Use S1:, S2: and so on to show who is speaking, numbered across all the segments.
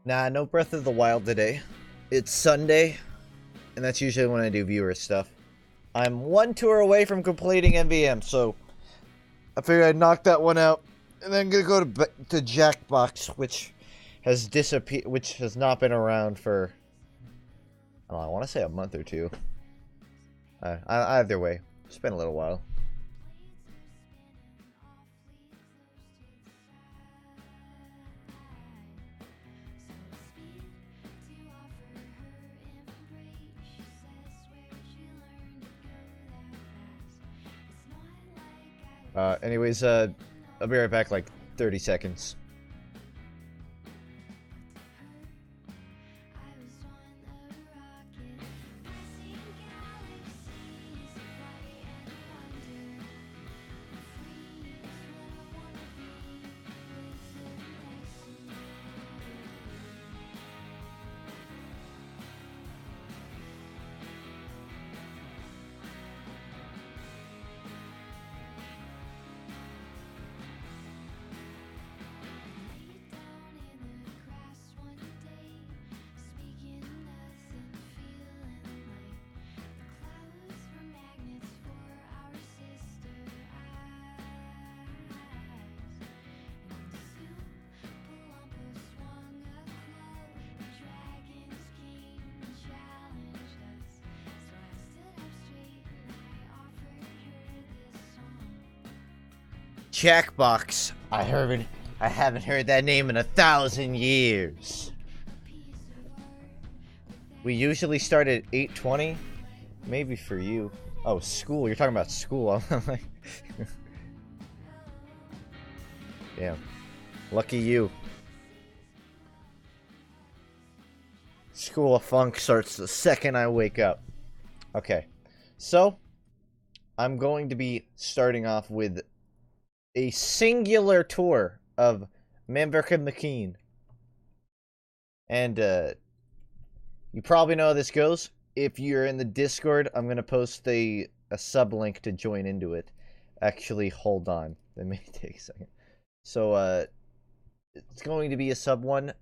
S1: Nah, no Breath of the Wild today. It's Sunday, and that's usually when I do viewer stuff. I'm one tour away from completing MVM, so I figured I'd knock that one out, and then I'm gonna go to Jackbox, which has disappeared, which has not been around for I don't know, I want to say a month or two. Either way, it's been a little while. Anyways, I'll be right back, like 30 seconds. Jackbox. I haven't heard that name in 1,000 years. We usually start at 8:20. Maybe for you. Oh, school. You're talking about school. I'm like, damn. Lucky you. School of Funk starts the second I wake up. Okay. So, I'm going to be starting off with a singular tour of Mamberka McKean. And, you probably know how this goes. If you're in the Discord, I'm going to post a sub link to join into it. Actually, hold on. That may take a second. So, it's going to be a sub one.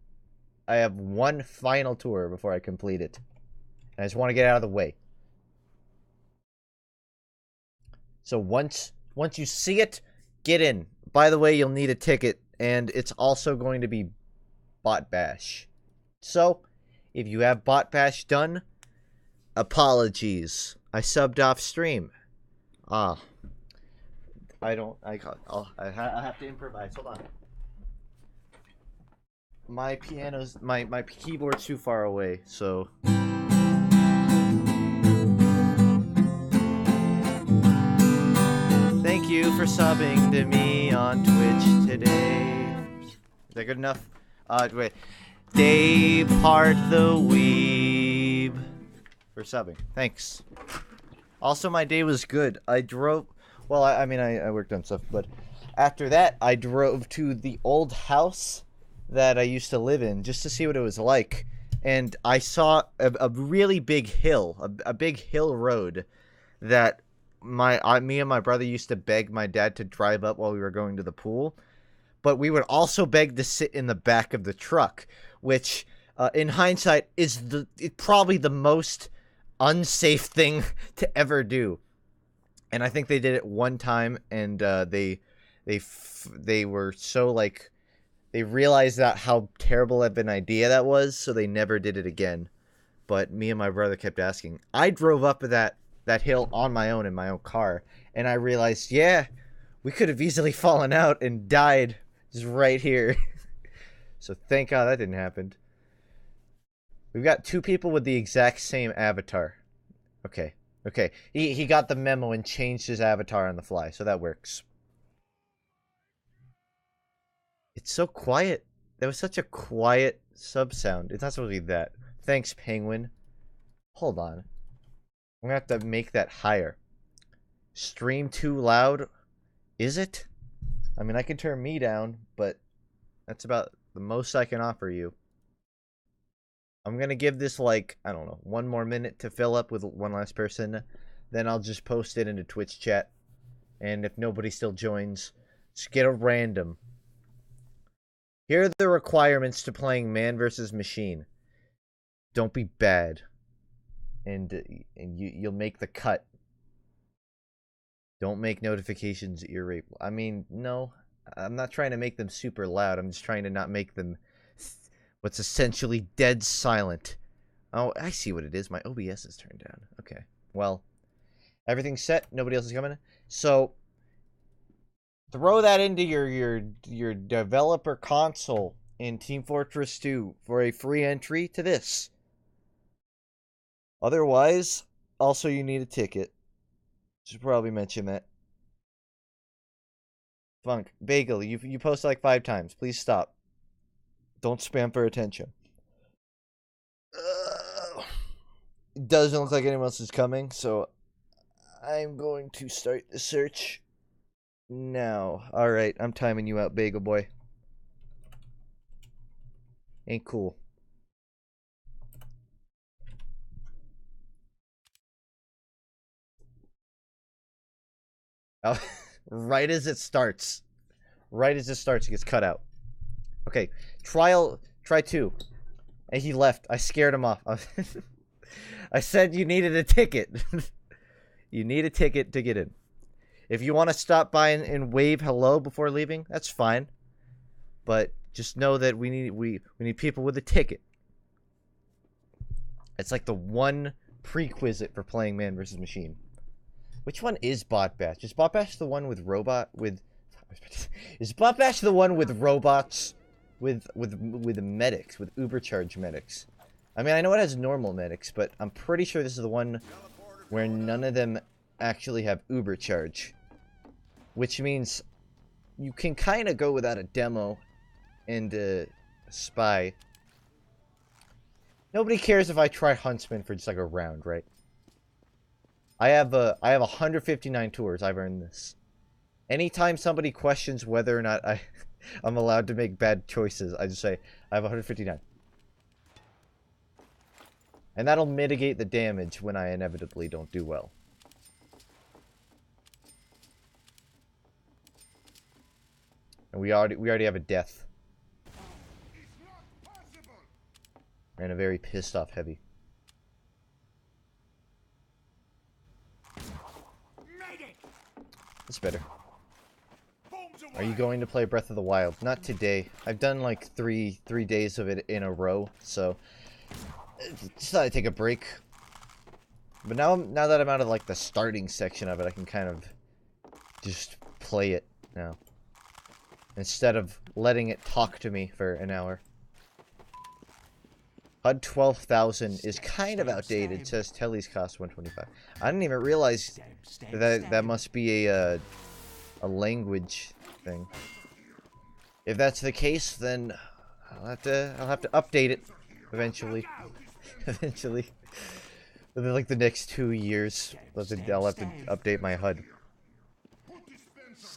S1: I have one final tour before I complete it. And I just want to get out of the way. So once you see it, get in. By the way, you'll need a ticket, and it's also going to be Bot Bash. So, if you have Bot Bash done, apologies. I subbed off stream. I have to improvise. Hold on. My piano's, my keyboard's too far away, so... Thank you for subbing to me on Twitch today. Is that good enough? Wait. Dave Hart the Weeb for subbing. Thanks. Also, my day was good. I drove... Well, I mean, I worked on stuff, but after that, I drove to the old house that I used to live in just to see what it was like. And I saw a really big hill, a big hill road that me and my brother used to beg my dad to drive up while we were going to the pool. But we would also beg to sit in the back of the truck, which, in hindsight, is probably the most unsafe thing to ever do. And I think they did it one time, and they were so, like, they realized that how terrible of an idea that was, so they never did it again. But me and my brother kept asking. I drove up that hill on my own in my own car, and I realized, yeah, we could have easily fallen out and died just right here. So thank God that didn't happen. We've got two people with the exact same avatar. Okay. He got the memo and changed his avatar on the fly, so that works. It's so quiet. That was such a quiet sub sound. It's not supposed to be that. Thanks, Penguin. Hold on. I'm gonna have to make that higher. Stream too loud? Is it? I mean, I can turn me down, but that's about the most I can offer you. I'm gonna give this, like, I don't know, one more minute to fill up with one last person. Then I'll just post it into Twitch chat. And if nobody still joins, just get a random. Here are the requirements to playing man versus machine. Don't be bad. And you'll make the cut. Don't make notifications irreplaceable. I mean, no. I'm not trying to make them super loud. I'm just trying to not make them what's essentially dead silent. Oh, I see what it is. My OBS is turned down. Okay. Well, everything's set. Nobody else is coming. So throw that into your developer console in Team Fortress 2 for a free entry to this. Otherwise, also you need a ticket. Should probably mention that. Funk, Bagel, you posted like 5 times. Please stop. Don't spam for attention. It doesn't look like anyone else is coming, so I'm going to start the search now. Alright, I'm timing you out, Bagel Boy. Ain't cool. Oh, right as it starts. Right as it starts, it gets cut out. Okay, try 2. And he left. I scared him off. I said you needed a ticket. You need a ticket to get in. If you want to stop by and wave hello before leaving, that's fine. But just know that we need people with a ticket. It's like the one prerequisite for playing man versus machine. Which one is Bot Bash? Is Bot Bash the one with Is Bot Bash the one with robots with medics, with ubercharge medics? I mean, I know it has normal medics, but I'm pretty sure this is the one where none of them actually have ubercharge. Which means you can kind of go without a demo and a spy. Nobody cares if I try Huntsman for just like a round, right? I have 159 tours. I've earned this. Anytime somebody questions whether or not I'm allowed to make bad choices, I just say I have 159. And that'll mitigate the damage when I inevitably don't do well. And we already have a death. And a very pissed off heavy. That's better. Are you going to play Breath of the Wild? Not today. I've done like three days of it in a row, so just thought I'd take a break. But now that I'm out of like the starting section of it, I can kind of just play it now. Instead of letting it talk to me for an hour. HUD 12,000 is kind of outdated. It says Telly's cost 125. I didn't even realize that must be a language thing. If that's the case, then I'll have to update it eventually. Eventually, within like the next 2 years, I'll have to update my HUD.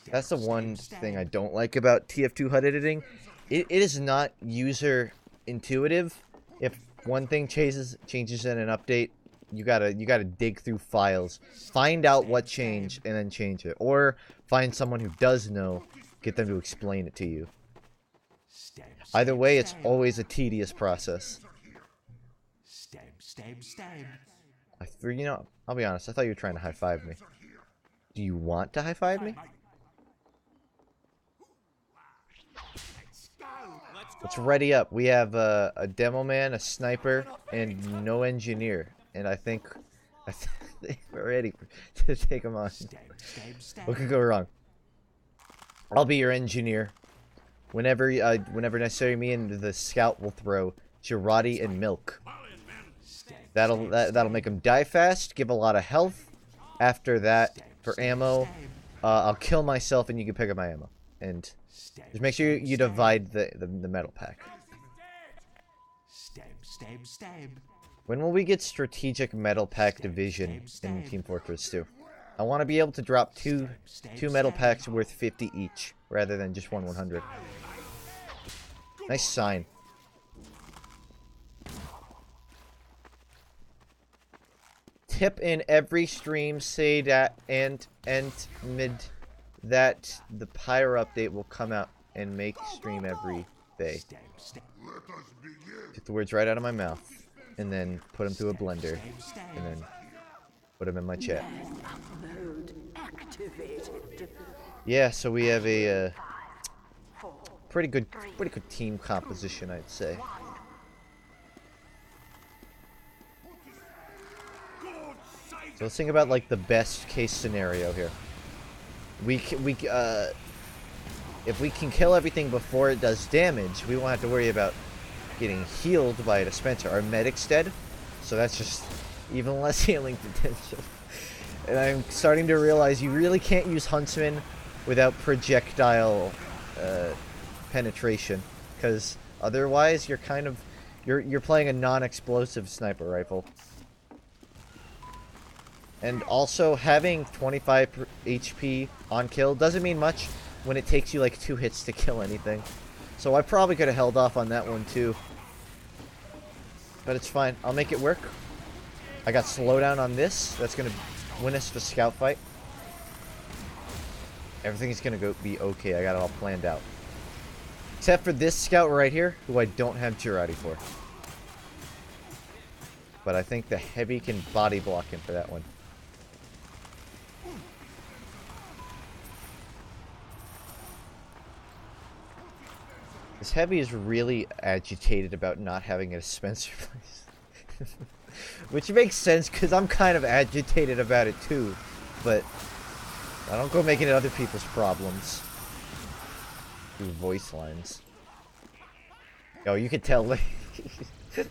S1: That's the one thing I don't like about TF2 HUD editing. It is not user intuitive. If one thing changes in an update, you gotta dig through files, find out what changed, and then change it, or find someone who does know, get them to explain it to you. Either way, it's always a tedious process. You know, I'll be honest. I thought you were trying to high-five me. Do you want to high-five me? Let's ready up. We have a demo man, a sniper, and no engineer. And I think we're ready to take them on. What could go wrong? I'll be your engineer. Whenever necessary, me and the scout will throw Girardi and milk. That'll make them die fast, give a lot of health. After that, for ammo, I'll kill myself and you can pick up my ammo. And just make sure you divide the metal pack. When will we get strategic metal pack division in Team Fortress 2? I want to be able to drop two metal packs worth 50 each, rather than just one 100. Nice sign. Tip in every stream, say that and mid that the pyro update will come out and make stream every They. Get the words right out of my mouth. And then put them through a blender. And then put them in my chat. Yeah, so we have a pretty good team composition, I'd say. So let's think about like the best case scenario here. If we can kill everything before it does damage, we won't have to worry about getting healed by a dispenser. Our medic's dead, so that's just even less healing potential. And I'm starting to realize you really can't use Huntsman without projectile penetration, because otherwise you're kind of you're playing a non-explosive sniper rifle. And also having 25 HP on kill doesn't mean much when it takes you like 2 hits to kill anything. So I probably could have held off on that one too. But it's fine. I'll make it work. I got slowdown on this. That's going to win us the scout fight. Everything's going to be okay. I got it all planned out. Except for this scout right here, who I don't have Girardi for. But I think the heavy can body block him for that one. This heavy is really agitated about not having a dispenser place. Which makes sense, because I'm kind of agitated about it too. But I don't go making it other people's problems. Through voice lines. Yo, you can tell.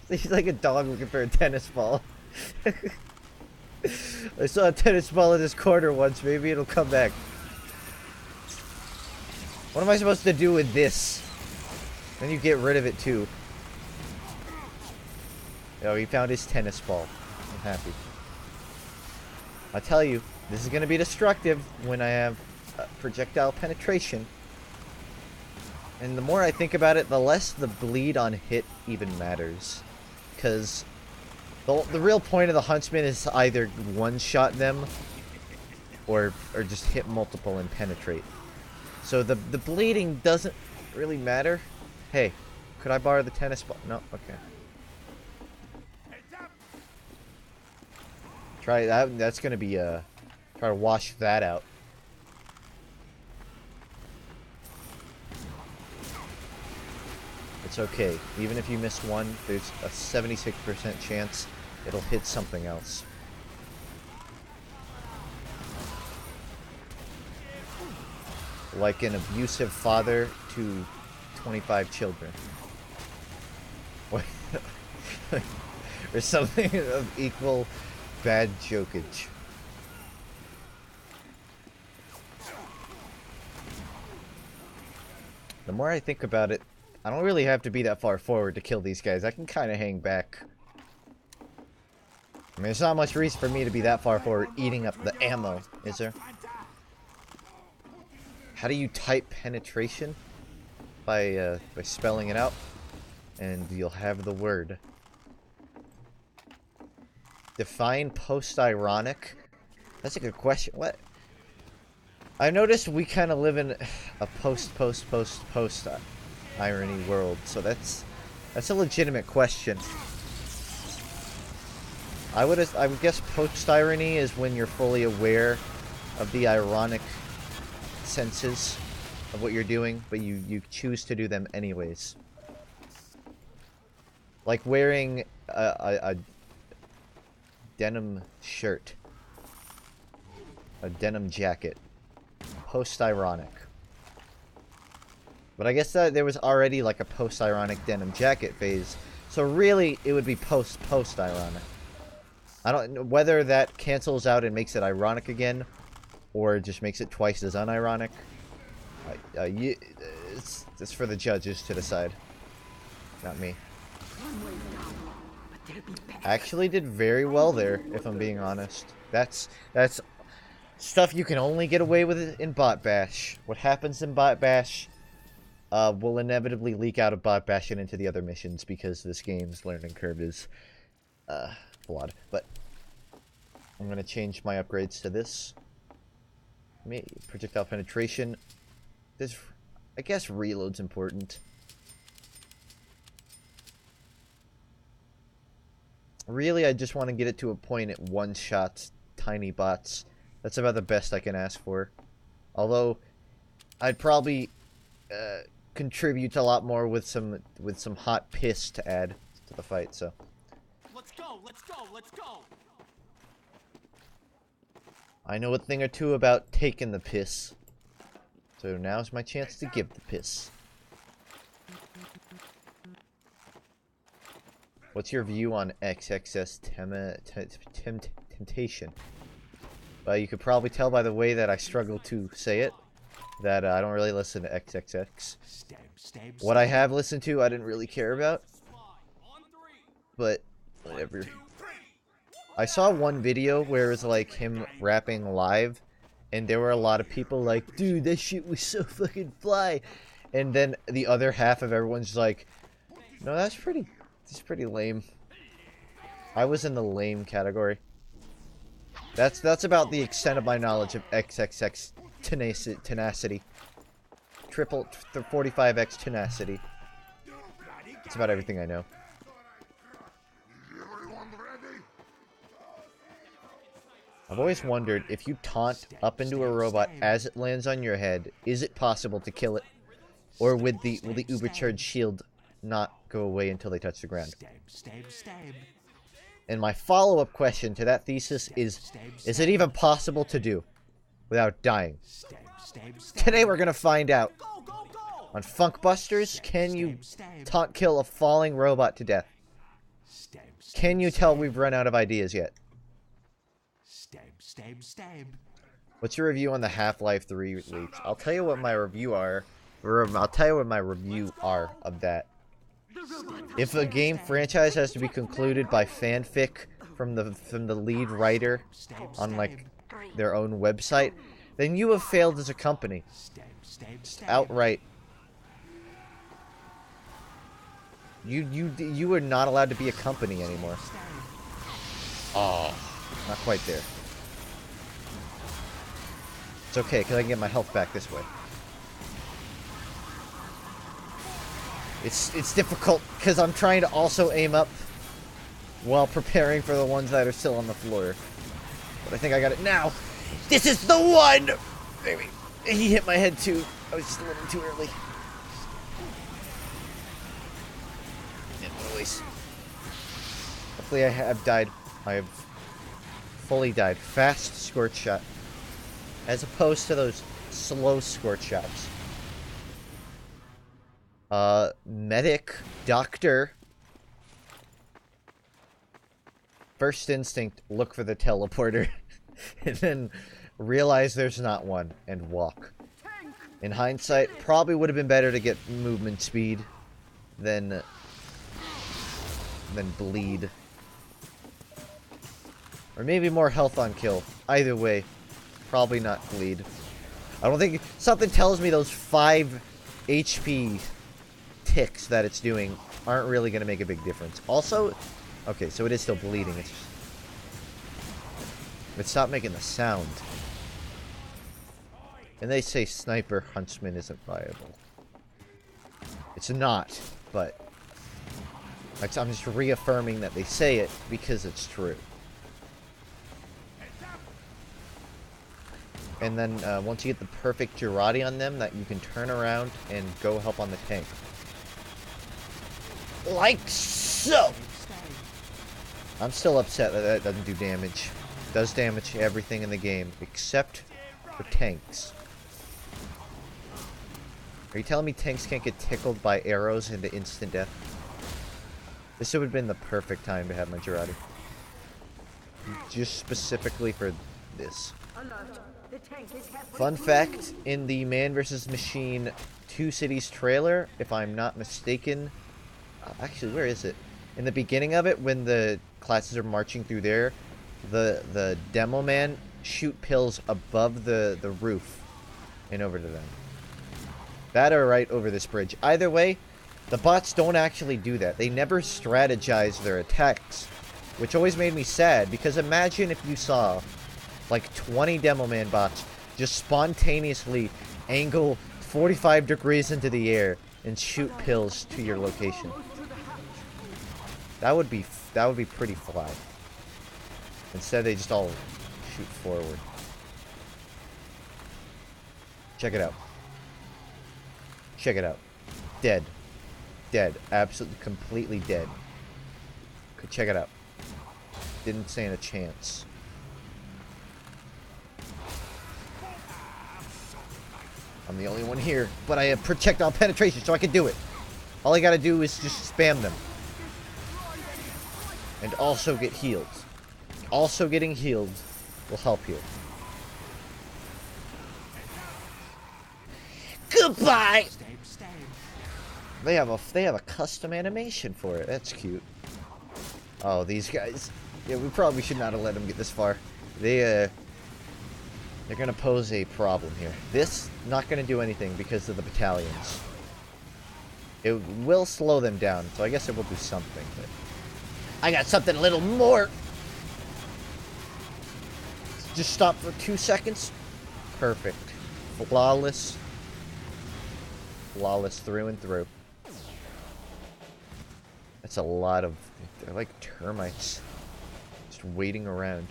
S1: He's like a dog looking for a tennis ball. I saw a tennis ball in this corner once. Maybe it'll come back. What am I supposed to do with this? Then you get rid of it too. Oh, he found his tennis ball. I'm happy. I'll tell you, this is going to be destructive when I have projectile penetration. And the more I think about it, the less the bleed on hit even matters. Because the real point of the Huntsman is to either one-shot them or just hit multiple and penetrate. So the bleeding doesn't really matter. Hey, could I borrow the tennis ball? No? Okay. Try that. That's gonna be try to wash that out. It's okay. Even if you miss one, there's a 76% chance it'll hit something else. Like an abusive father to 25 children. Or something of equal bad jokage. The more I think about it, I don't really have to be that far forward to kill these guys. I can kind of hang back. I mean, there's not much reason for me to be that far forward eating up the ammo, is there? How do you type penetration? By spelling it out, and you'll have the word. Define post-ironic? That's a good question. What? I noticed we kind of live in a post irony world, so that's a legitimate question. I would guess post-irony is when you're fully aware of the ironic senses of what you're doing, but you choose to do them anyways. Like wearing a denim shirt, a denim jacket, post-ironic. But I guess that there was already like a post-ironic denim jacket phase, so really it would be post-ironic. I don't know whether that cancels out and makes it ironic again, or just makes it twice as unironic. It's for the judges to decide, not me. I actually did very well there, if I'm being honest. That's stuff you can only get away with in Bot Bash. What happens in Bot Bash will inevitably leak out of Bot Bash and into the other missions, because this game's learning curve is flawed. But I'm gonna change my upgrades to this. Projectile penetration. This, I guess, reload's important. Really, I just want to get it to a point at one-shots, tiny bots. That's about the best I can ask for. Although, I'd probably contribute a lot more with some hot piss to add to the fight. So.
S2: Let's go! Let's go! Let's go!
S1: I know a thing or two about taking the piss. So now's my chance to give the piss. What's your view on XXS Temptation? Well, you could probably tell by the way that I struggle to say it that I don't really listen to XXX. What I have listened to, I didn't really care about. But, whatever. I saw one video where it was like him rapping live, and there were a lot of people like, dude, that shit was so fucking fly. And then the other half of everyone's like, no, that's pretty lame. I was in the lame category. That's about the extent of my knowledge of XXX tenacity. 45X tenacity. That's about everything I know. I've always wondered, if you taunt up into a robot as it lands on your head, is it possible to kill it? Or will the ubercharged shield not go away until they touch the ground? And my follow-up question to that thesis is it even possible to do without dying? Today we're gonna find out. On Funkbusters, can you taunt kill a falling robot to death? Can you tell we've run out of ideas yet? What's your review on the Half-Life 3 leaks? I'll tell you what my review are. I'll tell you what my review are of that. If a game franchise has to be concluded by fanfic from the lead writer on like their own website, then you have failed as a company. Just outright. You are not allowed to be a company anymore. Oh, not quite there. It's okay, because I can get my health back this way. It's difficult, because I'm trying to also aim up while preparing for the ones that are still on the floor. But I think I got it now. This is the one! Maybe. He hit my head too. I was just a little too early. Anyways. Hopefully I have died. I have fully died. Fast squirt shot. As opposed to those slow squirt shots. Medic, doctor. First instinct, look for the teleporter. And then realize there's not one, and walk. In hindsight, probably would have been better to get movement speed than bleed. Or maybe more health on kill. Either way, probably not bleed. I don't think... Something tells me those 5 HP ticks that it's doing aren't really going to make a big difference. Also... Okay, so it is still bleeding. It stopped making the sound. And they say Sniper Huntsman isn't viable. It's not, but... I'm just reaffirming that they say it because it's true. And then once you get the perfect Girardi on them, that you can turn around and go help on the tank. Like so! I'm still upset that that doesn't do damage. It does damage to everything in the game, except for tanks. Are you telling me tanks can't get tickled by arrows into instant death? This would have been the perfect time to have my Girardi. Just specifically for this. Fun fact, in the Man vs. Machine 2 Cities trailer, if I'm not mistaken... actually, where is it? In the beginning of it, when the classes are marching through there, the demo man shoot pills above the roof and over to them. That or right over this bridge. Either way, the bots don't actually do that. They never strategize their attacks, which always made me sad, because imagine if you saw like 20 demo man bots just spontaneously angle 45 degrees into the air and shoot pills to your location. That would be that would be pretty fly. Instead, they just all shoot forward. Check it out. Check it out. Dead. Dead. Absolutely, completely dead. Check it out. Didn't stand a chance. I'm the only one here, but I have projectile penetration, so I can do it. All I gotta do is just spam them. And also get healed. Also getting healed will help you. Goodbye! They have a custom animation for it. That's cute. Oh, these guys. Yeah, we probably should not have let them get this far. They're gonna pose a problem here. This, not gonna do anything because of the battalions. It will slow them down, so I guess it will do something, but... I got something a little more! Just stop for 2 seconds. Perfect. Flawless. Flawless through and through. That's a lot of... They're like termites. Just waiting around.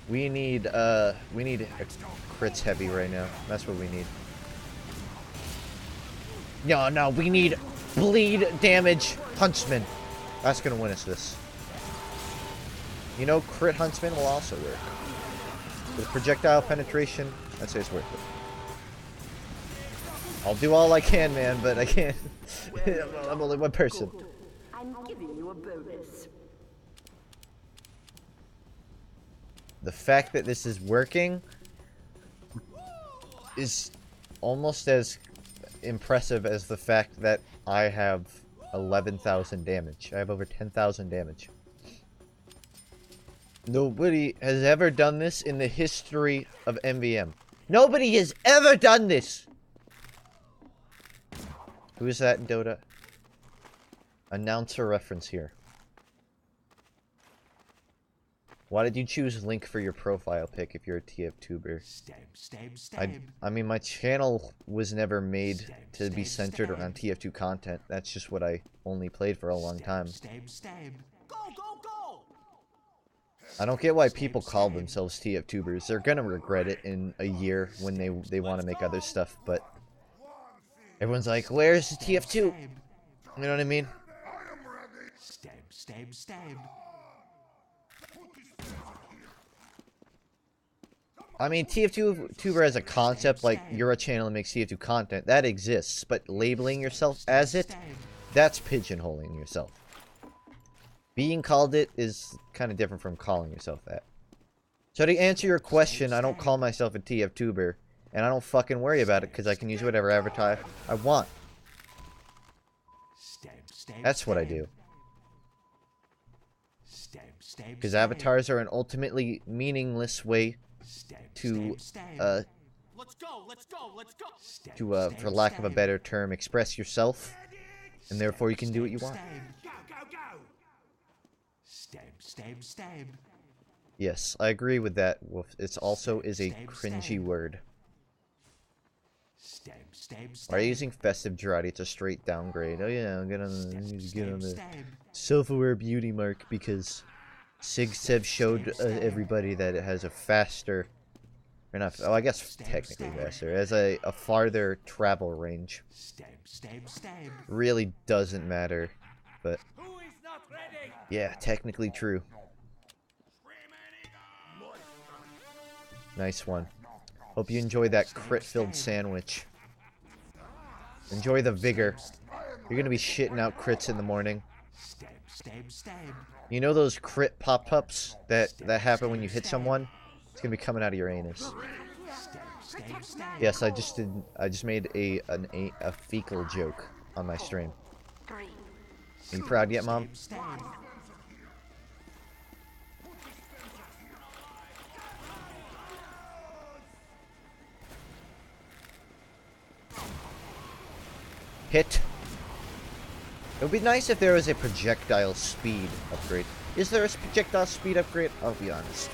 S1: We need crits heavy right now. That's what we need. No, we need bleed damage huntsman. That's gonna win us this. You know, crit huntsman will also work. With projectile penetration, I'd say it's worth it. I'll do all I can, man, but I can't. I'm only one person.
S3: I'm giving you a bonus.
S1: The fact that this is working is almost as impressive as the fact that I have 11,000 damage. I have over 10,000 damage. Nobody has ever done this in the history of MVM. Nobody has ever done this! Who is that in Dota? Announcer reference here. Why did you choose Link for your profile pic if you're a TF-tuber? I mean, my channel was never made to be centered around TF2 content. That's just what I only played for a long time. I don't get why people call themselves TF-tubers. They're gonna regret it in a year when they want to make other stuff, but... Everyone's like, where's the TF2? You know what I mean? I mean, TF2 as a concept, like, you're a channel that makes TF2 content, that exists, but labeling yourself as it, that's pigeonholing yourself. Being called it is kind of different from calling yourself that. So to answer your question, I don't call myself a TF-tuber, and I don't fucking worry about it, because I can use whatever avatar I want. That's what I do. Because avatars are an ultimately meaningless way to, for lack of a better term, express yourself, and therefore you can do what you want. Yes, I agree with that, Wolf. It also is a cringy word. Why are you using festive Girardi? It's a straight downgrade. Oh yeah, I'm gonna get on the self-aware beauty mark because SigSev showed everybody that it has a faster, or not, oh, I guess technically faster, it has a farther travel range. Really doesn't matter, but yeah, technically true. Nice one. Hope you enjoy that crit-filled sandwich. Enjoy the vigor. You're gonna be shitting out crits in the morning. You know those crit pop-ups that happen when you hit someone? It's gonna be coming out of your anus. Yes, I just made a fecal joke on my stream. Are you proud yet, Mom? Hit. It would be nice if there was a projectile speed upgrade. Is there a projectile speed upgrade? I'll be honest.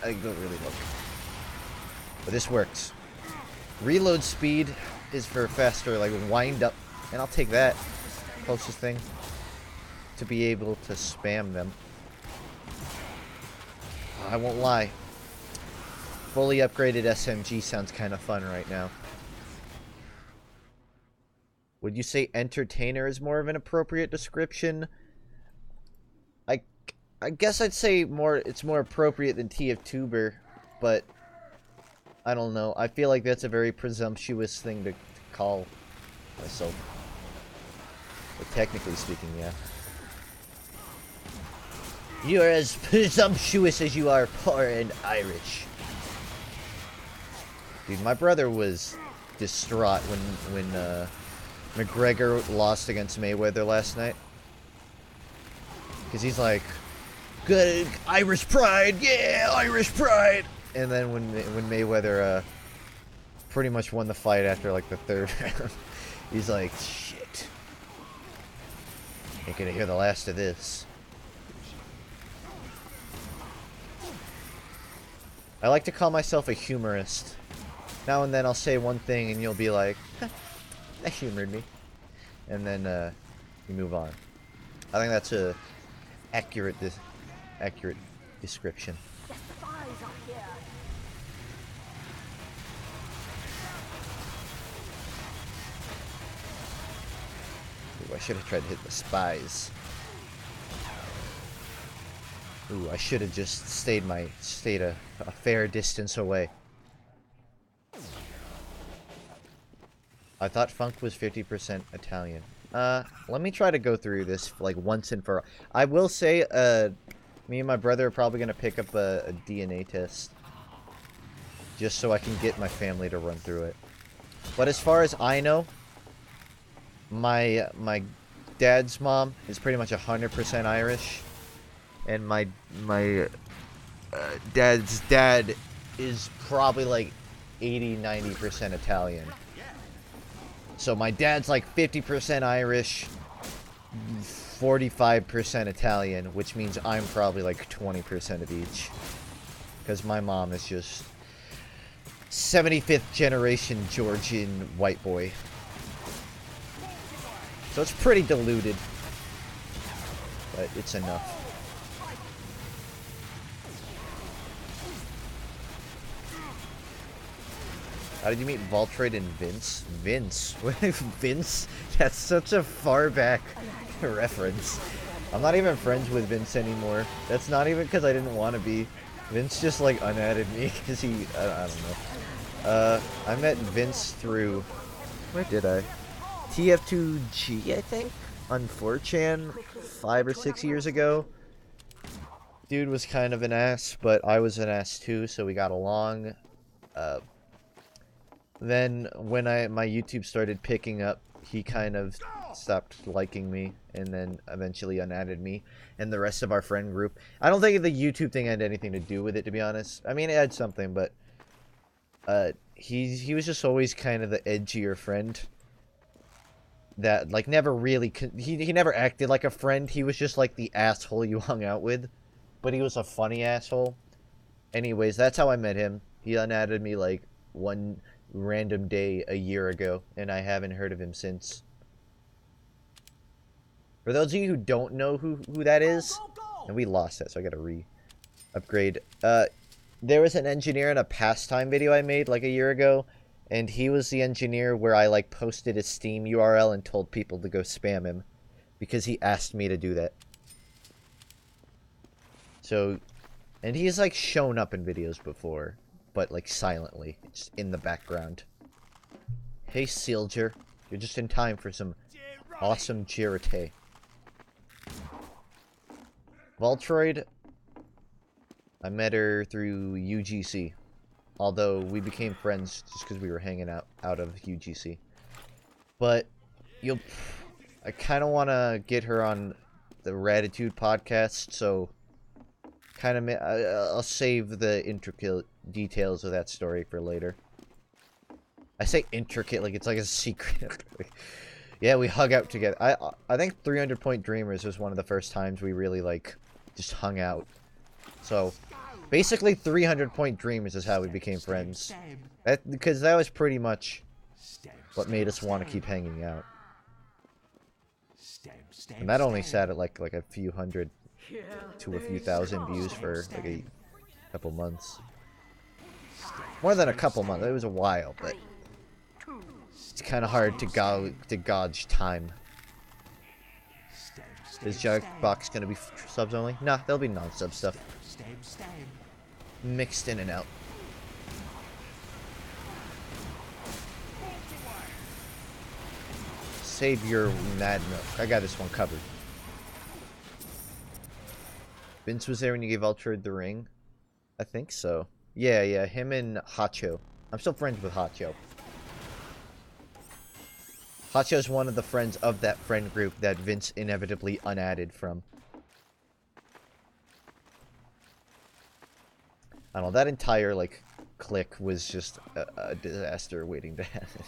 S1: I don't really look. But this works. Reload speed is for faster, like, wind up. And I'll take that. Closest thing. To be able to spam them. I won't lie. Fully upgraded SMG sounds kind of fun right now. Would you say entertainer is more of an appropriate description? I guess I'd say it's more appropriate than TFTuber, but I don't know. I feel like that's a very presumptuous thing to call myself. But technically speaking, yeah. You are as presumptuous as you are poor and Irish. Dude, my brother was distraught when McGregor lost against Mayweather last night. Because he's like, good Irish pride, yeah, Irish pride. And then when Mayweather pretty much won the fight after like the third round, he's like, shit, ain't gonna hear the last of this. I like to call myself a humorist. Now and then I'll say one thing and you'll be like, that humored me. And then you move on. I think that's a accurate description. Ooh, I should have tried to hit the spies. Ooh, I should have just stayed a fair distance away. I thought FUNKe was 50% Italian. Let me try to go through this like once and for all. I will say, me and my brother are probably gonna pick up a DNA test, just so I can get my family to run through it. But as far as I know, my dad's mom is pretty much 100% Irish, and my dad's dad is probably like 80-90% Italian. So my dad's like 50% Irish, 45% Italian, which means I'm probably like 20% of each. Because my mom is just 75th generation Georgian white boy. So it's pretty diluted, but it's enough. How did you meet Voltroid and Vince? Vince? Vince? That's such a far back reference. I'm not even friends with Vince anymore. That's not even because I didn't want to be. Vince just like unadded me because he... I don't know. I met Vince through... Where did I? TF2G, I think? On 4chan 5 or 6 years ago. Dude was kind of an ass, but I was an ass too, so we got along. Then when my YouTube started picking up, he kind of stopped liking me and then eventually unadded me and the rest of our friend group. I don't think the YouTube thing had anything to do with it, to be honest. I mean, it had something, but he was just always kind of the edgier friend that like never really he never acted like a friend. He was just like the asshole you hung out with, but he was a funny asshole. Anyways, that's how I met him. He unadded me like one random day a year ago, and I haven't heard of him since. For those of you who don't know who that is, and we lost that, so I gotta re-upgrade. There was an engineer in a pastime video I made like a year ago, and he was the engineer where I like posted his Steam URL and told people to go spam him because he asked me to do that. So, and he's like shown up in videos before, but like silently, it's in the background. Hey Sealger, you're just in time for some awesome Jirate. Voltroid, I met her through UGC. Although we became friends just because we were hanging out of UGC. But I kind of want to get her on the Ratitude podcast, so kind of I'll save the intricate details of that story for later. I say intricate like it's like a secret. Yeah, we hung out together. I think 300 Point Dreamers was one of the first times we really like just hung out. So basically 300 Point Dreamers is how we became friends. Because that was pretty much what made us want to keep hanging out. And that only sat at like a few hundred to a few thousand views for like Couple months. More than a couple months. It was a while, but it's kind of hard to gauge time. Is Jackbox gonna be subs only? Nah, there'll be non-sub stuff. Mixed in and out. Save your mad milk. I got this one covered. Vince was there when you gave Ultra the ring? I think so. Yeah, him and Hacho. I'm still friends with Hacho. Hacho's one of the friends of that friend group that Vince inevitably unadded from. I don't know, that entire, like, clique was just a disaster waiting to happen.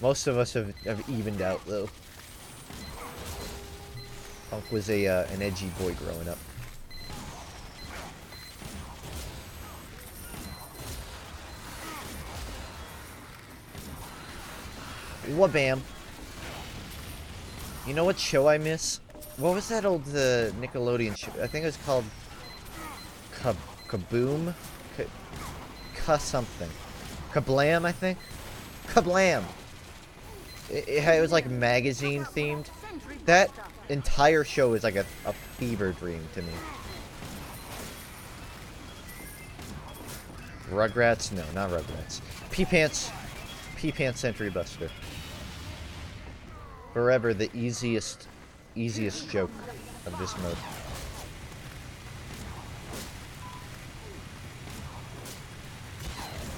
S1: Most of us have evened out, though. FUNKe was an edgy boy growing up. Wabam. You know what show I miss? What was that old Nickelodeon show? I think it was called Kaboom? Something. Kablam, I think? Kablam! It was like magazine themed. That entire show is like a fever dream to me. Rugrats? No, not Rugrats. P-Pants Century Buster. Forever the easiest joke of this mode.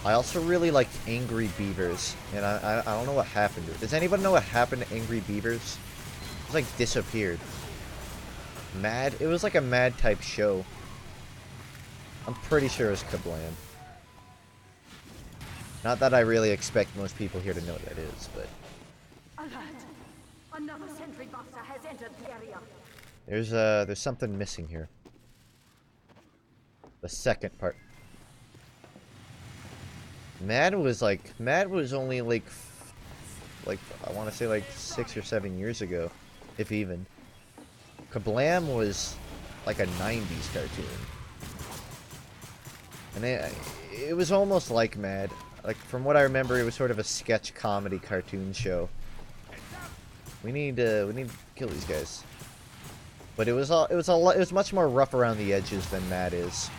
S1: I also really liked Angry Beavers, and I don't know what happened to it. Does anybody know what happened to Angry Beavers? It like disappeared. Mad? It was like a Mad type show. I'm pretty sure it was Kablam. Not that I really expect most people here to know what that is, but...
S3: Alert! Another sentry buster has entered the area.
S1: There's something missing here. The second part. Mad was only like I want to say like 6 or 7 years ago, if even. Kablam was like a 90s cartoon. And it was almost like Mad. Like, from what I remember, it was sort of a sketch comedy cartoon show. We need to kill these guys. But it was much more rough around the edges than Mad is.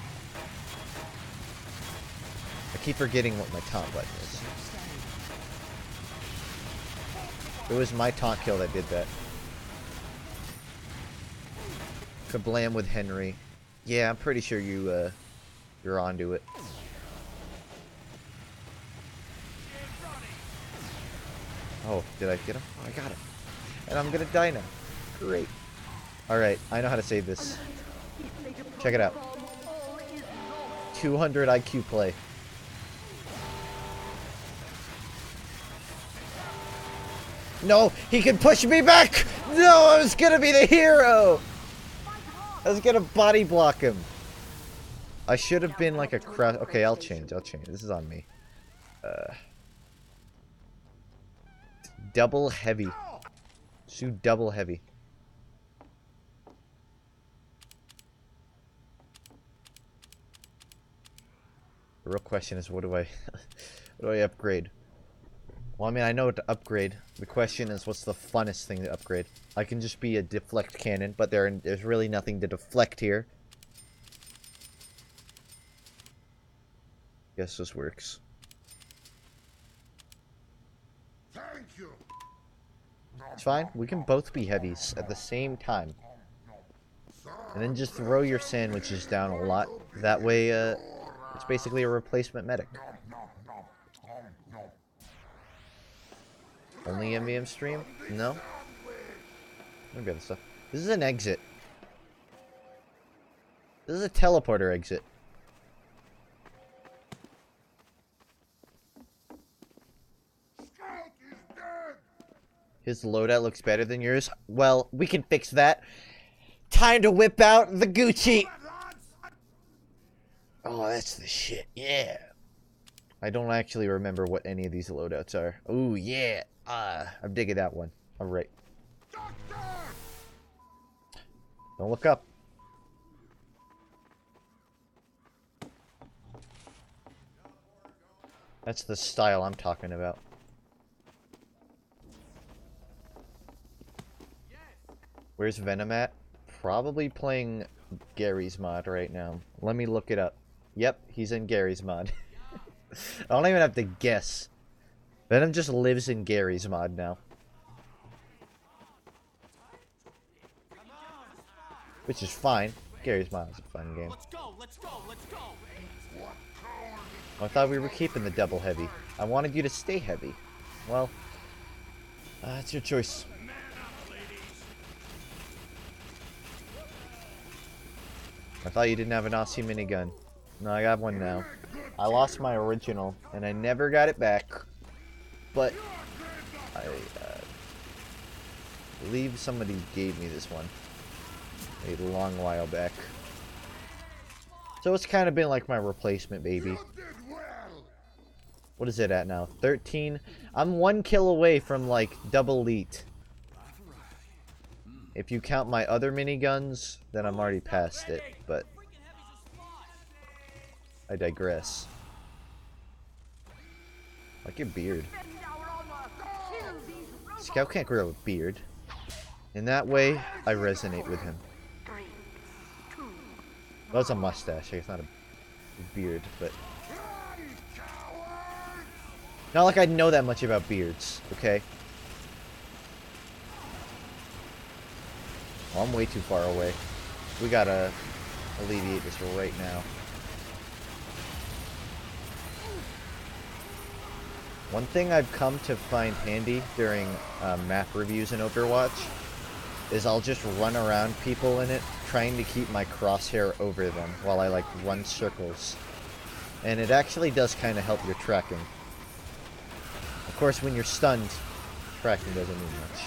S1: I keep forgetting what my taunt button is. It was my taunt kill that did that. Kablam with Henry. Yeah, I'm pretty sure you're onto it. Oh, did I get him? Oh, I got him. And I'm gonna die now. Great. Alright, I know how to save this. Check it out. 200 IQ play. No, he can push me back! No, I was gonna be the hero! I was gonna body block him. I should have been like a crush. Okay, I'll change. This is on me. Double heavy. Shoot double heavy. The real question is, what do I upgrade? Well, I mean, I know what to upgrade. The question is, what's the funnest thing to upgrade? I can just be a deflect cannon, but there's really nothing to deflect here. Guess this works.
S4: Thank you.
S1: It's fine. We can both be heavies at the same time. And then just throw your sandwiches down a lot. That way, it's basically a replacement medic. Only MVM stream? No? Maybe other stuff. This is an exit. This is a teleporter exit. His loadout looks better than yours. Well, we can fix that. Time to whip out the Gucci. Oh, that's the shit. Yeah. I don't actually remember what any of these loadouts are. Ooh, yeah. I'm digging that one. Alright. Don't look up. That's the style I'm talking about. Where's Venom at? Probably playing Gary's mod right now. Let me look it up. Yep, he's in Gary's mod. I don't even have to guess. Venom just lives in Gary's mod now. Which is fine. Gary's mod is a fun game.
S2: Let's go, let's go, let's go.
S1: I thought we were keeping the double heavy. I wanted you to stay heavy. Well, it's your choice. I thought you didn't have an Aussie minigun. No, I got one now. I lost my original, and I never got it back. But I believe somebody gave me this one a long while back. So it's kind of been like my replacement, baby. What is it at now? 13? I'm 1 kill away from, like, double elite. If you count my other miniguns, then I'm already past it, but I digress. Like your beard. Scout can't grow a beard. In that way, I resonate with him. Well, it's a mustache. It's not a beard, but... Not like I know that much about beards, okay? Well, I'm way too far away. We gotta alleviate this right now. One thing I've come to find handy during map reviews in Overwatch is I'll just run around people in it, trying to keep my crosshair over them while I, like, run circles. And it actually does kind of help your tracking. Of course, when you're stunned, tracking doesn't mean much.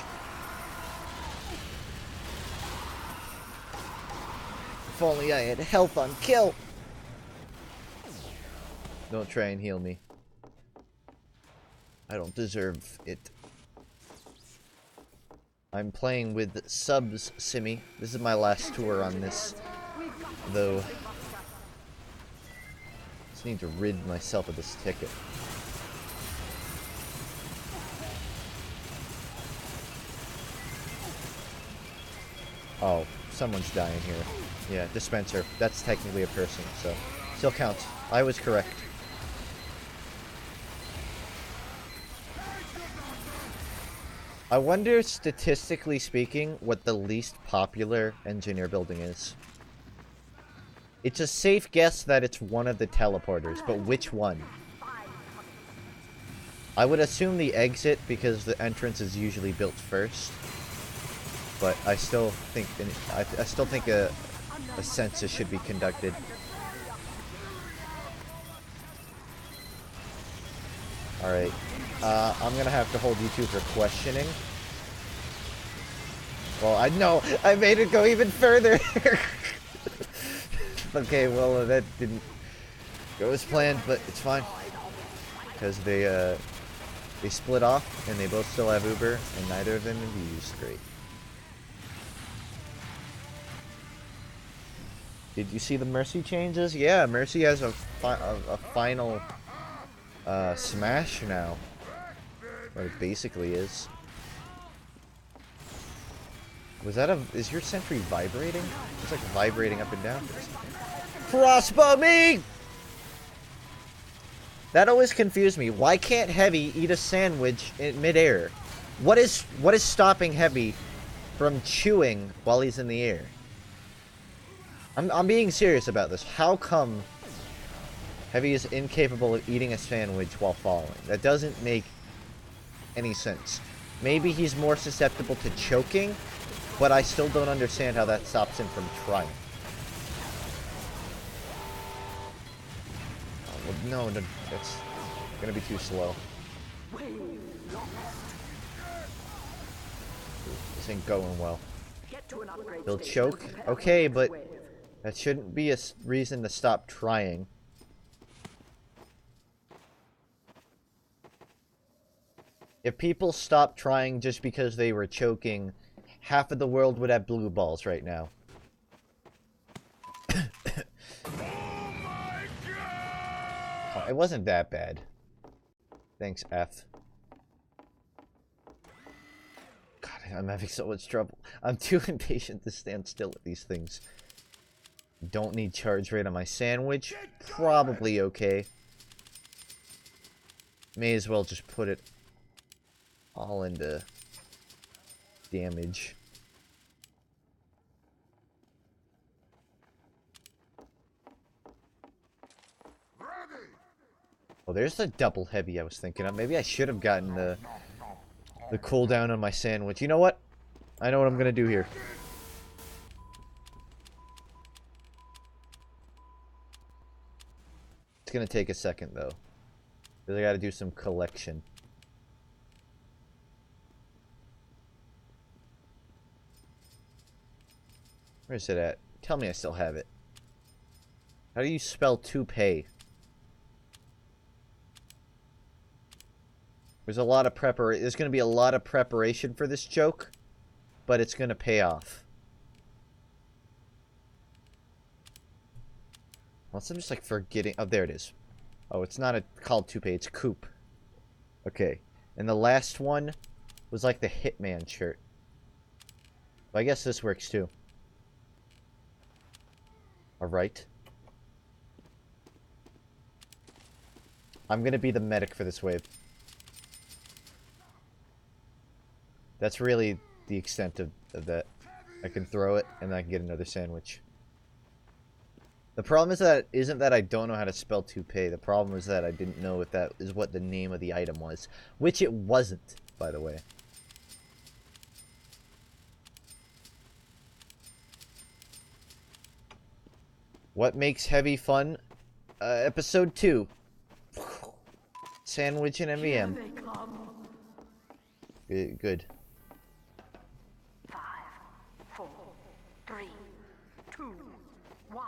S1: If only I had health on kill! Don't try and heal me. I don't deserve it. I'm playing with subs, Simi. This is my last tour on this, though. Just need to rid myself of this ticket. Oh, someone's dying here. Yeah, dispenser. That's technically a person, so still counts. I was correct. I wonder, statistically speaking, what the least popular engineer building is. It's a safe guess that it's one of the teleporters, but which one? I would assume the exit, because the entrance is usually built first. But I still think a census should be conducted. Alright. I'm gonna have to hold you two for questioning. Well, I know! I made it go even further! Okay, well, that didn't go as planned, but it's fine. Because they split off, and they both still have Uber, and neither of them have used. Great. Did you see the Mercy changes? Yeah, Mercy has a final smash now. What it basically is. Was that is your sentry vibrating? It's like vibrating up and down. Crossbow me! That always confused me. Why can't Heavy eat a sandwich in midair? What is stopping Heavy from chewing while he's in the air? I'm being serious about this. How come Heavy is incapable of eating a sandwich while falling? That doesn't make any sense. Maybe he's more susceptible to choking, but I still don't understand how that stops him from trying. Oh, well, no, that's gonna be too slow. This ain't going well. He'll choke? Okay, but that shouldn't be a reason to stop trying. If people stopped trying just because they were choking, half of the world would have blue balls right now. Oh, it wasn't that bad. Thanks, F. God, I'm having so much trouble. I'm too impatient to stand still at these things. Don't need charge rate on my sandwich. Probably okay. May as well just put it all into damage. Oh, there's the double heavy I was thinking of. Maybe I should have gotten the cooldown on my sandwich. You know what? I know what I'm gonna do here. It's gonna take a second though, because I gotta do some collection. Where's it at? Tell me I still have it. How do you spell toupee? There's going to be a lot of preparation for this joke, but it's going to pay off. Unless I'm just like forgetting. Oh, there it is. Oh, it's not called toupee, it's coupe. Okay. And the last one was like the Hitman shirt. Well, I guess this works too. Alright. I'm going to be the medic for this wave. That's really the extent of that. I can throw it, and then I can get another sandwich. The problem is that isn't that I don't know how to spell toupee. The problem is that I didn't know if that is what the name of the item was. Which it wasn't, by the way. What makes heavy fun? Episode 2. Sandwich and MVM. Good.
S3: 5, 4, 3, 2, 1.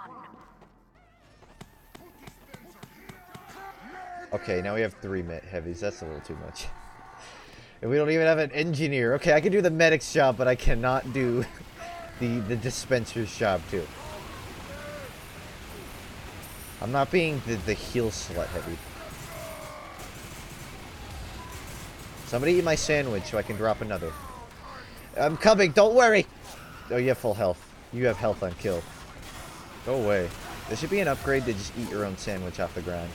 S1: Okay, now we have 3 heavies. That's a little too much. And we don't even have an engineer. Okay, I can do the medic's job, but I cannot do the dispenser's job too. I'm not being the heal slut heavy. Somebody eat my sandwich so I can drop another. I'm coming, don't worry! Oh, you have full health. You have health on kill. Go away. There should be an upgrade to just eat your own sandwich off the ground.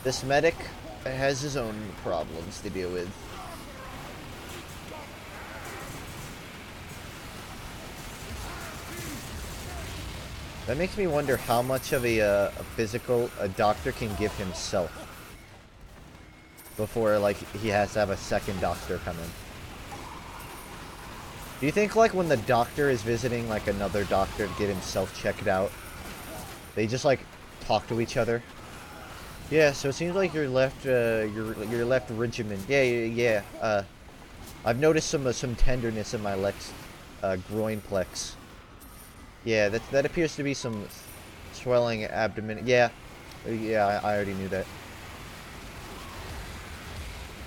S1: This medic has his own problems to deal with. That makes me wonder how much of a physical a doctor can give himself before, like, he has to have a second doctor come in. Do you think, like, when the doctor is visiting, like, another doctor to get himself checked out, they just, like, talk to each other? Yeah, so it seems like your left regimen. Yeah. I've noticed some tenderness in my groin plex. Yeah, that appears to be some swelling abdomen. Yeah, I already knew that.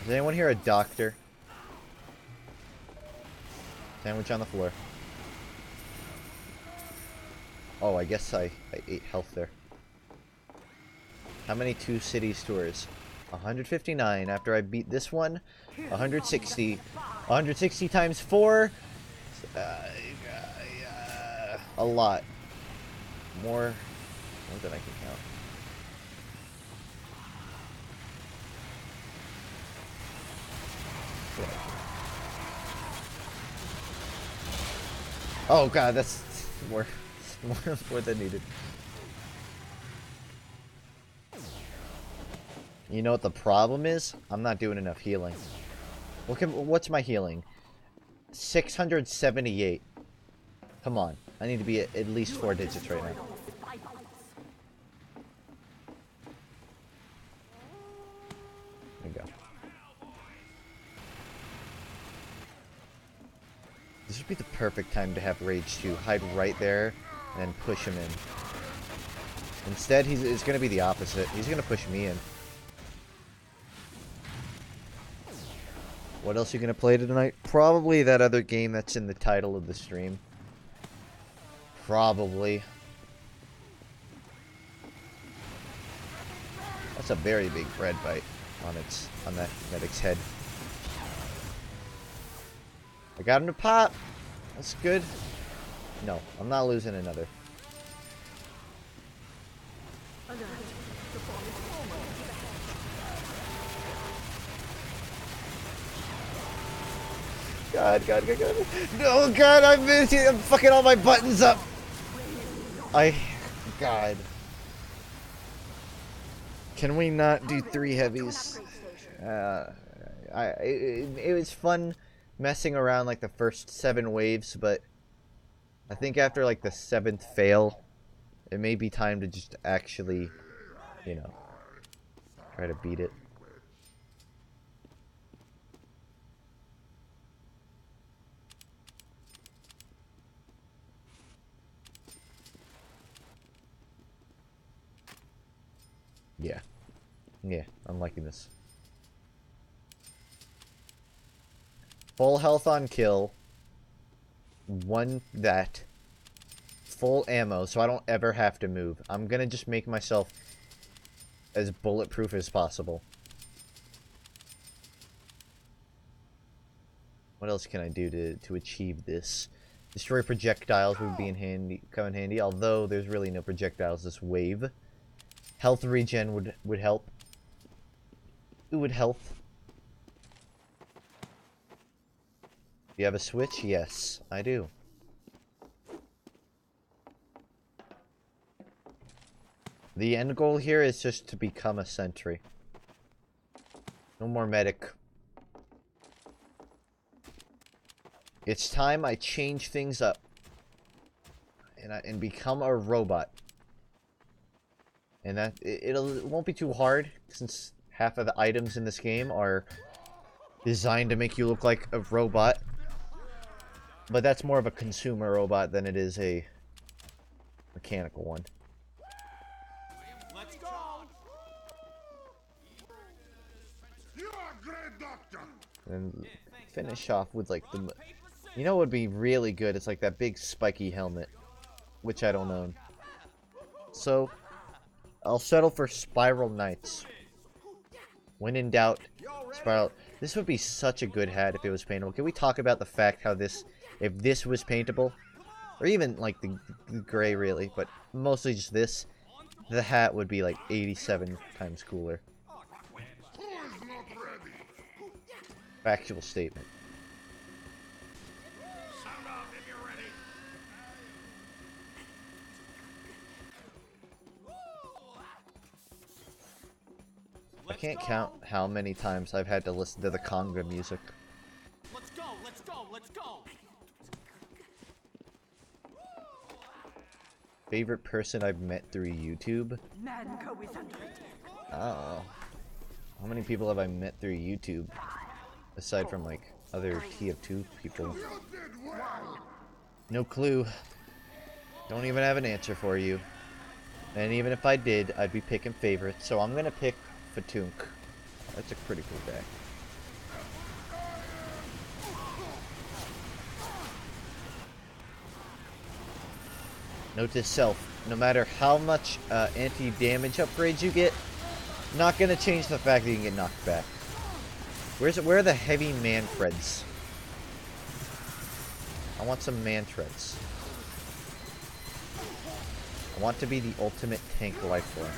S1: Is anyone here a doctor? Sandwich on the floor. Oh, I guess I ate health there. How many 2 cities tours? 159 after I beat this one. 160. 160 times 4. A lot. More than I can count. Oh god, that's more than needed. You know what the problem is? I'm not doing enough healing. What's my healing? 678. Come on. I need to be at least 4 digits right now. There we go. This would be the perfect time to have Rage 2. Hide right there and then push him in. Instead, it's going to be the opposite. He's going to push me in. What else are you going to play tonight? Probably that other game that's in the title of the stream. Probably. That's a very big bread bite on that medic's head. I got him to pop. That's good. No, I'm not losing another. God. No, God, I'm fucking all my buttons up. God. Can we not do 3 heavies? It was fun messing around like the first 7 waves, but I think after like the 7th fail, it may be time to just actually, you know, try to beat it. Yeah, I'm liking this. Full health on kill. That. Full ammo, so I don't ever have to move. I'm gonna just make myself as bulletproof as possible. What else can I do to achieve this? Destroy projectiles would be come in handy, although there's really no projectiles this wave. Health regen would help. Who would health? Do you have a switch? Yes, I do. The end goal here is just to become a sentry. No more medic. It's time I change things up. And become a robot. And that it won't be too hard, since half of the items in this game are designed to make you look like a robot. But that's more of a consumer robot than it is a mechanical one.
S2: Let's go.
S4: You are a great doctor.
S1: And finish off with like the... You know what would be really good? It's like that big spiky helmet, which I don't own. So, I'll settle for Spiral Knights. When in doubt, Spiral... This would be such a good hat if it was paintable. Can we talk about the fact how this... If this was paintable, or even like the gray really, but mostly just this, the hat would be like 87 times cooler.
S4: Who is not ready?
S1: Factual statement.
S4: Sound off if you're ready.
S1: I can't count how many times I've had to listen to the conga music.
S2: Let's go. Let's go. Let's go.
S1: Favorite person I've met through YouTube?
S3: Manco is under attack.
S1: Oh. How many people have I met through YouTube? Aside from, like, other TF2 people.
S4: You did well.
S1: No clue. Don't even have an answer for you. And even if I did, I'd be picking favorites. So I'm gonna pick FUNKe. That's a pretty cool guy. Note to self, no matter how much anti-damage upgrades you get, not gonna change the fact that you can get knocked back. Where are the heavy man threads? I want some man threads. I want to be the ultimate tank life form.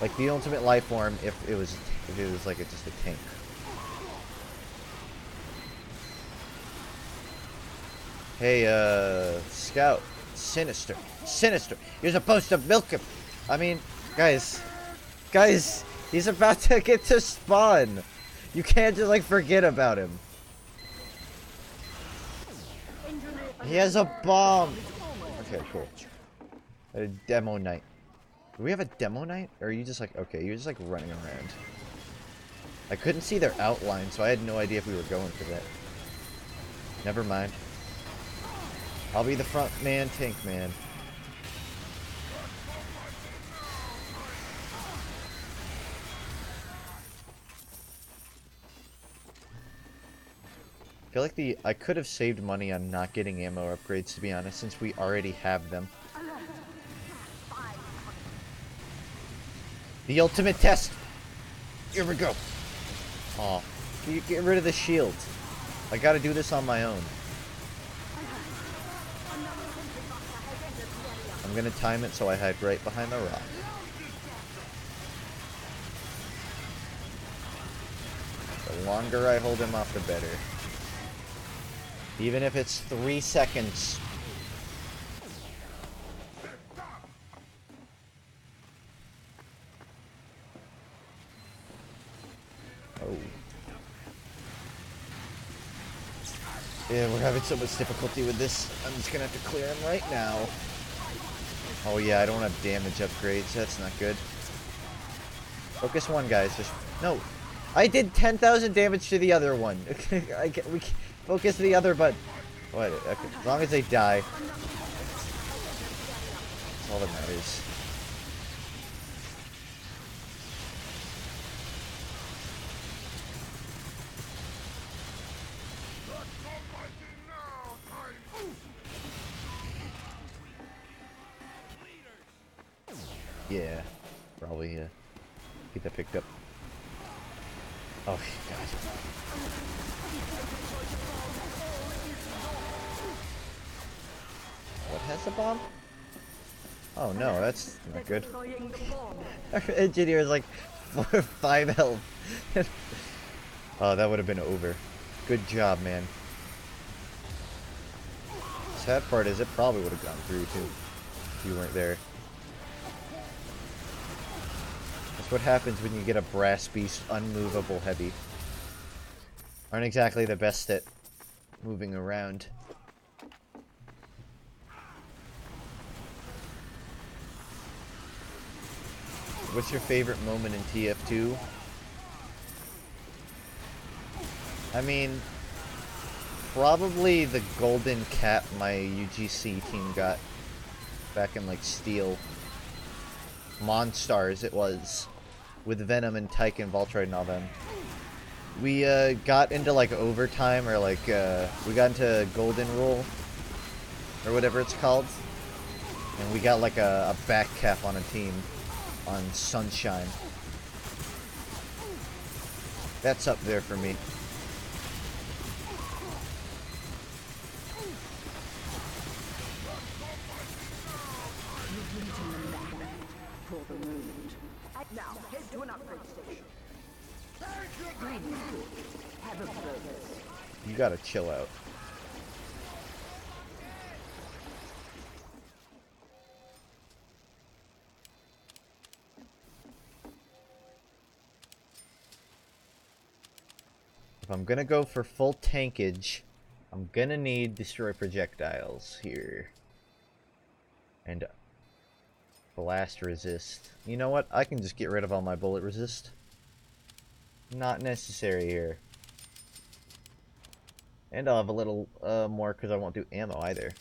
S1: Like the ultimate life form if it was like just a tank. Hey, Scout. Sinister. You're supposed to milk him. I mean, guys, he's about to get to spawn. You can't just, like, forget about him. He has a bomb. Okay, cool. A demo night. Do we have a demo night? Or are you just like, okay, you're just like running around. I couldn't see their outline, so I had no idea if we were going for that. Never mind. I'll be the front man, tank man. I feel like I could have saved money on not getting ammo upgrades, to be honest, since we already have them. The ultimate test. Here we go. Aw. Can you get rid of the shield? I gotta do this on my own. I'm gonna time it so I hide right behind the rock. The longer I hold him off, the better. Even if it's 3 seconds. Oh. Yeah, we're having so much difficulty with this. I'm just gonna have to clear him right now. Oh yeah, I don't have damage upgrades. That's not good. Focus one, guys. Just no. I did 10,000 damage to the other one. We focus the other, but what? Okay, as long as they die, that's all that matters. Yeah, probably get that picked up. Oh god. What has a bomb? Oh no, that's not good. Our engineer is like 5 health. Oh, that would have been over. Good job, man. Sad part is it probably would have gone through too if you weren't there. That's what happens when you get a brass beast unmovable heavy. Aren't exactly the best at moving around. What's your favorite moment in TF2? I mean, probably the golden cap my UGC team got back in like Steel. Monstars it was. With Venom and Tyke and Voltroid and all them. We got into like overtime or like we got into golden rule or whatever it's called. And we got like a back cap on a team on Sunshine. That's up there for me.
S3: Now, head to an upgrade station. Have a purpose.
S1: You gotta chill out. If I'm gonna go for full tankage, I'm gonna need destroy projectiles here. And blast resist. You know what? I can just get rid of all my bullet resist. Not necessary here. And I'll have a little more because I won't do ammo either.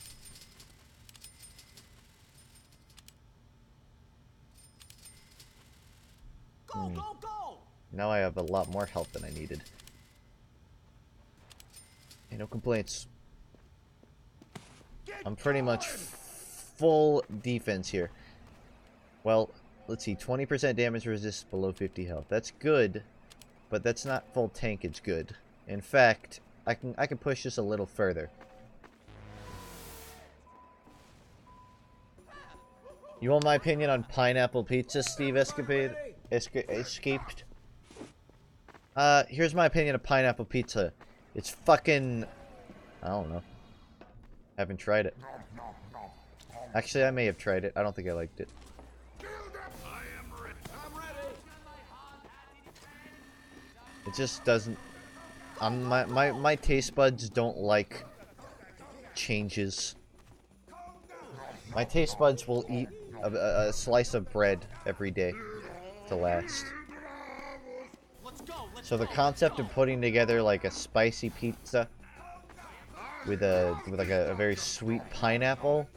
S2: Go, go, go!
S1: Now I have a lot more health than I needed. Hey, no complaints. I'm pretty much full defense here. Well, let's see. 20% damage resist below 50 health. That's good, but that's not full tankage good. In fact, I can push this a little further. You want my opinion on pineapple pizza, Steve Escaped? Here's my opinion of pineapple pizza. It's fucking... I don't know. Haven't tried it. Actually, I may have tried it. I don't think I liked it. It just doesn't... my taste buds don't like changes. My taste buds will eat a slice of bread every day to last. So the concept of putting together like a spicy pizza with like a very sweet pineapple,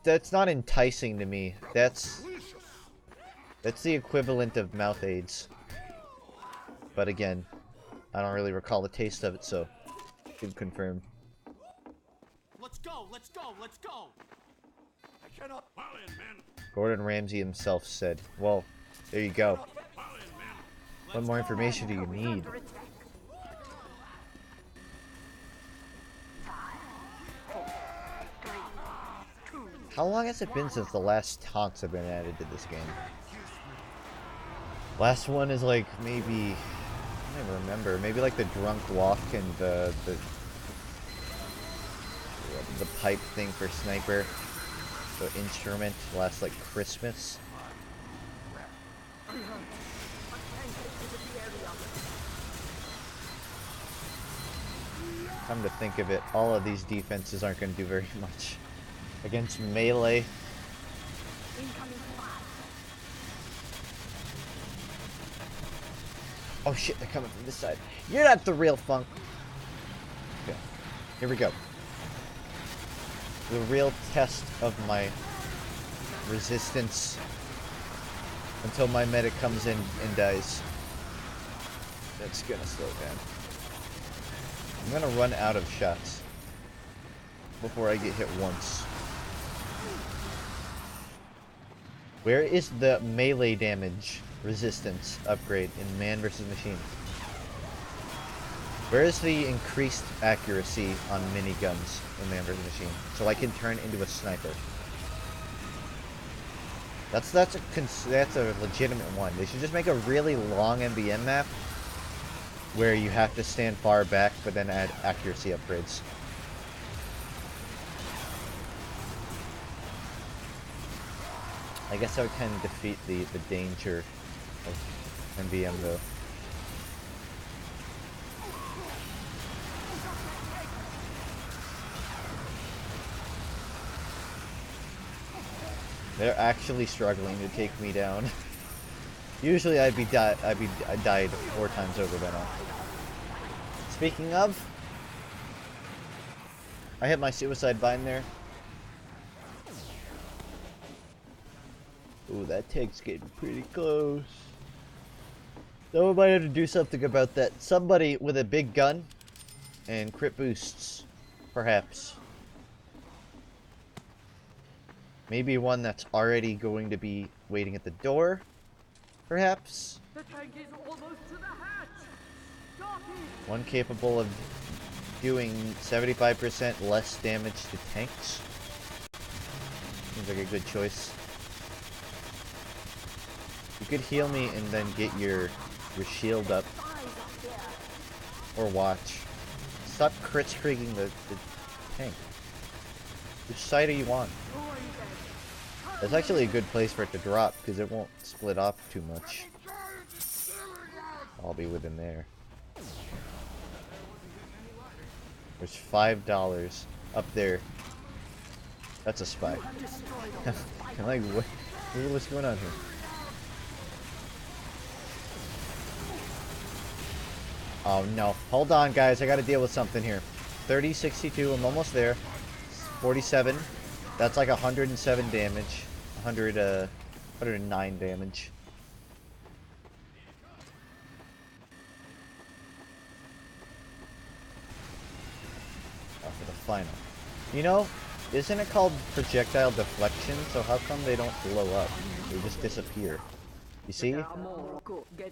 S1: that's not enticing to me. That's the equivalent of mouth aids. But again, I don't really recall the taste of it, so can confirm.
S2: Let's go, let's go, let's go! I cannot...
S1: Gordon Ramsay himself said, well, There you go. What more information do you need? How long has it been since the last taunts have been added to this game? Last one is like maybe, I don't even remember. Maybe like the drunk walk and the pipe thing for sniper. The instrument last like Christmas. Come to think of it, all of these defenses aren't going to do very much against melee. Oh shit, they're coming from this side. You're not the real Funk. Okay, here we go. The real test of my resistance until my medic comes in and dies. That's gonna slow down. I'm gonna run out of shots before I get hit once. Where is the melee damage resistance upgrade in Man vs. Machine? Where is the increased accuracy on miniguns in Man vs. Machine? So I can turn into a sniper. That's a legitimate one. They should just make a really long MBM map where you have to stand far back, but then add accuracy upgrades. I guess I would kind of defeat the danger of MBM though. They're actually struggling to take me down. Usually I died 4 times over by now. Speaking of, I hit my suicide bind there. Ooh, that tank's getting pretty close. Someone might have to do something about that. Somebody with a big gun and crit boosts, perhaps. Maybe one that's already going to be waiting at the door, perhaps.
S3: The tank is almost to the hatch. Stop it.
S1: One capable of doing 75% less damage to tanks. Seems like a good choice. You could heal me and then get your shield up. Or watch. Stop crit streaking the tank. Which side are you on? That's actually a good place for it to drop because it won't split off too much. I'll be within there. There's $5 up there. That's a spy. I'm like, what's going on here? Oh no. Hold on, guys. I gotta deal with something here. 30, 62. I'm almost there. 47. That's like 107 damage. 109 damage. Oh, for the final. You know, isn't it called projectile deflection? So how come they don't blow up? They just disappear. You see?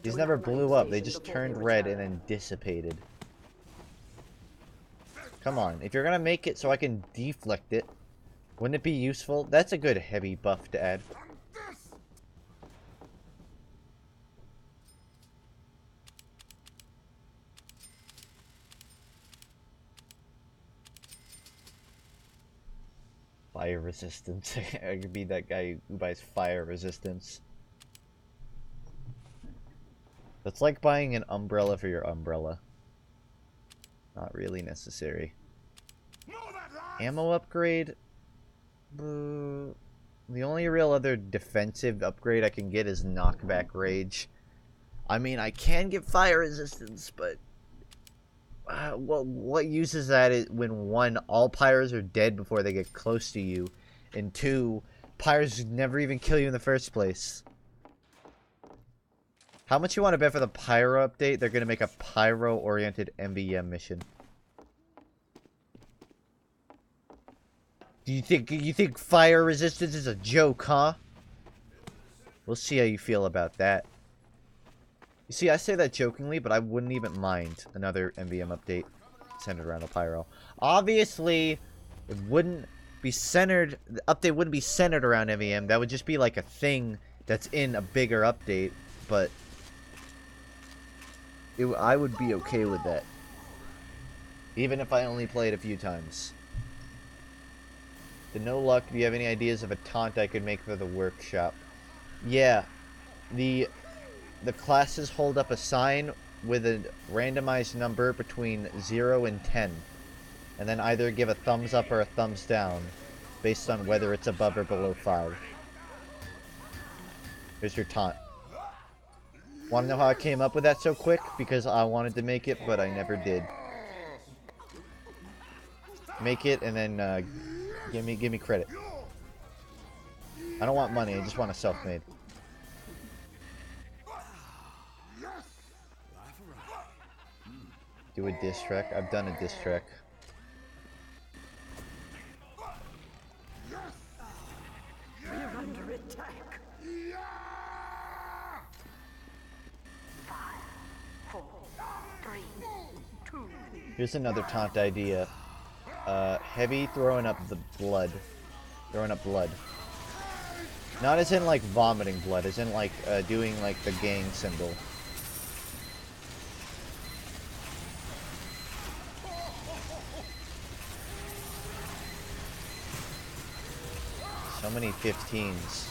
S1: These never blew up. They just turned red and then dissipated. Come on. If you're gonna make it so I can deflect it, wouldn't it be useful? That's a good heavy buff to add. Fire resistance. I could be that guy who buys fire resistance. That's like buying an umbrella for your umbrella. Not really necessary. Ammo upgrade? The only real other defensive upgrade I can get is knockback rage. I mean, I can get fire resistance, but what use is that when 1, all pyros are dead before they get close to you, and 2, pyros never even kill you in the first place. How much you want to bet for the pyro update? They're gonna make a pyro-oriented MBM mission. Do you think fire resistance is a joke, huh? We'll see how you feel about that. You see, I say that jokingly, but I wouldn't even mind another MVM update centered around a pyro. Obviously, it wouldn't be centered... The update wouldn't be centered around MVM. That would just be like a thing that's in a bigger update, but... I would be okay with that. Even if I only played a few times. The no luck, do you have any ideas of a taunt I could make for the workshop? Yeah. The classes hold up a sign with a randomized number between 0 and 10. And then either give a thumbs up or a thumbs down based on whether it's above or below 5. Here's your taunt. Want to know how I came up with that so quick? Because I wanted to make it, but I never did. Make it and then give me credit. I don't want money. I just want a self-made. Do a diss track. I've done a diss track.
S3: We're under attack. 5, 4, 3, 2.
S1: Here's another taunt idea. Heavy throwing up the blood. Throwing up blood. Not as in like vomiting blood, as in like doing like the gang symbol. So many 15s.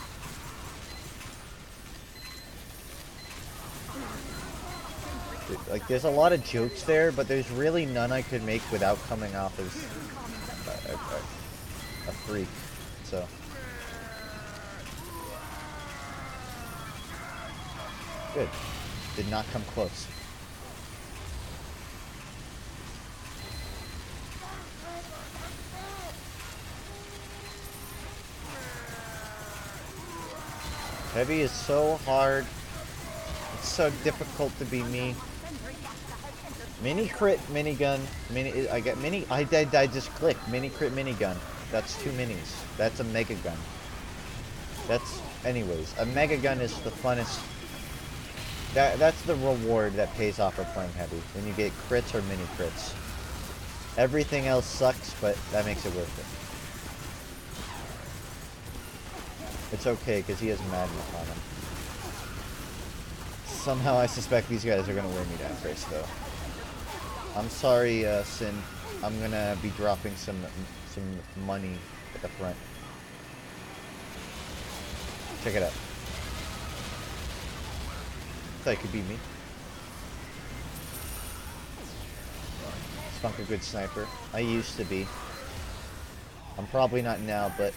S1: Like, there's a lot of jokes there, but there's really none I could make without coming off as a freak. So. Good. Did not come close. Heavy is so hard. It's so difficult to be me. Mini crit minigun. I get mini. I just clicked mini crit minigun. That's 2 minis. That's a mega gun. That's anyways. A mega gun is the funnest. That's the reward that pays off for playing heavy. When you get crits or mini crits. Everything else sucks, but that makes it worth it. It's okay, because he has madness on him. Somehow I suspect these guys are going to wear me down first, though. I'm sorry, Sin. I'm going to be dropping some money at the front. Check it out. That could be me. Is FUNKe a good sniper? I used to be. I'm probably not now, but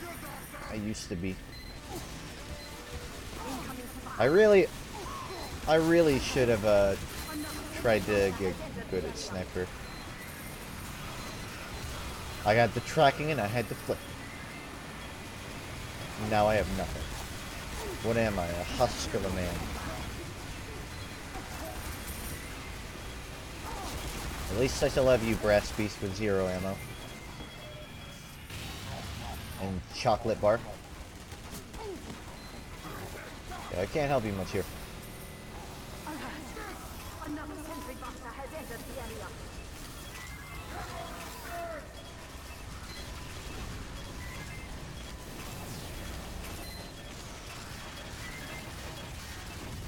S1: I used to be. I really should have tried to get good at sniper. I had the tracking and I had to flip. Now I have nothing. What am I? A husk of a man. At least I still have you, Brass Beast, with 0 ammo. And chocolate bar. Yeah, I can't help you much here.
S3: Another sentry buster has entered the area.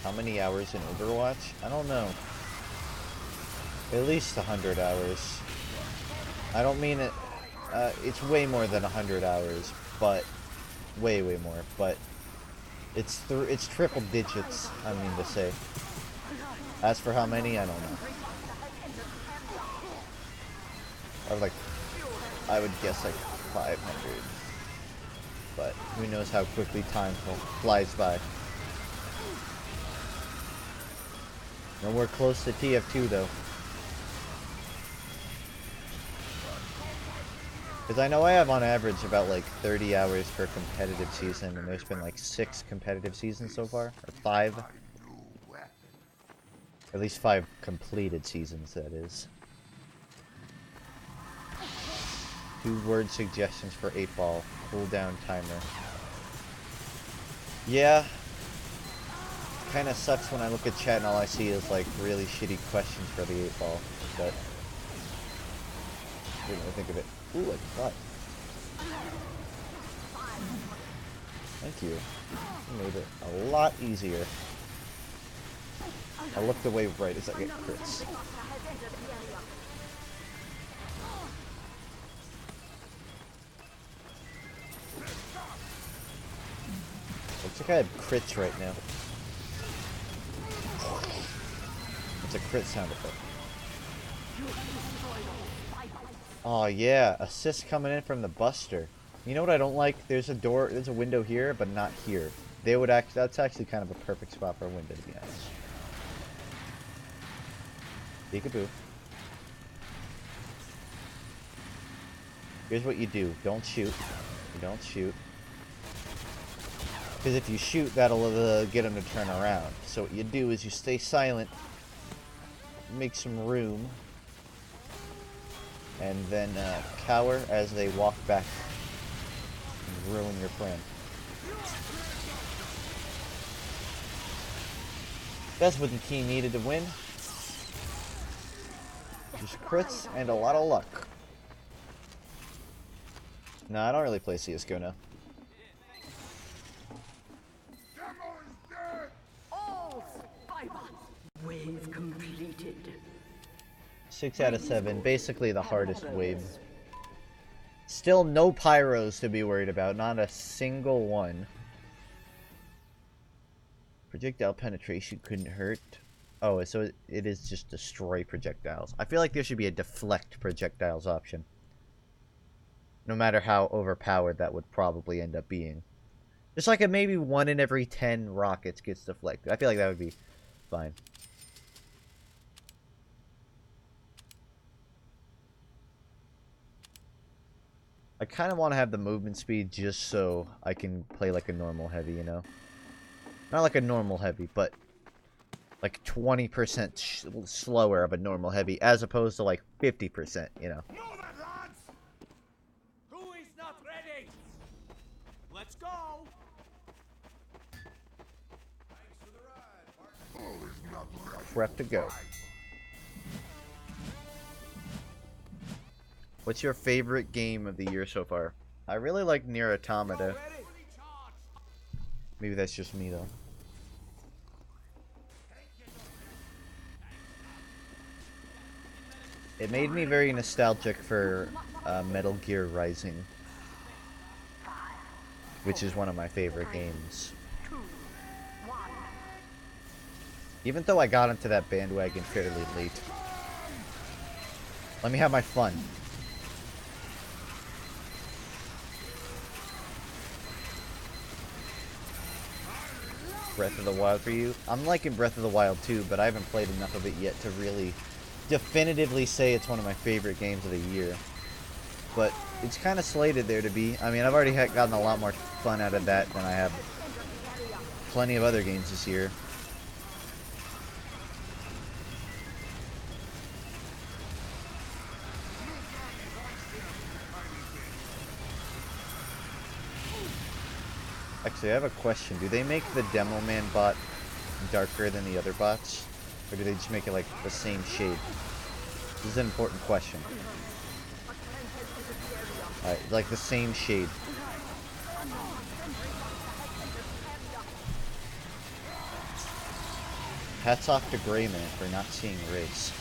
S1: How many hours in Overwatch? I don't know. At least 100 hours. I don't mean it. It's way more than 100 hours, but way more. But it's triple digits. I mean to say. As for how many, I don't know. I would guess like 500. But who knows how quickly time flies by. And we're close to TF2 though. Because I know I have on average about like 30 hours per competitive season, and there's been like 6 competitive seasons so far, or 5. At least 5 completed seasons, that is. 2-word suggestions for 8-ball. Cooldown timer. Yeah. Kind of sucks when I look at chat and all I see is like really shitty questions for the 8-ball, but I didn't really think of it. Ooh, I got. Thank you. You made it a lot easier. I looked away right as I get crits. Looks like I have crits right now. It's a crit sound effect. Oh yeah, assist coming in from the Buster. You know what I don't like? There's a window here, but not here. That's actually kind of a perfect spot for a window, to be honest. Peekaboo. Here's what you do. Don't shoot. You don't shoot. Because if you shoot, that'll get them to turn around. So what you do is you stay silent, make some room, and then cower as they walk back and ruin your plan. That's what the team needed to win. Just crits and a lot of luck. No, I don't really play CSGO now.
S3: Wave completed.
S1: 6 out of 7, basically the hardest wave. Still no pyros to be worried about, not a single one. Projectile penetration couldn't hurt. Oh, so it is just destroy projectiles. I feel like there should be a deflect projectiles option. No matter how overpowered that would probably end up being. Just like maybe 1 in every 10 rockets gets deflected. I feel like that would be fine. I kind of want to have the movement speed just so I can play like a normal heavy, you know? Not like a normal heavy, but like 20% slower of a normal heavy, as opposed to like 50%, you know?
S4: Move it, lads!
S2: Who is not ready? Let's go.
S4: Who is not ready?
S1: Prep to go. What's your favorite game of the year so far? I really like Nier Automata. Maybe that's just me though. It made me very nostalgic for Metal Gear Rising, which is one of my favorite games. Even though I got into that bandwagon fairly late. Let me have my fun. Breath of the Wild for you? I'm liking Breath of the Wild too, but I haven't played enough of it yet to really definitively say it's one of my favorite games of the year. But it's kind of slated there to be. I mean, I've already gotten a lot more fun out of that than I have plenty of other games this year. Actually, I have a question. Do they make the Demo Man bot darker than the other bots? Or do they just make it like the same shade? This is an important question. Alright, like the same shade. Hats off to Greyman for not seeing race.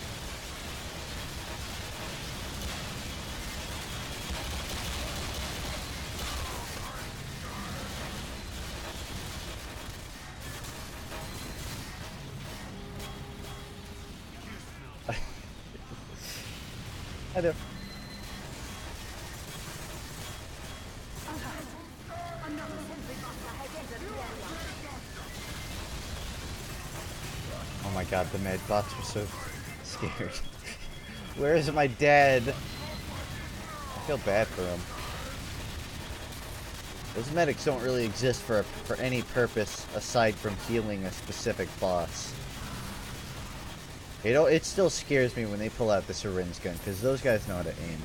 S1: I do. Oh my god, the med bots were so scared. Where is my dad? I feel bad for him. Those medics don't really exist for any purpose aside from healing a specific boss. It still scares me when they pull out the syringe gun, because those guys know how to aim.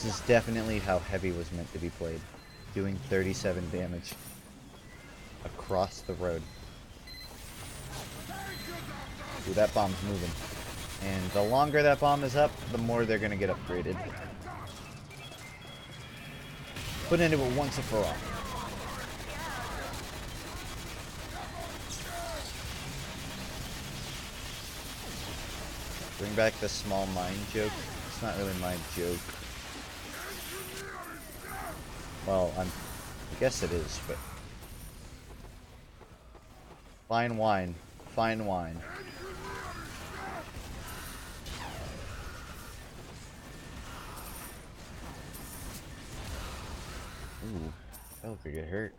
S1: This is definitely how heavy was meant to be played. Doing 37 damage across the road. Ooh, that bomb's moving. And the longer that bomb is up, the more they're gonna get upgraded. Put into it once and for all. Bring back the small mine joke. It's not really my joke. Well, I guess it is, but... Fine wine. Fine wine. Ooh, that looked like it hurt.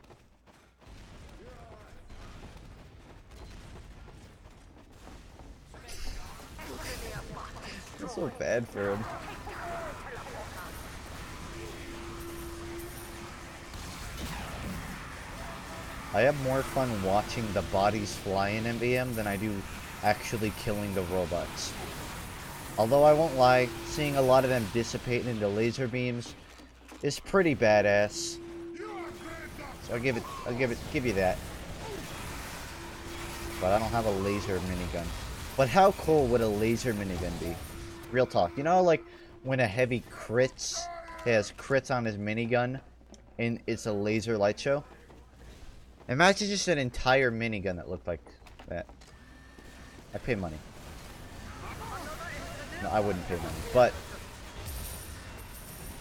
S1: It's so bad for him. I have more fun watching the bodies fly in MBM than I do actually killing the robots. Although I won't lie, seeing a lot of them dissipate into laser beams is pretty badass. So I'll give you that. But I don't have a laser minigun. But how cool would a laser minigun be? Real talk. You know, like when a heavy has crits on his minigun and it's a laser light show? Imagine just an entire minigun that looked like that. I'd pay money. No, I wouldn't pay money, but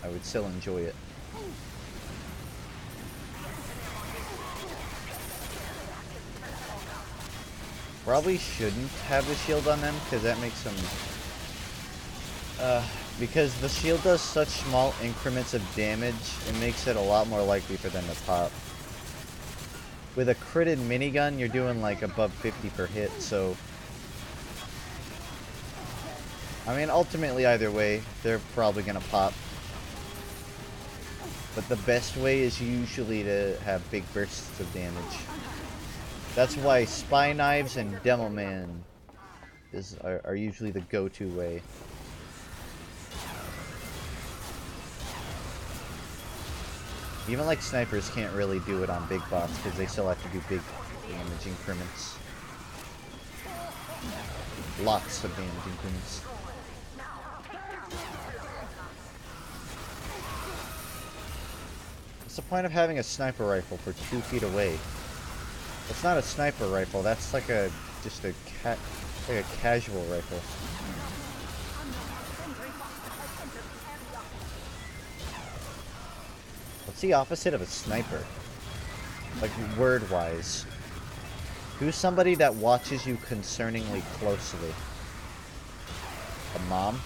S1: I would still enjoy it. Probably shouldn't have the shield on them, because that makes them... because the shield does such small increments of damage, it makes it a lot more likely for them to pop. With a critted minigun, you're doing like above 50 per hit, so... I mean, ultimately, either way, they're probably gonna pop. But the best way is usually to have big bursts of damage. That's why Spy Knives and Demo Man are usually the go-to way. Even like snipers can't really do it on big bots because they still have to do big damage increments. Lots of damage increments. What's the point of having a sniper rifle for 2 feet away? It's not a sniper rifle. That's like just a casual rifle. What's the opposite of a sniper? Like, word-wise. Who's somebody that watches you concerningly closely? A mom?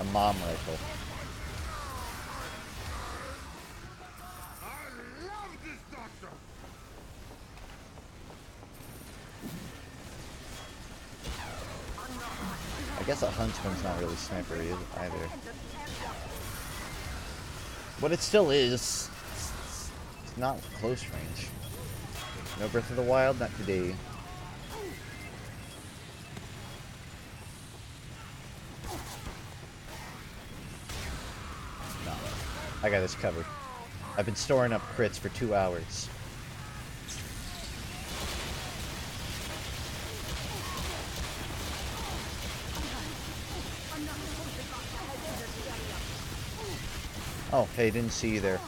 S1: A mom rifle.
S4: I love this doctor.
S1: I guess a huntsman's not really sniper either. But it still is. It's not close range. No Breath of the Wild, not today. No. I got this covered. I've been storing up crits for 2 hours. Oh, hey, didn't see you there.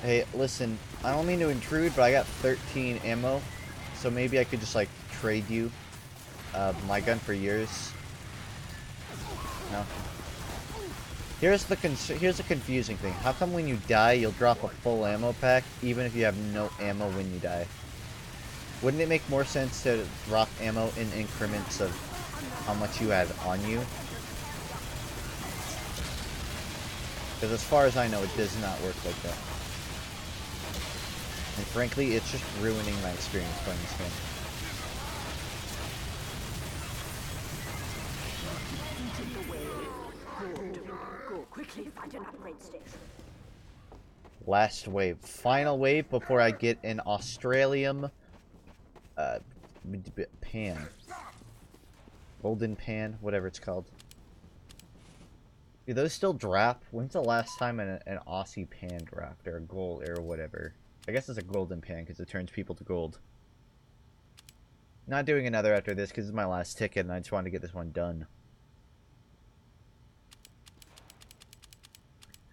S1: Hey, listen, I don't mean to intrude, but I got 13 ammo, so maybe I could just, like, trade you my gun for yours. No? Here's the confusing thing. How come when you die, you'll drop a full ammo pack, even if you have no ammo when you die? Wouldn't it make more sense to drop ammo in increments of how much you have on you? Because as far as I know, it does not work like that. And frankly, it's just ruining my experience playing this game.
S3: Go quickly find an upgrade station.
S1: Last wave. Final wave before I get an Australium pan. Golden pan, whatever it's called. Do those still drop? When's the last time an Aussie pan dropped, or a gold, or whatever? I guess it's a golden pan because it turns people to gold. Not doing another after this because it's my last ticket and I just wanted to get this one done.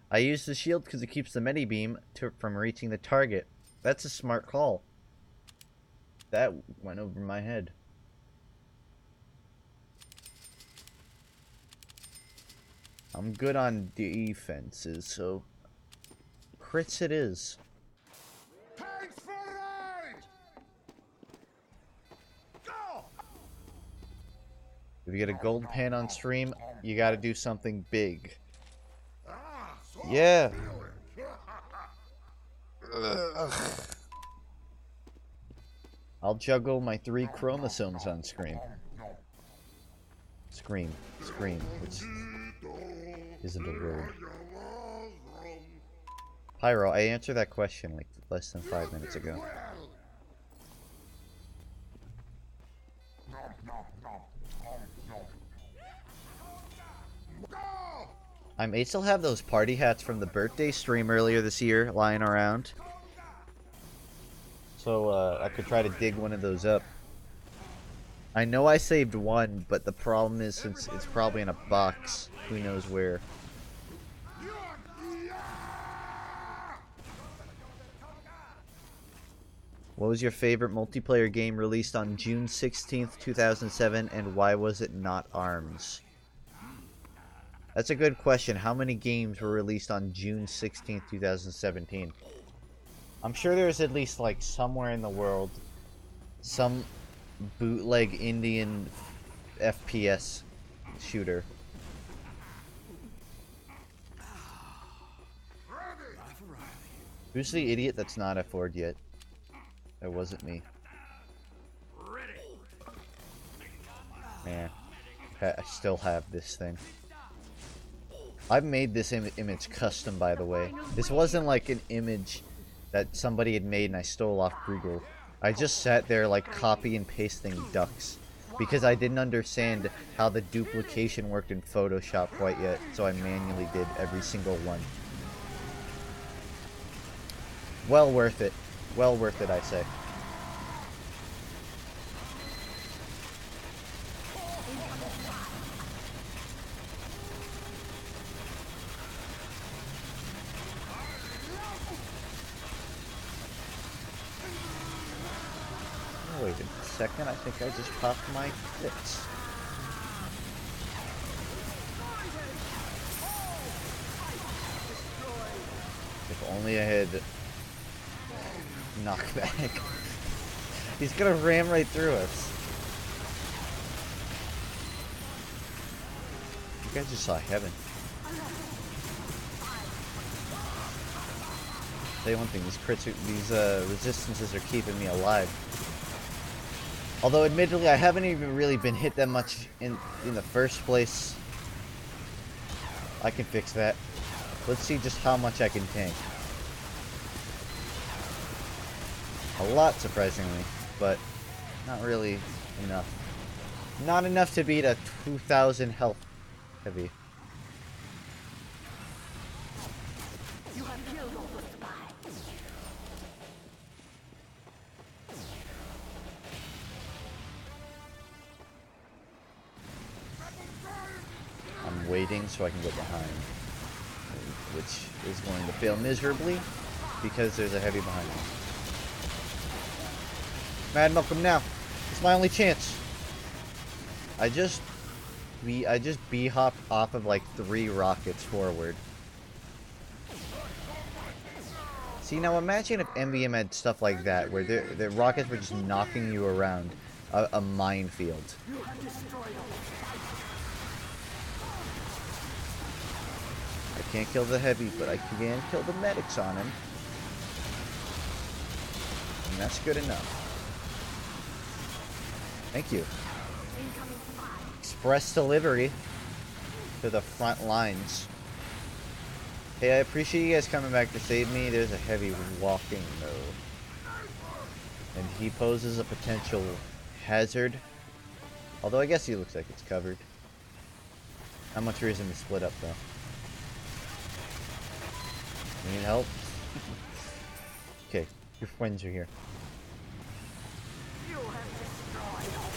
S1: I use the shield because it keeps the medi beam from reaching the target. That's a smart call. That went over my head. I'm good on defenses, so crits it is.
S4: Thanks for ride! Go!
S1: If you get a gold pan on stream, you gotta do something big.
S4: Ah, so
S1: Yeah. I'll juggle my 3 chromosomes on screen. Scream, which isn't a word. Pyro, I answered that question like less than 5 minutes ago. I may still have those party hats from the birthday stream earlier this year lying around. So I could try to dig one of those up. I know I saved one, but the problem is since it's probably in a box, who knows where. What was your favorite multiplayer game released on June 16th, 2007, and why was it not ARMS? That's a good question. How many games were released on June 16th, 2017? I'm sure there's at least, like, somewhere in the world, some bootleg Indian FPS shooter. Who's the idiot that's not F4'd yet? That wasn't me. Man, I still have this thing. I've made this image custom, by the way. This wasn't like an image that somebody had made and I stole off Google. I just sat there like copy and pasting ducks because I didn't understand how the duplication worked in Photoshop quite yet, so I manually did every single one. Well worth it. Well worth it, I say. Wait a second, I think I just popped my fits. If only I had knockback. He's gonna ram right through us. You guys just saw heaven. I'll tell you one thing, these crits are, these resistances are keeping me alive. Although admittedly I haven't even really been hit that much in the first place. I can fix that. Let's see just how much I can tank. A lot, surprisingly, but not really enough. Not enough to beat a 2,000 health heavy.
S3: You have killed all the spies.
S1: I'm waiting so I can get behind, which is going to fail miserably because there's a heavy behind me. Mad Malcolm now. It's my only chance. I just B-hopped off of like 3 rockets forward. See, now imagine if MVM had stuff like that, where the rockets were just knocking you around a minefield. I can't kill the heavy, but I can kill the medics on him. And that's good enough. Thank you. Express delivery to the front lines. Hey, I appreciate you guys coming back to save me. There's a heavy walking though. And he poses a potential hazard. Although I guess he looks like it's covered. Not much reason to split up though. You need help? Okay, your friends are here.
S3: You have destroyed all.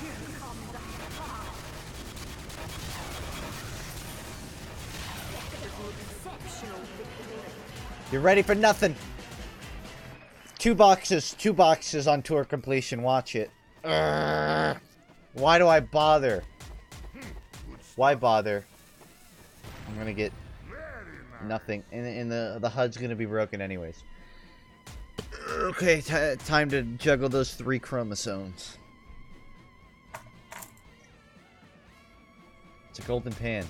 S3: Here comes the power. It is an exceptional victory.
S1: You're ready for nothing. Two boxes on tour completion. Watch it. Urgh. Why do I bother? Why bother? I'm gonna get nothing, and the HUD's gonna be broken anyways. Okay, time to juggle those 3 chromosomes. It's a golden pan.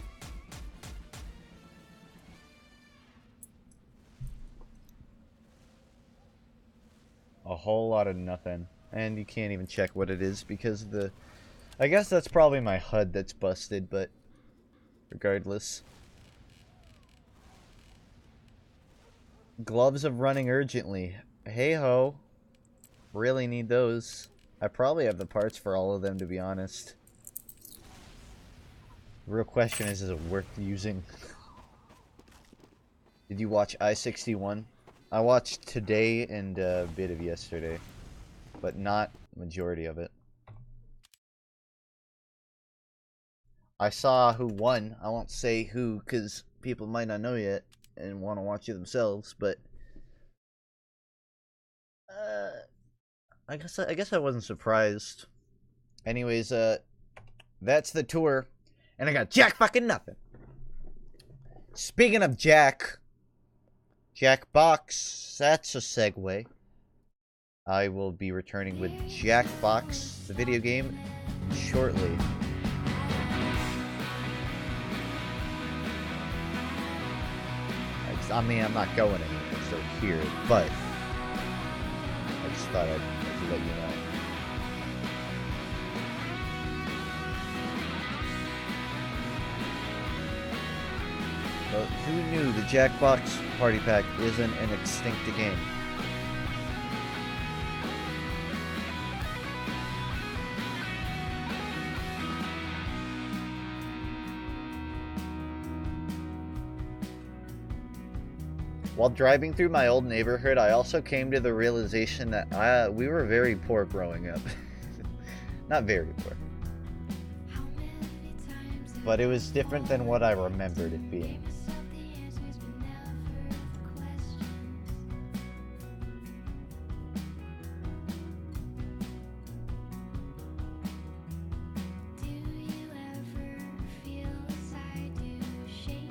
S1: A whole lot of nothing. And you can't even check what it is because the... I guess that's probably my HUD that's busted, but... regardless. Gloves of running urgently. Hey ho. Really need those. I probably have the parts for all of them, to be honest. The real question is it worth using? Did you watch I-61? I watched today and a bit of yesterday, but not majority of it. I saw who won. I won't say who because people might not know yet and want to watch it themselves, but I guess I wasn't surprised. Anyways, that's the tour, and I got jack fucking nothing. Speaking of Jackbox, that's a segue. I will be returning with Jackbox, the video game, shortly. I mean, I'm not going anywhere, I'm still here, but I just thought I'd let you know. But who knew the Jackbox Party Pack isn't an extinct game? While driving through my old neighborhood, I also came to the realization that we were very poor growing up. Not very poor. But it was different than what I remembered it being.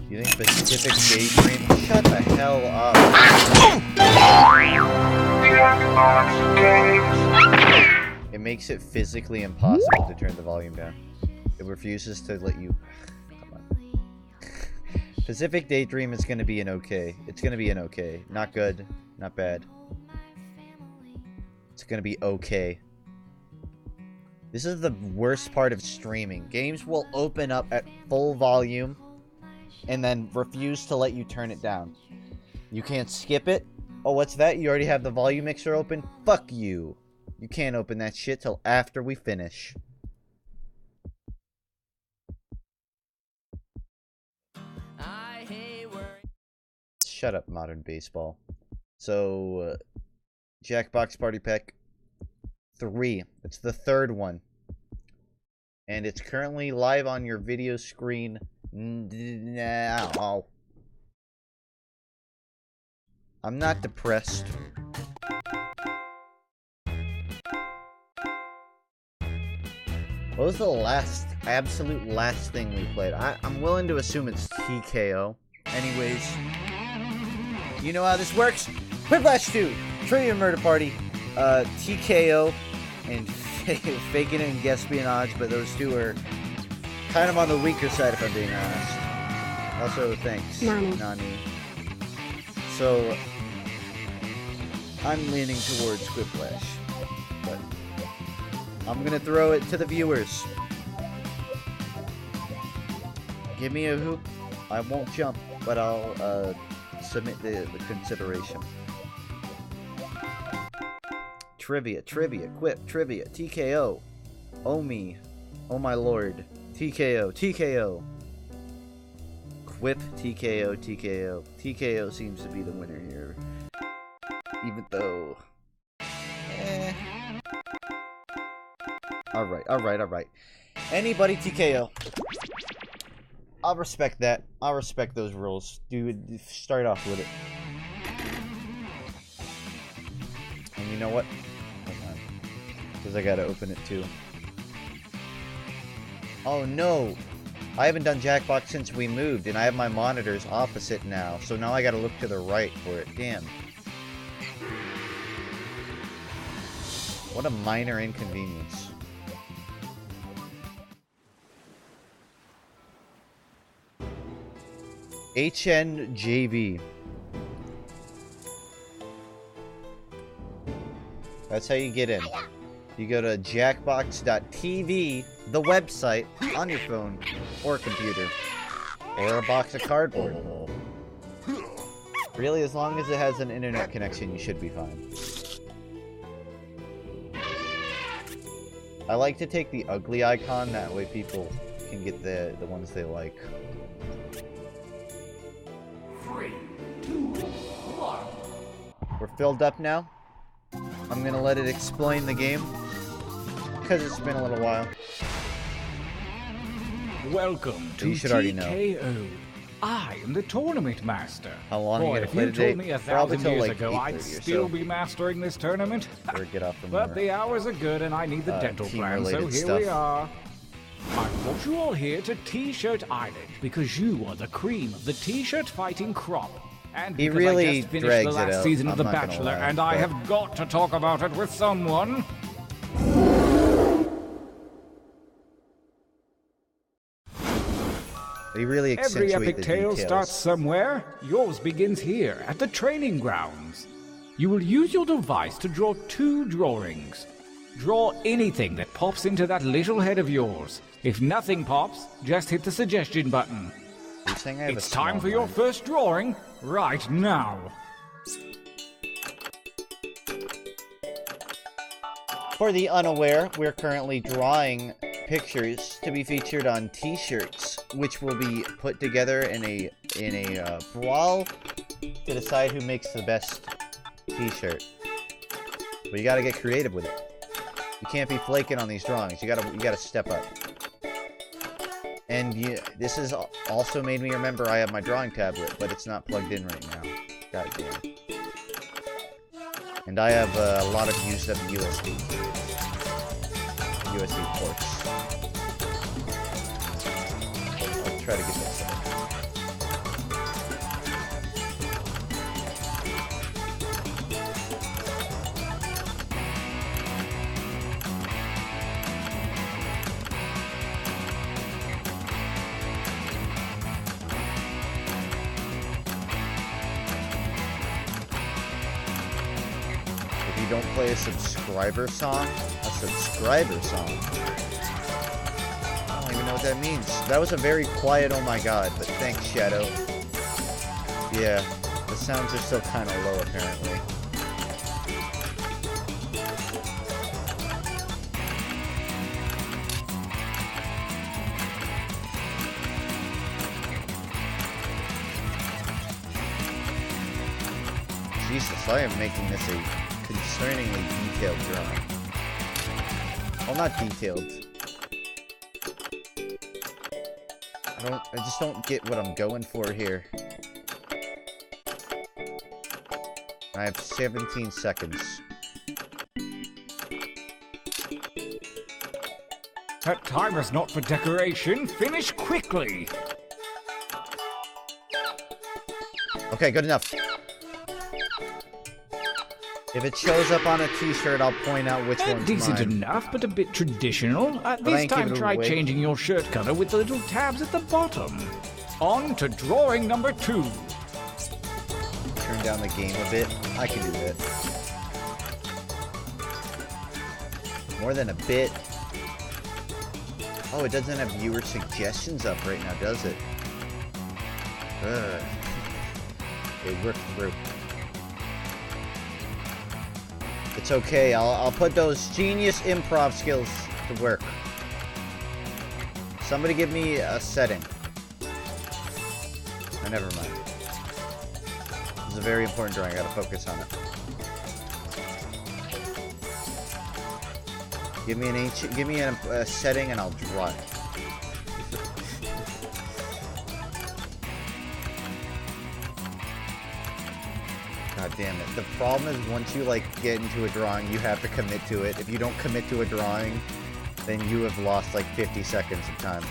S1: You think Pacific Daydream? Shut the hell up. It makes it physically impossible to turn the volume down. It refuses to let you... Come on. Pacific Daydream is gonna be an okay. It's gonna be an okay. Not good. Not bad. It's gonna be okay. This is the worst part of streaming. Games will open up at full volume and then refuse to let you turn it down. You can't skip it. Oh, what's that? You already have the volume mixer open? Fuck you. You can't open that shit till after we finish. Shut up, Modern Baseball. So, Jackbox Party Pack 3. It's the third one. And it's currently live on your video screen now. I'm not depressed. What was the absolute last thing we played? I'm willing to assume it's TKO. Anyways, you know how this works? Whiplash 2, Trivia Murder Party, TKO, and Faking and Espionage, but those two are kind of on the weaker side if I'm being honest. Also, thanks, Nani. So, I'm leaning towards Whiplash, but I'm gonna throw it to the viewers. Give me a hoop. I won't jump, but I'll submit the consideration. trivia, quip, trivia, TKO. Oh me. Oh my lord. TKO. Quip, TKO. TKO seems to be the winner here. Even though... Alright. Anybody TKO. I'll respect that. I'll respect those rules. Dude, start off with it. And you know what? Hold on. Because I gotta open it too. Oh no! I haven't done Jackbox since we moved, and I have my monitors opposite now. So now I gotta look to the right for it. Damn. What a minor inconvenience. HNJB. That's how you get in. You go to jackbox.tv, the website, on your phone or computer, or a box of cardboard. Really, as long as it has an internet connection, you should be fine. I like to take the ugly icon, that way people can get the ones they like.
S2: 3, 2, 1.
S1: We're filled up now. I'm gonna let it explain the game, because it's been a little while.
S5: Welcome to
S1: You should already know.
S5: TKO. I am the tournament master.
S1: How long are you
S5: Boy,
S1: gonna
S5: if
S1: play
S5: you
S1: today?
S5: told me
S1: Probably
S5: 1,000
S1: till,
S5: years
S1: like,
S5: ago
S1: 8:30
S5: I'd
S1: or
S5: still
S1: so.
S5: be mastering this tournament.
S1: Or get off from
S5: But
S1: there.
S5: the hours are good and I need the dental plan, so
S1: team-related
S5: here
S1: stuff.
S5: we are. I brought you all here to T-Shirt Island because you are the cream of the T-shirt fighting crop. And
S1: He
S5: because
S1: really
S5: I just finished
S1: drags
S5: the
S1: it
S5: last
S1: out,
S5: season of
S1: I'm
S5: The
S1: not gonna
S5: Bachelor,
S1: lie,
S5: and I
S1: but-
S5: have got to talk about it with someone.
S1: He really
S5: Every
S1: accentuate
S5: epic
S1: the
S5: tale
S1: details.
S5: starts somewhere. Yours begins here, at the training grounds. You will use your device to draw 2 drawings. Draw anything that pops into that little head of yours. If nothing pops, just hit the suggestion button.
S1: You're saying I have
S5: It's
S1: a small
S5: time for your
S1: mind.
S5: first drawing, right now.
S1: For the unaware, we're currently drawing pictures to be featured on T-shirts, which will be put together in a brawl to decide who makes the best T-shirt. But you gotta get creative with it. You can't be flaking on these drawings. You gotta step up. And this has also made me remember I have my drawing tablet, but it's not plugged in right now. God damn. And I have a lot of used up USB ports. I'll try to get that set up. If you don't play a subscriber song, I don't even know what that means. That was a very quiet oh my god, but thanks, Shadow. Yeah, the sounds are still kind of low, apparently. Jesus, I am making this a concerningly detailed drawing. Well, not detailed. I just don't get what I'm going for here. I have 17 seconds.
S5: That time is not for decoration. Finish quickly.
S1: Okay, good enough. If it shows up on a t-shirt, I'll point out which one's
S5: Decent
S1: mine.
S5: enough, but a bit traditional.
S1: I
S5: This
S1: ain't
S5: time
S1: giving it
S5: try
S1: away.
S5: changing your shirt color with the little tabs at the bottom. On to drawing number 2.
S1: Turn down the game a bit. I can do that. More than a bit. Oh, it doesn't have viewer suggestions up right now, does it? Ugh. It worked through. It's okay. I'll put those genius improv skills to work. Somebody give me a setting. Oh, never mind. This is a very important drawing. I gotta focus on it. Give me an ancient. Give me a setting, and I'll draw it. God damn it. The problem is once you like get into a drawing, you have to commit to it. If you don't commit to a drawing, then you have lost like 50 seconds of time.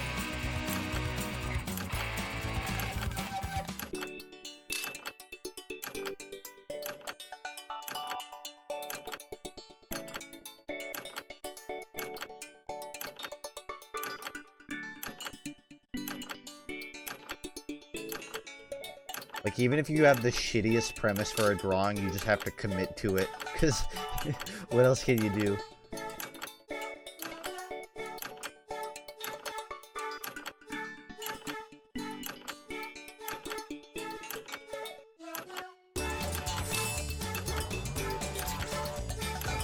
S1: Like, even if you have the shittiest premise for a drawing, you just have to commit to it. Because, what else can you do?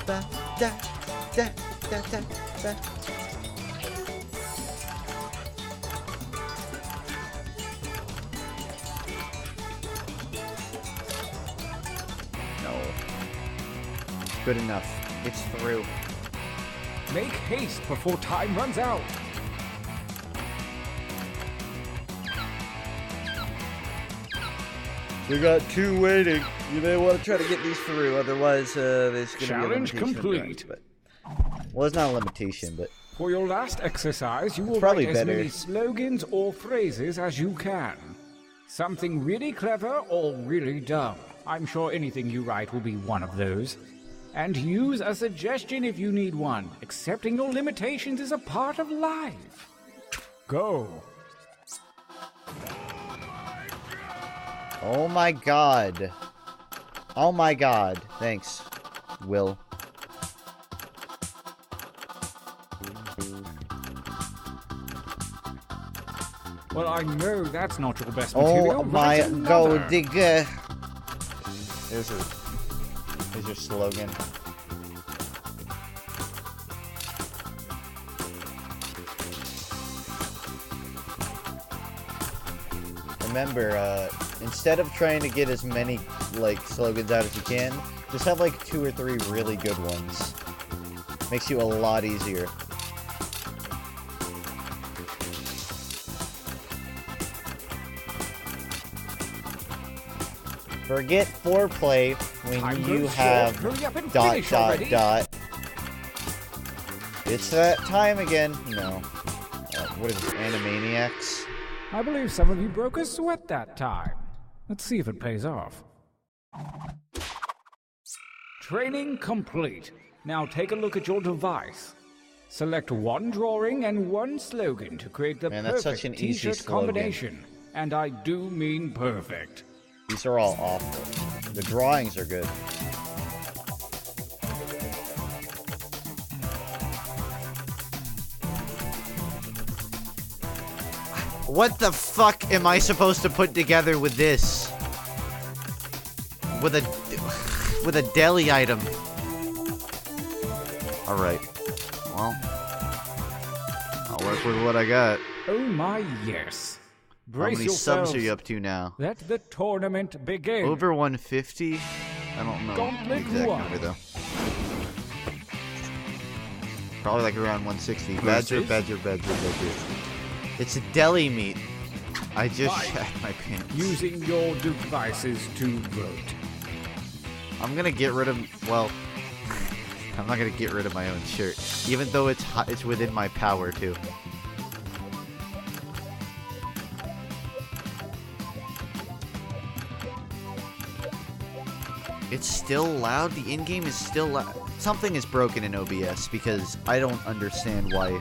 S1: Ba, da, da, da, da, da. Good enough. It's through.
S5: Make haste before time runs out.
S1: We got 2 waiting. You may want to try to get these through, otherwise there's going to be a
S5: Challenge
S1: limitation.
S5: complete.
S1: But, well, it's not a limitation, but
S5: For your last exercise, you will
S1: Probably
S5: write as
S1: better.
S5: many slogans or phrases as you can. Something really clever or really dumb. I'm sure anything you write will be one of those. And use a suggestion if you need one. Accepting your limitations is a part of life. Go.
S1: oh my god. Oh my god. Thanks, Will.
S5: Well, I know that's not your best material.
S1: Oh
S5: Write
S1: my
S5: another.
S1: god, digga. There's your slogan. Remember, instead of trying to get as many, like, slogans out as you can, just have, like, 2 or 3 really good ones. Makes you a lot easier. Forget foreplay when
S5: Time
S1: you
S5: goes
S1: have
S5: short. Hurry up and
S1: dot
S5: finish
S1: dot
S5: already.
S1: dot. It's that time again. No. What is it? Animaniacs?
S5: I believe some of you broke a sweat that time. Let's see if it pays off. Training complete. Now take a look at your device. Select one drawing and one slogan to create the
S1: Man, that's
S5: perfect
S1: such an easy
S5: t-shirt
S1: slogan.
S5: combination. And I do mean perfect.
S1: These are all awful. The drawings are good. What the fuck am I supposed to put together with this? With a deli item. Alright. Well, I'll work with what I got.
S5: Oh my yes.
S1: How
S5: Brace
S1: many
S5: yourselves.
S1: subs are you up to now?
S5: Let the tournament begin.
S1: Over 150? I don't know
S5: Gauntlet
S1: the exact
S5: one.
S1: number though. Probably like around 160.
S5: Versus-
S1: Badger. It's a deli meat. I just
S5: Fight.
S1: shat my pants.
S5: Using your devices to vote.
S1: I'm gonna get rid of, well, I'm not gonna get rid of my own shirt. Even though it's within my power to. It's still loud? The in-game is still loud? Something is broken in OBS because I don't understand why.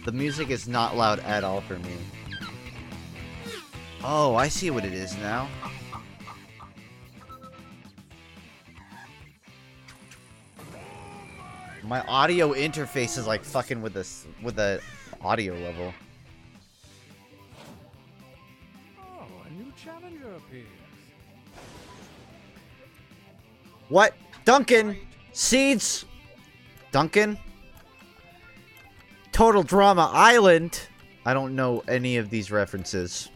S1: The music is not loud at all for me. Oh, I see what it is now. My audio interface is like fucking with this with the audio level.
S5: Oh, a new challenger appears.
S1: What Duncan! Seeds! Duncan? Total Drama Island! I don't know any of these references.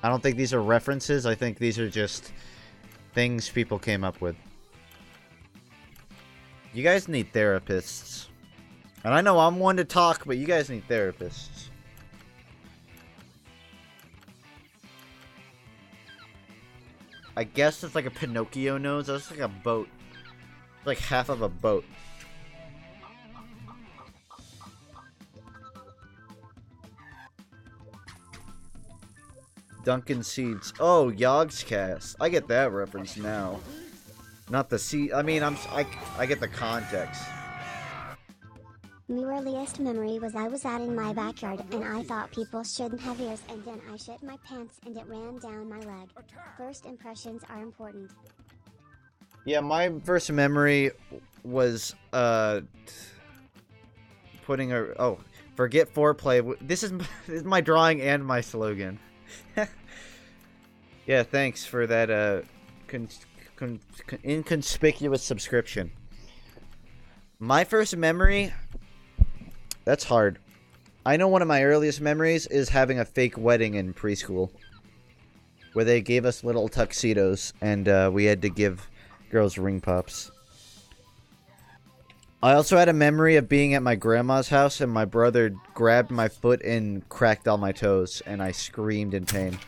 S1: I don't think these are references. I think these are just things people came up with. You guys need therapists. And I know I'm one to talk, but you guys need therapists. I guess it's like a Pinocchio nose. That's like a boat. It's like half of a boat. Duncan Seeds. Oh, Yogscast. I get that reference now. Not the seed. I mean, I get the context.
S6: My earliest memory was I was out in my backyard and I thought people shouldn't have ears, and then I shit my pants and it ran down my leg. First impressions are important.
S1: Yeah, my first memory was putting a forget foreplay. This is my drawing and my slogan. Yeah, thanks for that inconspicuous subscription. My first memory, that's hard. I know one of my earliest memories is having a fake wedding in preschool, where they gave us little tuxedos and we had to give girls ring pops. I also had a memory of being at my grandma's house and my brother grabbed my foot and cracked all my toes and I screamed in pain.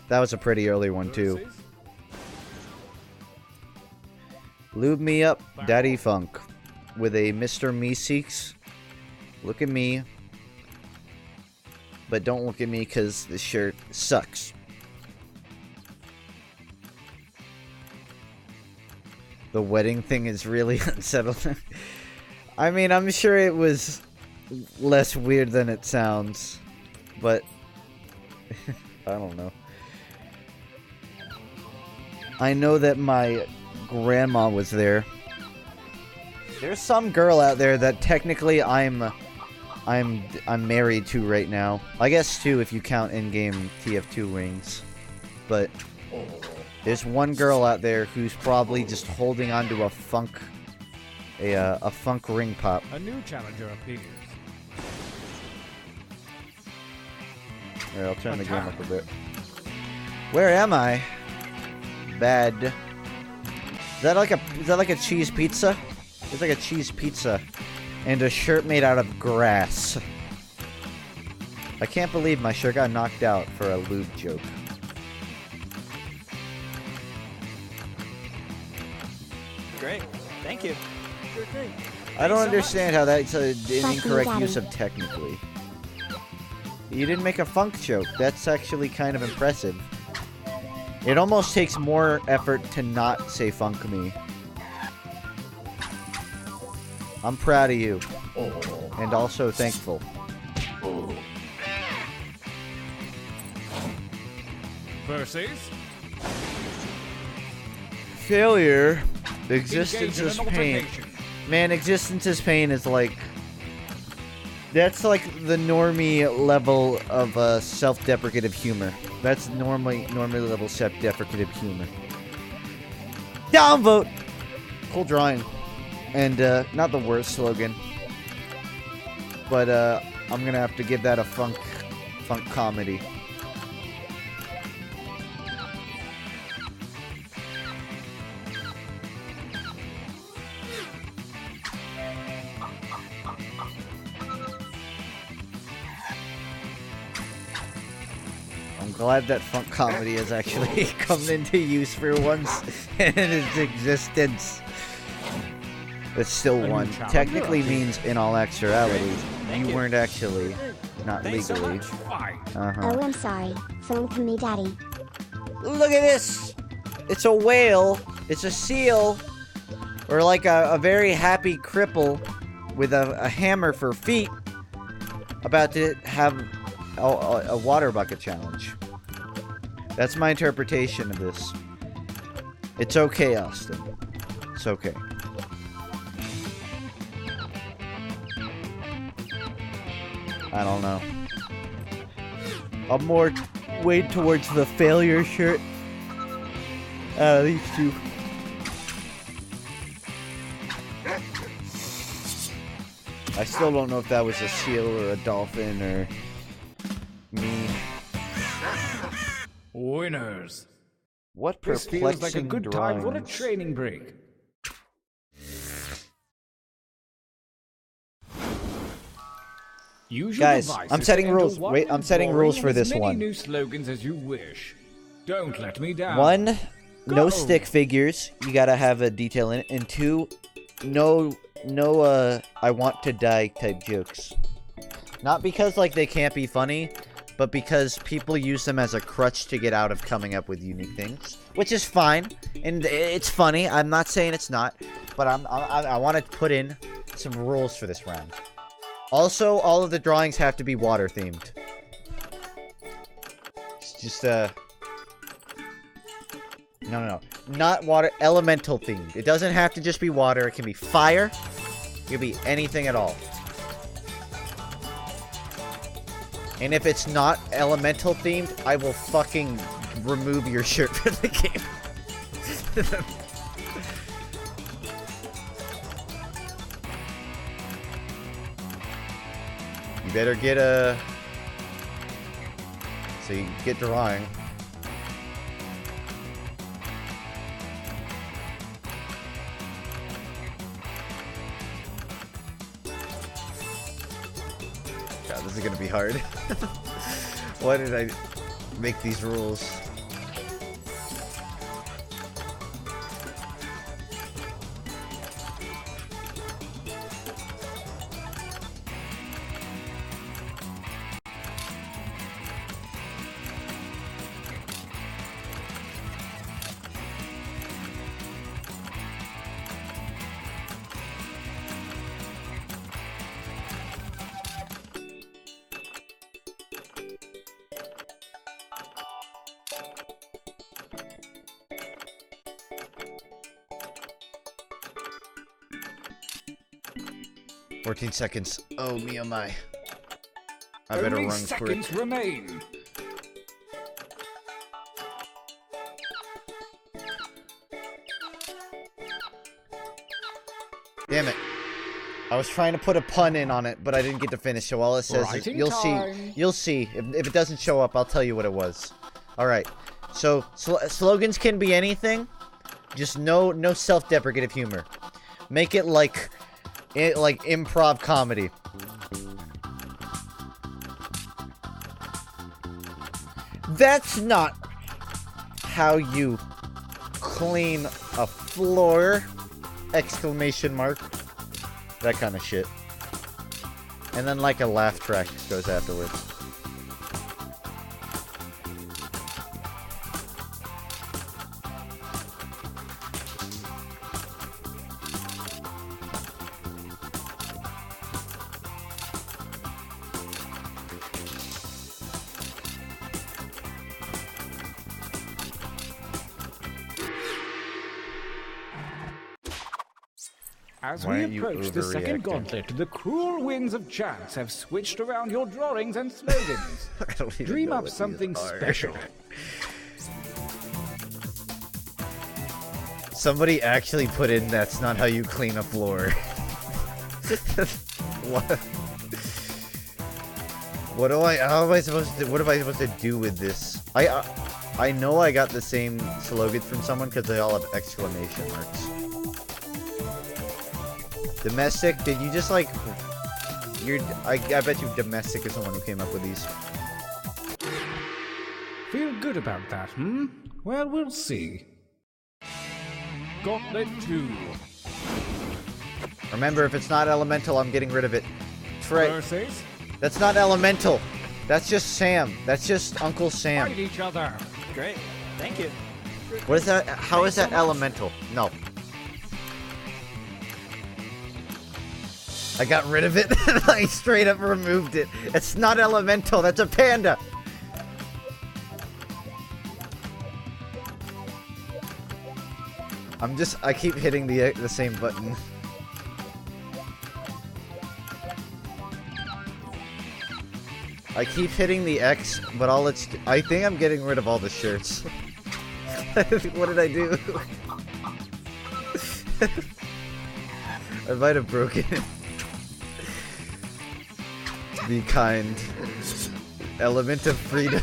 S1: That was a pretty early one too. Lube me up, Daddy Funk, with a Mr. Meeseeks. Look at me. But don't look at me because this shirt sucks. The wedding thing is really unsettling. I mean, I'm sure it was less weird than it sounds. But I don't know. I know that my grandma was there. There's some girl out there that technically I'm married to right now. I guess two if you count in-game TF2 rings. But there's one girl out there who's probably just holding onto a funk ring pop.
S5: A new challenger appears.
S1: Here, I'll turn the game up a bit. Where am I? Bad. Is that like a cheese pizza? It's like a cheese pizza and a shirt made out of grass. I can't believe my shirt got knocked out for a lube joke.
S7: Great. Thank you. Sure thing.
S1: I don't understand how that's an incorrect use of technically. You didn't make a funk joke. That's actually kind of impressive. It almost takes more effort to not say funk me. I'm proud of you. And also thankful.
S5: Versus
S1: Failure. Existence
S5: engage in
S1: is
S5: an
S1: pain.
S5: altercation.
S1: Man, existence is pain is like... That's like the normie level of self-deprecative humor. That's normally level self-deprecative humor. Downvote! Cool drawing. And not the worst slogan. But I'm gonna have to give that a funk comedy. I'm glad that funk comedy has actually come into use for once in its existence. It's still one. Technically means in all actuality, you weren't actually, not legally.
S6: Oh, I'm sorry. FUNKe me, Daddy.
S1: Look at this! It's a whale. It's a seal. Or like a very happy cripple with a hammer for feet about to have a water bucket challenge. That's my interpretation of this. It's okay, Austin. It's okay. I don't know. I'm more weighed towards the failure shirt out of these two. I still don't know if that was a seal or a dolphin or me.
S5: Winners.
S1: What
S5: This
S1: perplexing
S5: feels like a good time for a
S1: drawings.
S5: training break. Use your
S1: Guys,
S5: devices
S1: I'm setting
S5: to enter
S1: rules.
S5: one
S1: Wait,
S5: new
S1: I'm setting
S5: drawing
S1: rules
S5: and
S1: for
S5: as
S1: this
S5: many
S1: one.
S5: new slogans as you wish. Don't let me down.
S1: 1, no
S5: Go.
S1: stick figures. You gotta have a detail in it. And 2, no, I want to die type jokes. Not because, like, they can't be funny, but because people use them as a crutch to get out of coming up with unique things. Which is fine, and it's funny. I'm not saying it's not, but I want to put in some rules for this round. Also, all of the drawings have to be water themed. It's just no, not water, elemental themed. It doesn't have to just be water. It can be fire. It can be anything at all. And if it's not elemental themed, I will fucking remove your shirt from the game. You better get a... So you get drawing. God, this is gonna be hard. Why did I make these rules? "14 seconds. Oh, me oh my. I better
S5: Only
S1: run quick.
S5: seconds remain.
S1: Damn it. I was trying to put a pun in on it, but I didn't get to finish, so all it says is,
S5: Writing
S1: you'll
S5: time.
S1: see. You'll see. If it doesn't show up, I'll tell you what it was. Alright. So, slogans can be anything. Just no self-deprecative humor. Make it like improv comedy. That's not how you clean a floor! Exclamation mark. That kind of shit. And then like a laugh track goes afterwards.
S5: As
S1: Why
S5: we
S1: aren't you
S5: approach the second
S1: overreacting?
S5: gauntlet, the cruel winds of chance have switched around your drawings and slogans.
S1: I don't even
S5: Dream
S1: know
S5: up
S1: what these
S5: something
S1: are.
S5: special.
S1: Somebody actually put in "that's not how you clean a floor." What? What am I supposed to do with this? I know I got the same slogan from someone because they all have exclamation marks. Domestic, did you just like... I bet you Domestic is the one who came up with these.
S5: Feel good about that, hmm? Well, we'll see. Gauntlet 2.
S1: Remember, if it's not elemental, I'm getting rid of it. Trey,
S5: Versus
S1: that's not elemental. That's just Sam. That's just Uncle Sam.
S5: fight each other.
S7: Great. Thank you.
S1: What is that? How is that elemental? No. I got rid of it. I straight up removed it. It's not elemental. That's a panda. I keep hitting the same button. I keep hitting the X, but I think I'm getting rid of all the shirts. What did I do? I might have broken it. Be kind. Element of freedom.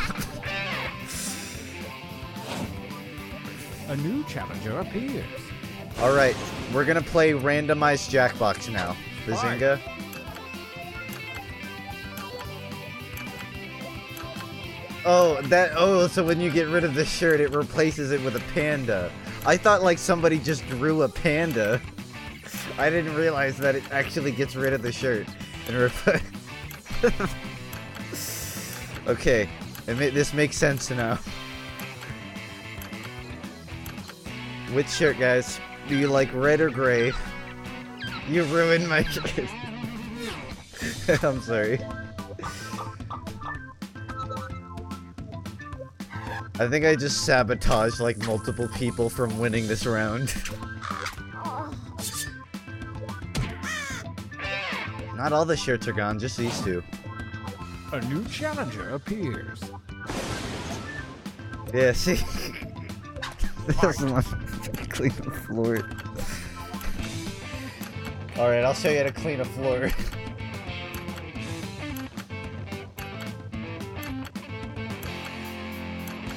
S5: A new challenger appears.
S1: Alright, we're gonna play randomized Jackbox now. Bazinga. Oh, so when you get rid of the shirt, it replaces it with a panda. I thought like somebody just drew a panda. I didn't realize that it actually gets rid of the shirt. And okay, this makes sense now. Which shirt, guys? Do you like red or gray? You ruined my shirt. I'm sorry. I think I just sabotaged like multiple people from winning this round. Not all the shirts are gone, just these two.
S5: A new challenger appears.
S1: Yeah, see? This one. Clean the floor. Alright, I'll show you how to clean a floor.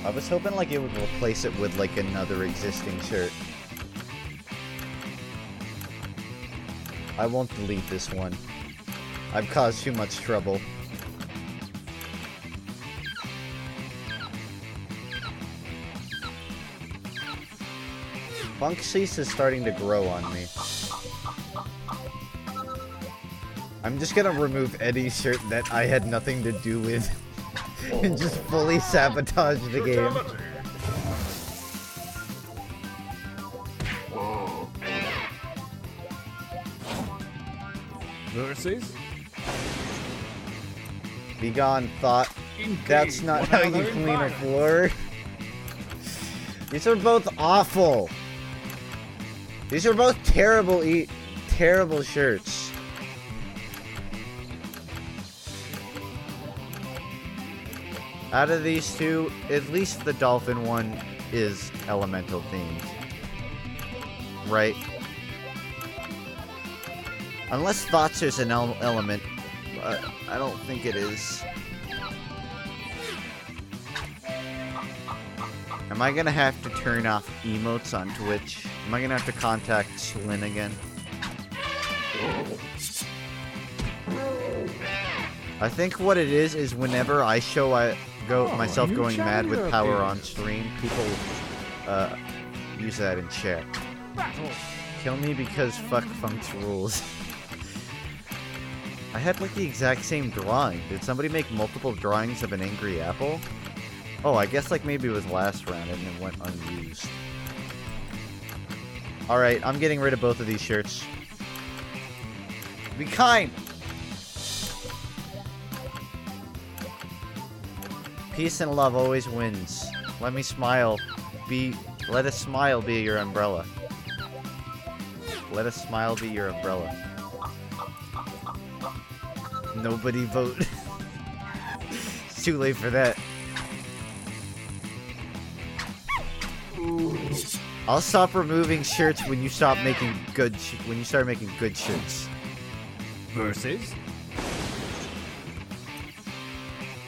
S1: I was hoping like it would replace it with like another existing shirt. I won't delete this one. I've caused too much trouble. FUNKe is starting to grow on me. I'm just gonna remove any shirt that I had nothing to do with and just fully sabotage the game.
S5: Versus.
S1: Be gone, thought. That's not how you clean a floor. These are both awful. These are both terrible shirts. Out of these two, at least the dolphin one is elemental themed. Right? Unless thoughts is an element, I don't think it is. Am I gonna have to turn off emotes on Twitch? Am I gonna have to contact Slin again? I think what it is whenever I show myself going mad with power on stream, people use that in chat. Kill me because fuck FUNKe's rules. I had like the exact same drawing. Did somebody make multiple drawings of an angry apple? Oh, I guess like maybe it was last round and it went unused. Alright, I'm getting rid of both of these shirts. Be kind! Peace and love always wins. Let me smile. Let a smile be your umbrella. Let a smile be your umbrella. Nobody vote. It's too late for that. I'll stop removing shirts when you stop making good. When you start making good shirts.
S5: Versus.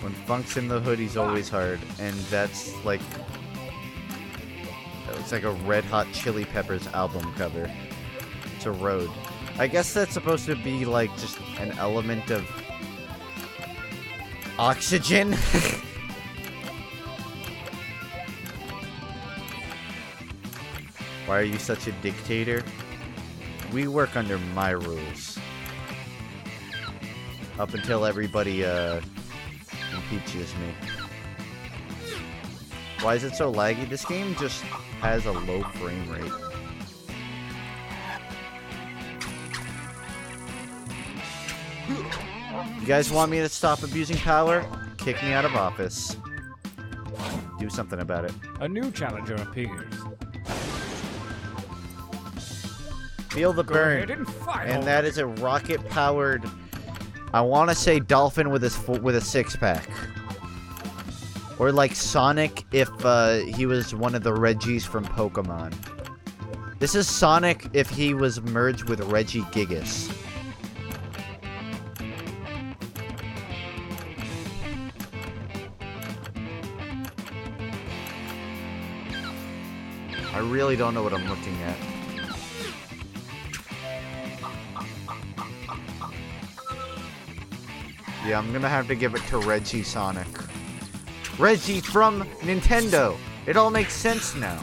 S1: When FUNKe's in the hood, he's always hard, and that's like. That looks like a Red Hot Chili Peppers album cover. It's a road. I guess that's supposed to be like just an element of oxygen. Why are you such a dictator? We work under my rules. Up until everybody impeaches me. Why is it so laggy? This game just has a low frame rate. You guys want me to stop abusing power? Kick me out of office. Do something about it.
S5: A new challenger appears.
S1: Feel the burn. And that is a rocket-powered, I want to say dolphin with a six-pack. Or like Sonic if he was one of the Reggies from Pokemon. This is Sonic if he was merged with Reggie Gigas. really don't know what I'm looking at. Yeah, I'm gonna have to give it to Reggie Sonic. Reggie from Nintendo! It all makes sense now.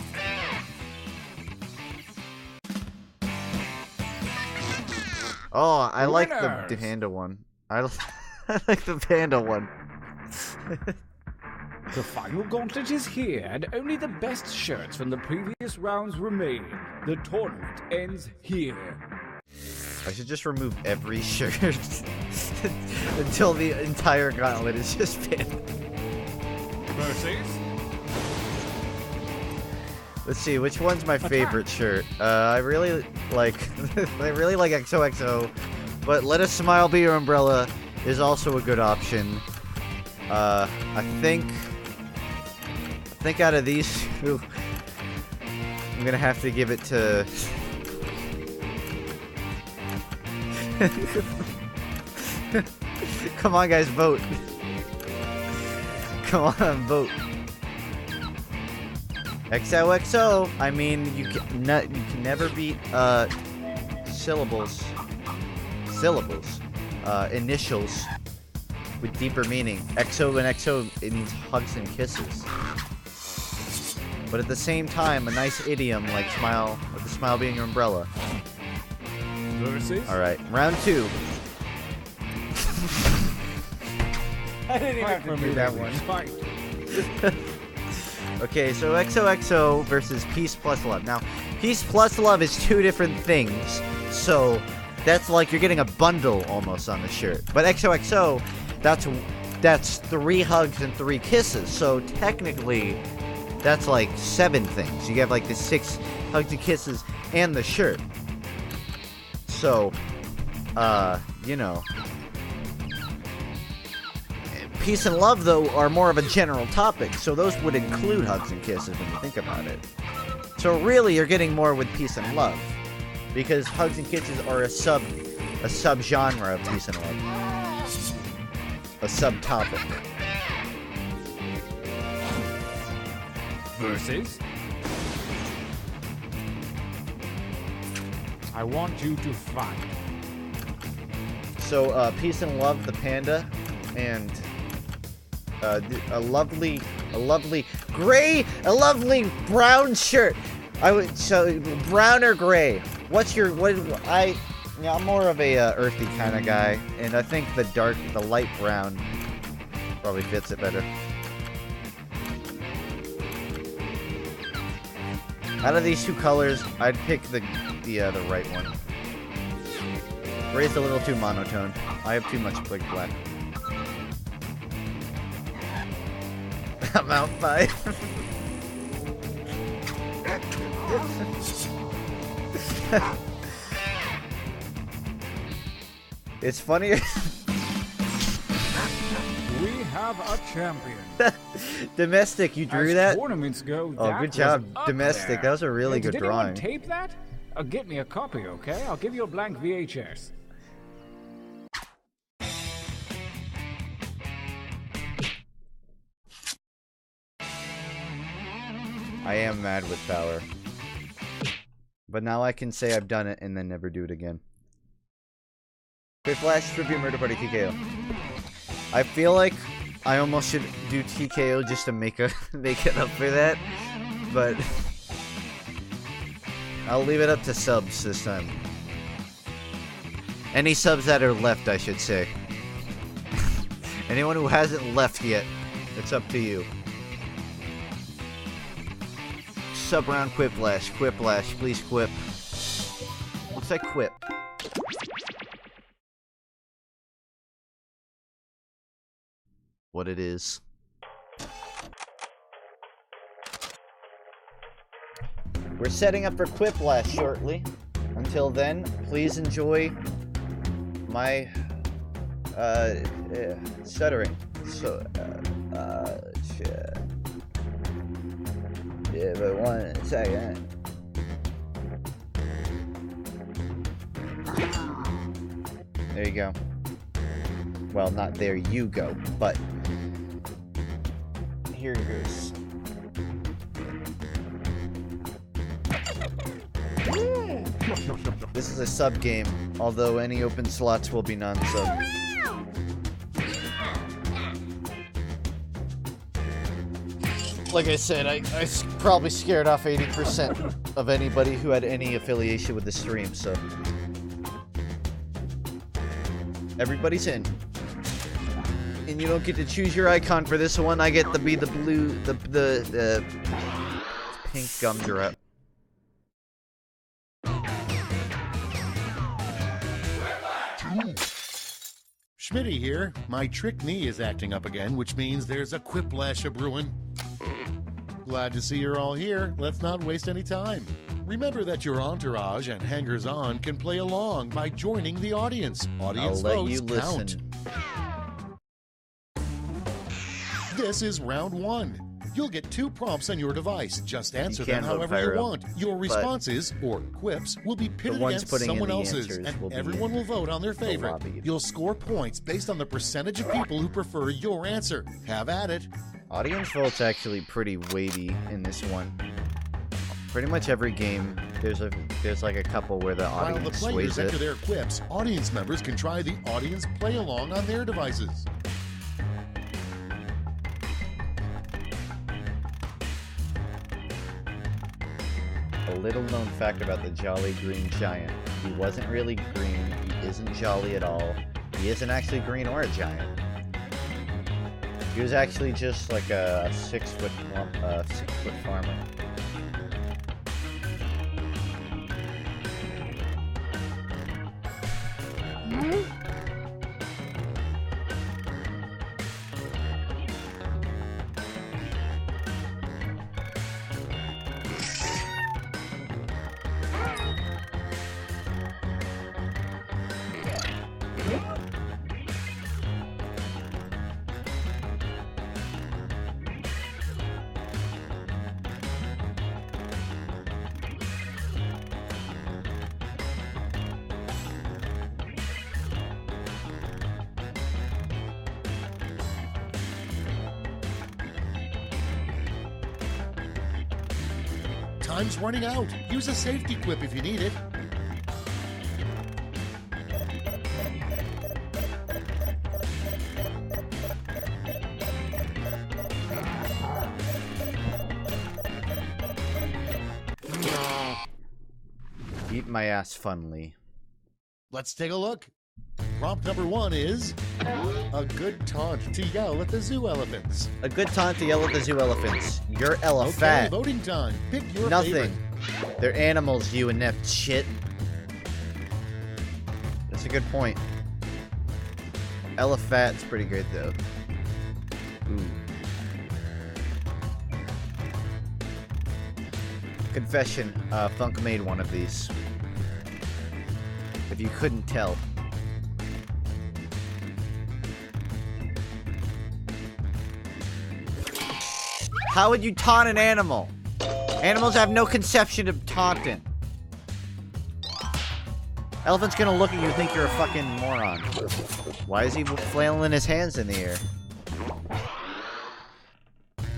S1: Oh, I like the panda one. I like the panda one.
S5: The final gauntlet is here, and only the best shirts from the previous rounds remain. The tournament ends here.
S1: I should just remove every shirt until the entire gauntlet is just pinned.
S5: Versus?
S1: Let's see, which one's my favorite shirt? I really like XOXO, but Let a Smile Be Your Umbrella is also a good option. I think out of these two, I'm gonna have to give it to. Come on, guys, vote. Come on, vote. XOXO. I mean, you can never beat syllables, initials with deeper meaning. XO and XO, it means hugs and kisses. But at the same time, a nice idiom like smile, with the smile being your umbrella.
S5: Versus?
S1: All right, round 2.
S5: I didn't even have to do that one.
S1: Okay, so XOXO versus Peace Plus Love. Now, Peace Plus Love is 2 different things, so that's like you're getting a bundle almost on the shirt. But XOXO, that's 3 hugs and 3 kisses, so technically, that's like 7 things. You have like the 6 hugs and kisses and the shirt. So, you know. Peace and love, though, are more of a general topic, so those would include hugs and kisses when you think about it. So really, you're getting more with peace and love, because hugs and kisses are a sub-genre of peace and love. A subtopic.
S5: Versus? I want you to fight.
S1: So, peace and love, the panda, and a lovely brown shirt. So brown or gray? I'm more of a earthy kind of guy, and I think the light brown probably fits it better. Out of these 2 colors, I'd pick the right one. Gray's a little too monotone. I have too much like black. I'm out 5. It's funnier.
S5: We have a champion.
S1: Domestic, you drew
S5: As
S1: that?
S5: tournaments go,
S1: Oh,
S5: that
S1: good job,
S5: was up
S1: Domestic.
S5: there.
S1: That was a really good
S5: Did
S1: drawing.
S5: anyone tape that? Get me a copy, okay? I'll give you a blank VHS.
S1: I am mad with Power. But now I can say I've done it and then never do it again. Quick Flash, Tribute, Murder Party, TKO. I feel like I almost should do TKO just to make it up for that. But I'll leave it up to subs this time. Any subs that are left, I should say. Anyone who hasn't left yet, it's up to you. Sub round Quiplash, please quip. Looks like quip. What it is. We're setting up for Quiplash shortly. Until then, please enjoy my stuttering. So shit. Yeah, but 1 second. There you go. Well, not there you go, but here goes. This is a sub game, although any open slots will be non-sub. Like I said, I probably scared off 80% of anybody who had any affiliation with the stream, so... Everybody's in. And you don't get to choose your icon for this one, I get to be the blue, the pink gumdrop.
S4: Schmitty here. My trick knee is acting up again, which means there's a quiplash of brewing. Glad to see you're all here. Let's not waste any time. Remember that your entourage and hangers-on can play along by joining the audience. Audience
S1: I'll let
S4: votes
S1: you
S4: count.
S1: listen.
S4: This is round 1. You'll get 2 prompts on your device. Just answer them
S1: can't vote
S4: however you
S1: Pyro,
S4: want. Your responses, or quips, will be pitted
S1: ones
S4: against
S1: putting in
S4: someone
S1: the
S4: else's,
S1: answers will
S4: and
S1: be
S4: everyone will vote on their favorite.
S1: lobby.
S4: You'll score points based on the percentage of people who prefer your answer. Have at it.
S1: Audience vote's actually pretty weighty in this one. Pretty much every game, there's like a couple where the
S4: While the
S1: audience
S4: players
S1: sways
S4: enter
S1: it.
S4: their quips, audience members can try the audience play-along on their devices.
S1: A little known fact about the Jolly Green Giant. He wasn't really green, he isn't jolly at all, he isn't actually green or a giant. He was actually just like a 6-foot farmer.
S4: Time's running out. Use a safety quip if you need it.
S1: Eat my ass funly.
S4: Let's take a look. Prompt number 1 is a good taunt to yell at the zoo elephants.
S1: A good taunt to yell at the zoo elephants. You're
S4: Okay,
S1: elephant.
S4: voting time. Pick your
S1: Nothing.
S4: favorite.
S1: They're animals, you inept shit. That's a good point. Elephant's pretty good though. Ooh. Confession, Funk made one of these. If you couldn't tell. How would you taunt an animal? Animals have no conception of taunting. Elephant's gonna look at you and think you're a fucking moron. Why is he flailing his hands in the air?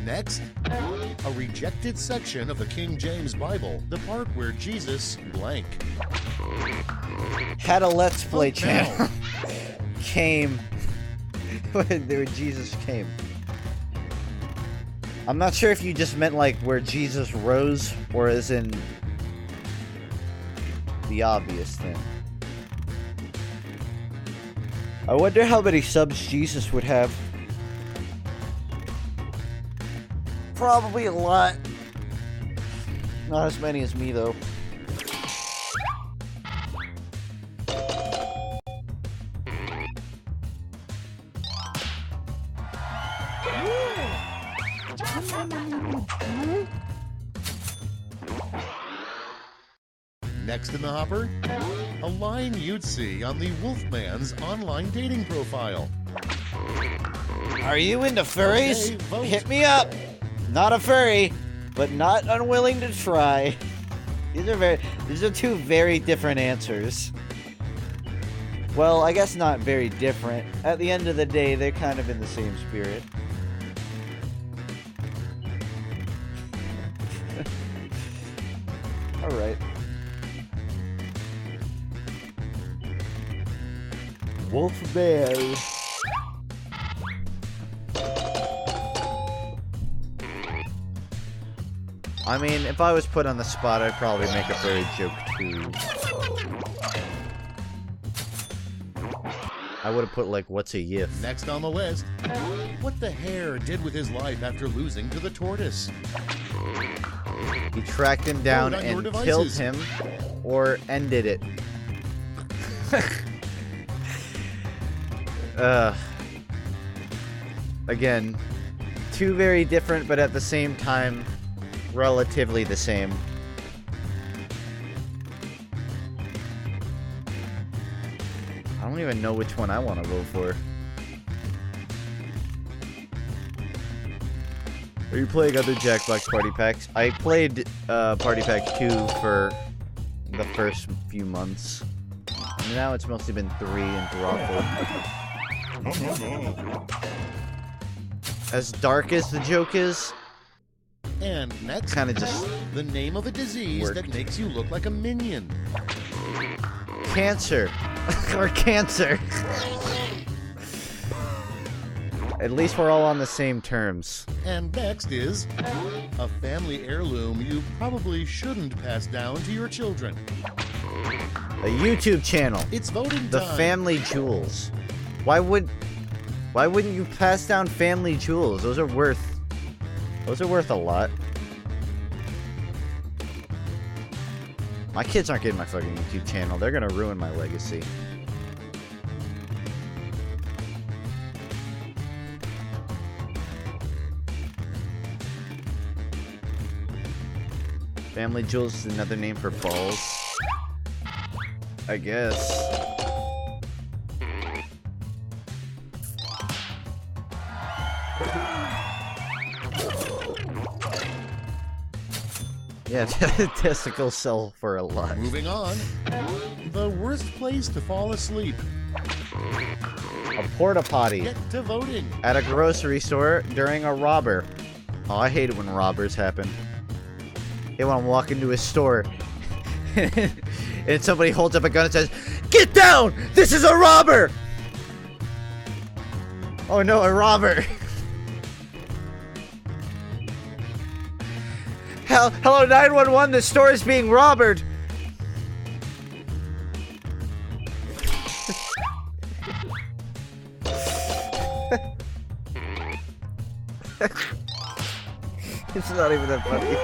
S4: Next, a rejected section of the King James Bible, the part where Jesus blank.
S1: Had a Let's Play
S4: Vote
S1: channel.
S4: now.
S1: Came. when Jesus came. I'm not sure if you just meant like where Jesus rose or as in the obvious thing. I wonder how many subs Jesus would have. Probably a lot. Not as many as me though.
S4: Next in the hopper, a line you'd see on the Wolfman's online dating profile.
S1: Are you into furries?
S4: Okay, vote.
S1: Hit me up. Not a furry, but not unwilling to try. These are two very different answers. Well, I guess not very different. At the end of the day, they're kind of in the same spirit. All right. Wolfman. I mean, if I was put on the spot, I'd probably make a furry joke too. I would have put like, what's a yiff?
S4: Next on the list, what the hare did with his life after losing to the tortoise.
S1: He tracked him down
S4: Vote on your
S1: and
S4: devices.
S1: killed him, or ended it. Again, two very different, but at the same time, relatively the same. I don't even know which one I want to vote for. Are you playing other Jackbox party packs? I played Party Pack 2 for the first few months. And now it's mostly been 3 and Drawful. As dark as the joke is,
S4: And next,
S1: kind of just
S4: the name of a disease
S1: worked.
S4: that makes you look like a minion.
S1: cancer. Or cancer. At least we're all on the same terms.
S4: And next is a family heirloom you probably shouldn't pass down to your children.
S1: A YouTube channel.
S4: It's voting
S1: The
S4: time.
S1: Family Jewels. Why wouldn't you pass down family jewels? Those are worth a lot. My kids aren't getting my fucking YouTube channel. They're gonna ruin my legacy. Family jewels is another name for balls, I guess. Yeah, testicles sell for a lot.
S4: Moving on, the worst place to fall asleep.
S1: A porta potty
S4: Get to voting.
S1: at a grocery store during a robber. Oh, I hate it when robbers happen. I hate when I'm walking into a store and somebody holds up a gun and says, "Get down! This is a robber!" Oh no, a robber. Hello, 911, the store is being robbed. It's not even that funny.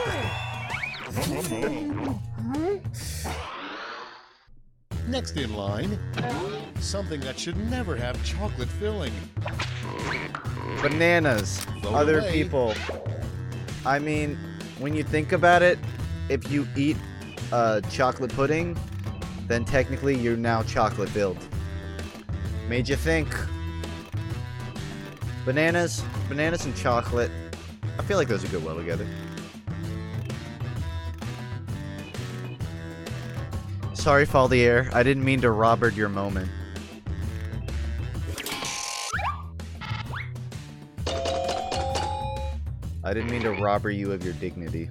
S4: Next in line, something that should never have chocolate filling.
S1: Bananas.
S4: Vote
S1: Other
S4: away.
S1: people. I mean, when you think about it, if you eat chocolate pudding, then technically you're now chocolate filled. Made you think. Bananas and chocolate. I feel like those would go well together. Sorry, Faldier. I didn't mean to Robert your moment. I didn't mean to rob you of your dignity.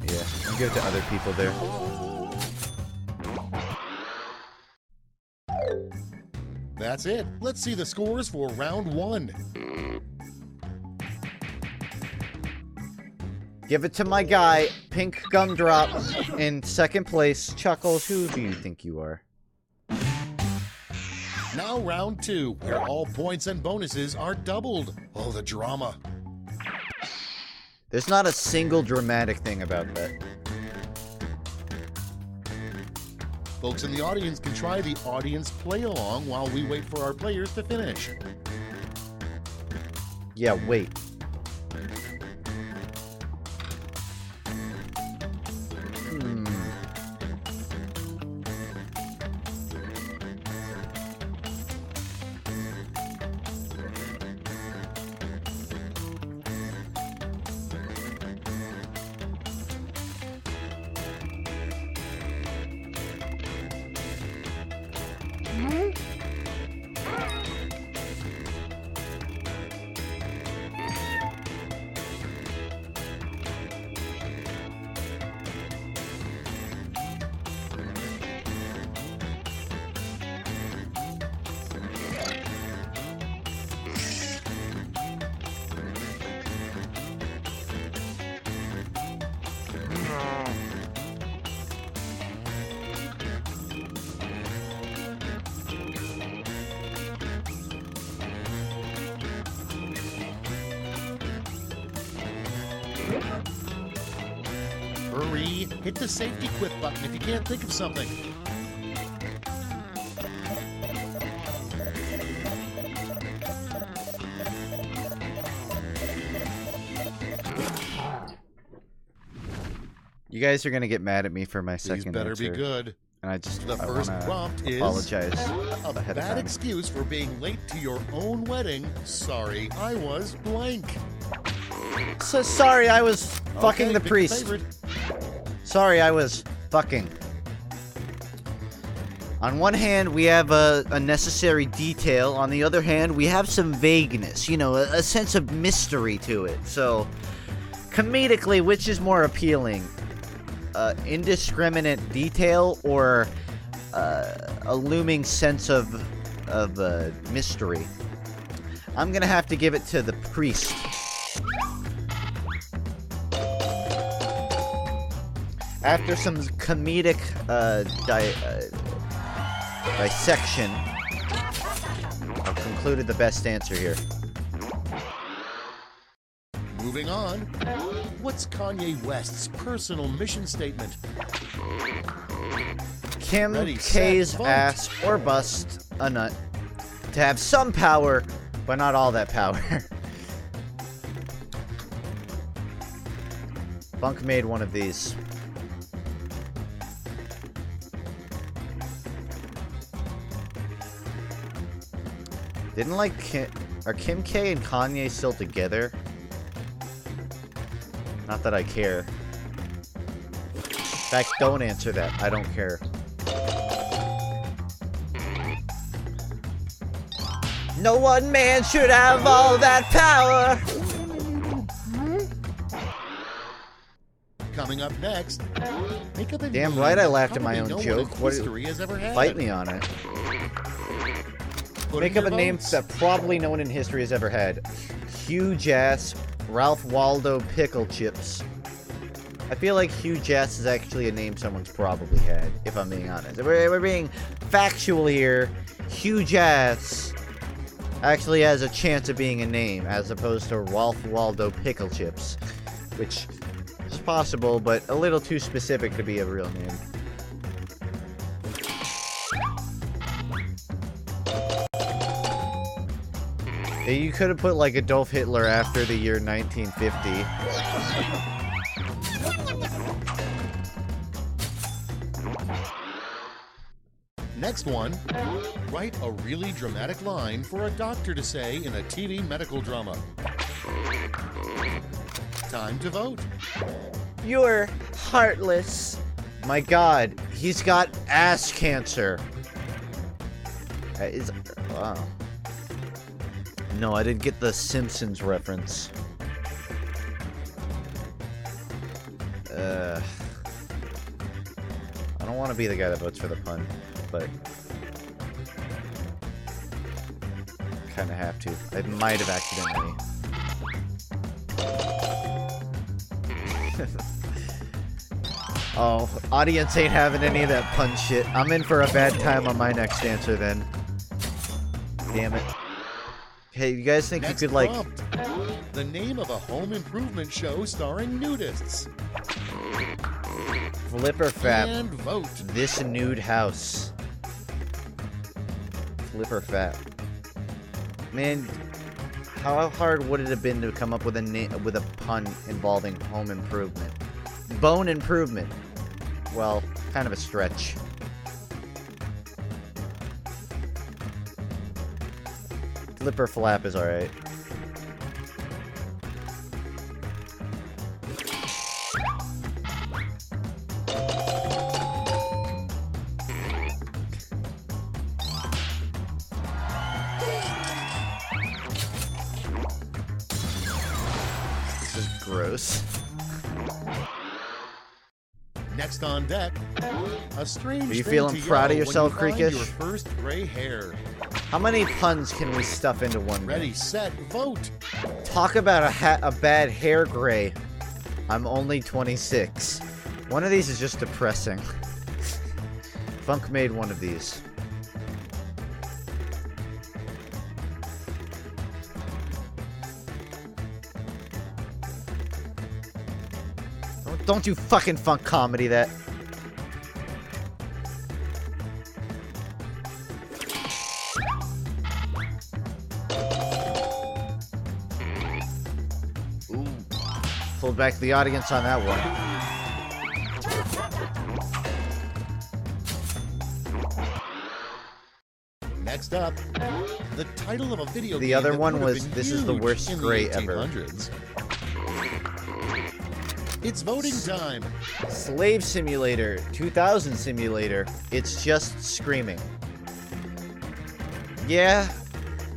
S1: Yeah, I'll give it to other people there.
S4: That's it. Let's see the scores for round 1.
S1: Give it to my guy, Pink Gumdrop, in second place. Chuckles, who do you think you are?
S4: Now round 2, where all points and bonuses are doubled. Oh, the drama.
S1: There's not a single dramatic thing about that.
S4: Folks in the audience can try the audience play along while we wait for our players to finish.
S1: Yeah, wait.
S4: baby. Hit the safety quit button if you can't think of something.
S1: You guys are gonna get mad at me for my
S4: These
S1: second
S4: better
S1: answer.
S4: be good.
S1: And I just
S4: The first
S1: wanna
S4: prompt is
S1: apologize
S4: a
S1: ahead of
S4: bad
S1: time.
S4: excuse for being late to your own wedding. Sorry, I was blank.
S1: So sorry, I was fucking
S4: Okay,
S1: the
S4: pick a
S1: priest.
S4: favorite.
S1: Sorry, I was fucking. On one hand, we have a necessary detail. On the other hand, we have some vagueness. You know, a sense of mystery to it. So, comedically, which is more appealing? Indiscriminate detail or a looming sense of mystery? I'm gonna have to give it to the priest. After some comedic dissection, I've concluded the best answer here.
S4: Moving on. What's Kanye West's personal mission statement?
S1: Kim
S4: Ready,
S1: K's
S4: set, vote.
S1: ass or bust a nut to have some power, but not all that power. FUNKe made one of these. Didn't like are Kim K and Kanye still together? Not that I care. In fact, don't answer that. I don't care. No one man should have all that power.
S4: Coming up next, think of a
S1: Damn
S4: name
S1: right I
S4: that
S1: laughed at my
S4: probably
S1: own
S4: no
S1: joke.
S4: one in
S1: What-
S4: history has ever had.
S1: Fight me on it.
S4: Put
S1: Make
S4: in
S1: up a
S4: your
S1: name
S4: votes.
S1: that probably no one in history has ever had. Huge ass Ralph Waldo Pickle Chips. I feel like huge ass is actually a name someone's probably had, if I'm being honest. We're being factual here. Huge ass actually has a chance of being a name, as opposed to Ralph Waldo Pickle Chips, which is possible, but a little too specific to be a real name. Yeah, you could have put like Adolf Hitler after the year 1950.
S4: Next one, write a really dramatic line for a doctor to say in a TV medical drama. Time to vote.
S1: You're heartless. My god, he's got ass cancer. Wow. No, I didn't get the Simpsons reference. I don't want to be the guy that votes for the pun, but kind of have to. I might have accidentally. Oh, audience ain't having any of that pun shit. I'm in for a bad time on my next answer then. Damn it. Hey, you guys think
S4: Next
S1: you could like...
S4: prompt, the name of a home improvement show starring nudists.
S1: Flipper Fap.
S4: And vote.
S1: This nude house. Flipper Fap. Man, how hard would it have been to come up with a pun involving home improvement? Bone improvement. Well, kind of a stretch. Flipper Flap is alright. This is gross.
S4: Next on deck, a strange
S1: Are you
S4: thing
S1: feeling
S4: to
S1: proud of
S4: yell
S1: yourself,
S4: when you find
S1: Creekish?
S4: your first gray hair.
S1: How many puns can we stuff into one?
S4: Ready, set, vote.
S1: Talk about a bad hair gray. I'm only 26. One of these is just depressing. FUNKe made one of these. don't you fucking funk comedy that. Ooh. Pulled back the audience on that one.
S4: Next up, the title of a video game.
S1: The other
S4: that
S1: one
S4: would have
S1: was
S4: been
S1: This is the
S4: huge
S1: Worst
S4: in the
S1: Gray Ever.
S4: 1800s. It's voting time.
S1: Slave Simulator, 2000 Simulator. It's just screaming. Yeah,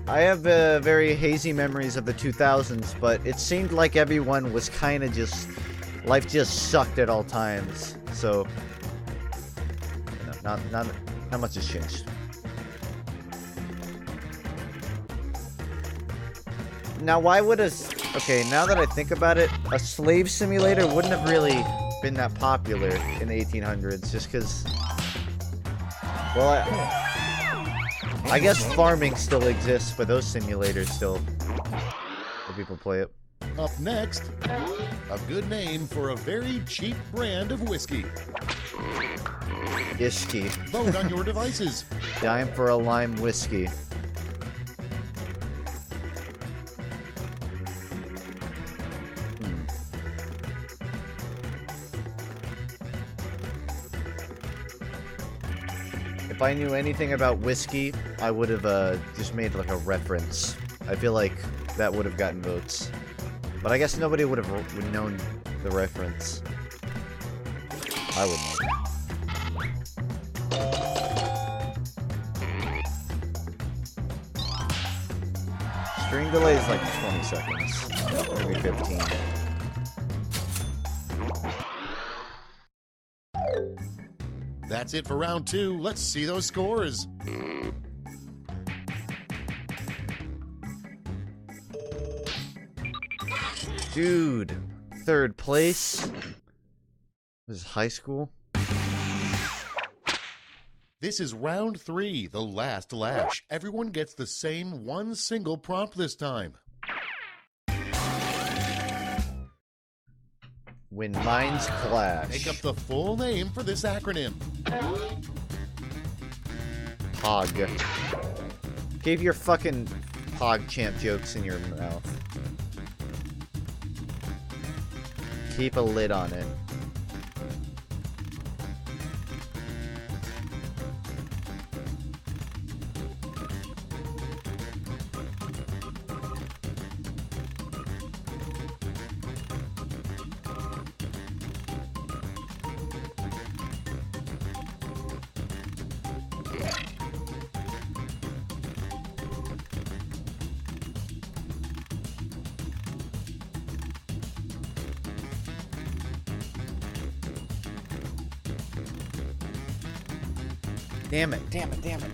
S1: I have very hazy memories of the 2000s, but it seemed like everyone was kind of just... Life just sucked at all times, so... You know, not much has changed. Now, why would a... Okay, now that I think about it, a slave simulator wouldn't have really been that popular in the 1800s, just because... Well, I guess farming still exists, but those simulators still... Where people play it.
S4: Up next, a good name for a very cheap brand of whiskey.
S1: Ishki.
S4: Vote on your devices.
S1: Dime for a lime whiskey. If I knew anything about whiskey, I would have just made like a reference. I feel like that would have gotten votes. But I guess nobody would have known the reference. I wouldn't have. String delay is like 20 seconds. Maybe 15.
S4: That's it for round 2. Let's see those scores.
S1: Dude, third place. This is high school.
S4: This is round 3, the last lash. Everyone gets the same one single prompt this time.
S1: When minds clash.
S4: Make up the full name for this acronym.
S1: Pog. Keep your fucking PogChamp jokes in your mouth. Keep a lid on it. Damn it, damn it, damn it.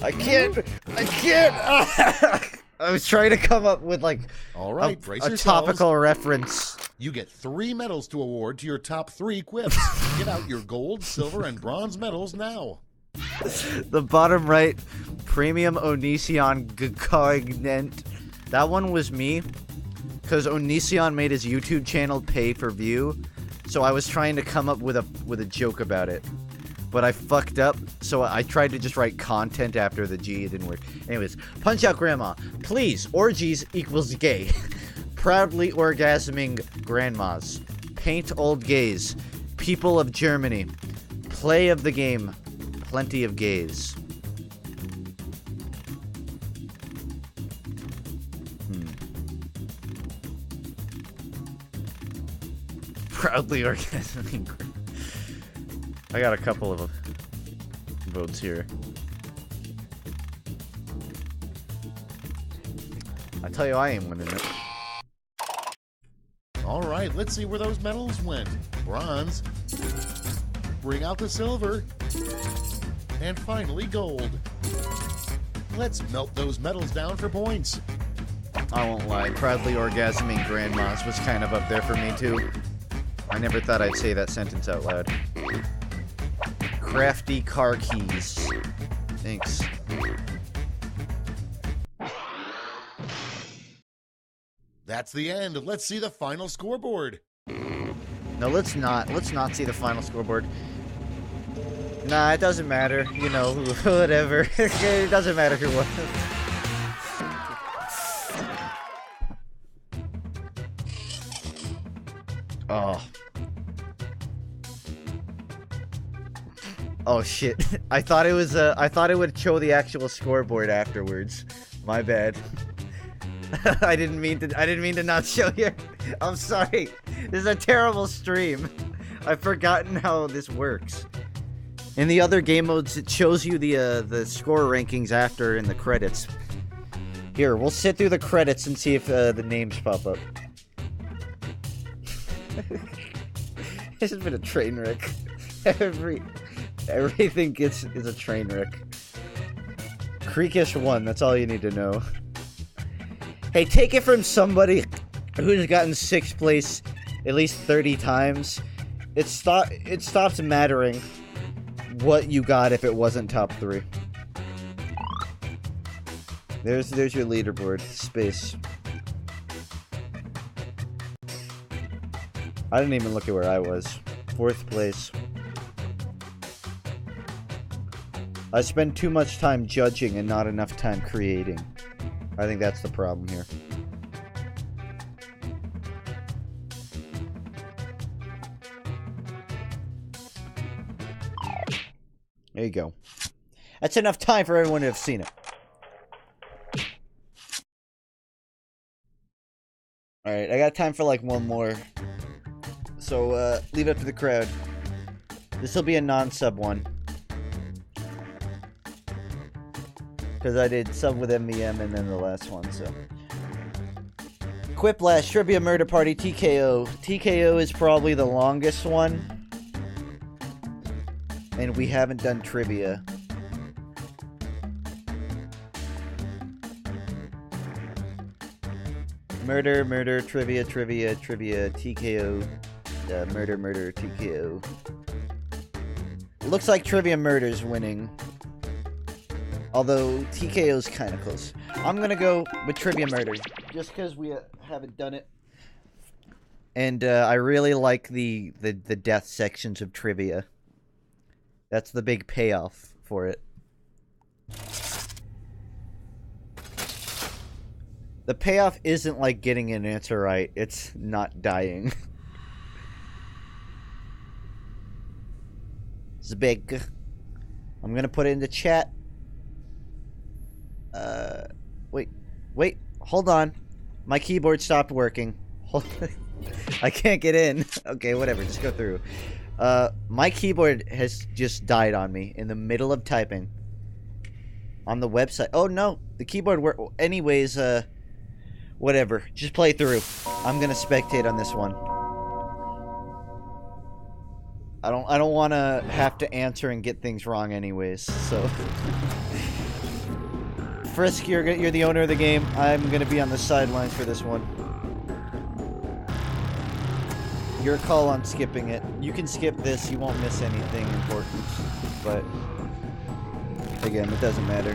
S1: I can't. I was trying to come up with like
S4: All right, brace
S1: a
S4: yourselves.
S1: topical reference.
S4: You get 3 medals to award to your top 3 quips. Get out your gold, silver, and bronze medals now.
S1: The bottom right, Premium Onision Cognent. That one was me, because Onision made his YouTube channel pay per view, so I was trying to come up with a joke about it. But I fucked up, so I tried to just write content after the G. It didn't work. Anyways, Punch Out Grandma. Please, orgies equals gay. Proudly orgasming grandmas. Paint old gays. People of Germany. Play of the game. Plenty of gays. Proudly orgasming grandmas. I got a couple of votes here. I tell you, I ain't winning it.
S4: All right, let's see where those medals went. Bronze. Bring out the silver. And finally, gold. Let's melt those medals down for points.
S1: I won't lie. Proudly orgasming grandmas was kind of up there for me, too. I never thought I'd say that sentence out loud. Crafty car keys. Thanks.
S4: That's the end. Let's see the final scoreboard.
S1: No, let's not. Let's not see the final scoreboard. Nah, it doesn't matter. You know, whatever. It doesn't matter who won. Oh. Oh shit. I thought it was I thought it would show the actual scoreboard afterwards. My bad. I didn't mean to not show you. I'm sorry. This is a terrible stream. I've forgotten how this works. In the other game modes, it shows you the score rankings after in the credits. Here, we'll sit through the credits and see if the names pop up. This has been a train wreck. Everything is a train wreck. Creekish won. That's all you need to know. Hey, take it from somebody who's gotten 6th place at least 30 times. It stops mattering what you got if it wasn't top 3. There's your leaderboard. Space. I didn't even look at where I was. 4th place. I spend too much time judging and not enough time creating. I think that's the problem here. There you go. That's enough time for everyone to have seen it. Alright, I got time for like one more. So, leave it up to the crowd. This will be a non-sub one. Because I did sub with MEM and then the last one, so. Quiplash, Trivia Murder Party, TKO. TKO is probably the longest one. And we haven't done trivia. Murder, murder, trivia, trivia, trivia, TKO. Murder, TKO. Looks like Trivia Murder's winning. Although TKO's kind of close. I'm gonna go with Trivia Murder. Just because we haven't done it. And I really like the death sections of trivia. That's the big payoff for it. The payoff isn't like getting an answer right. It's not dying. It's big. I'm gonna put it in the chat. Wait, hold on. My keyboard stopped working. I can't get in. Okay, whatever, just go through. My keyboard has just died on me in the middle of typing. On the website. Oh no, the keyboard worked. Anyways, whatever. Just play through. I'm gonna spectate on this one. I don't want to have to answer and get things wrong anyways, so. Frisk, you're the owner of the game. I'm gonna be on the sidelines for this one. Your call on skipping it. You can skip this, you won't miss anything important. But again, it doesn't matter.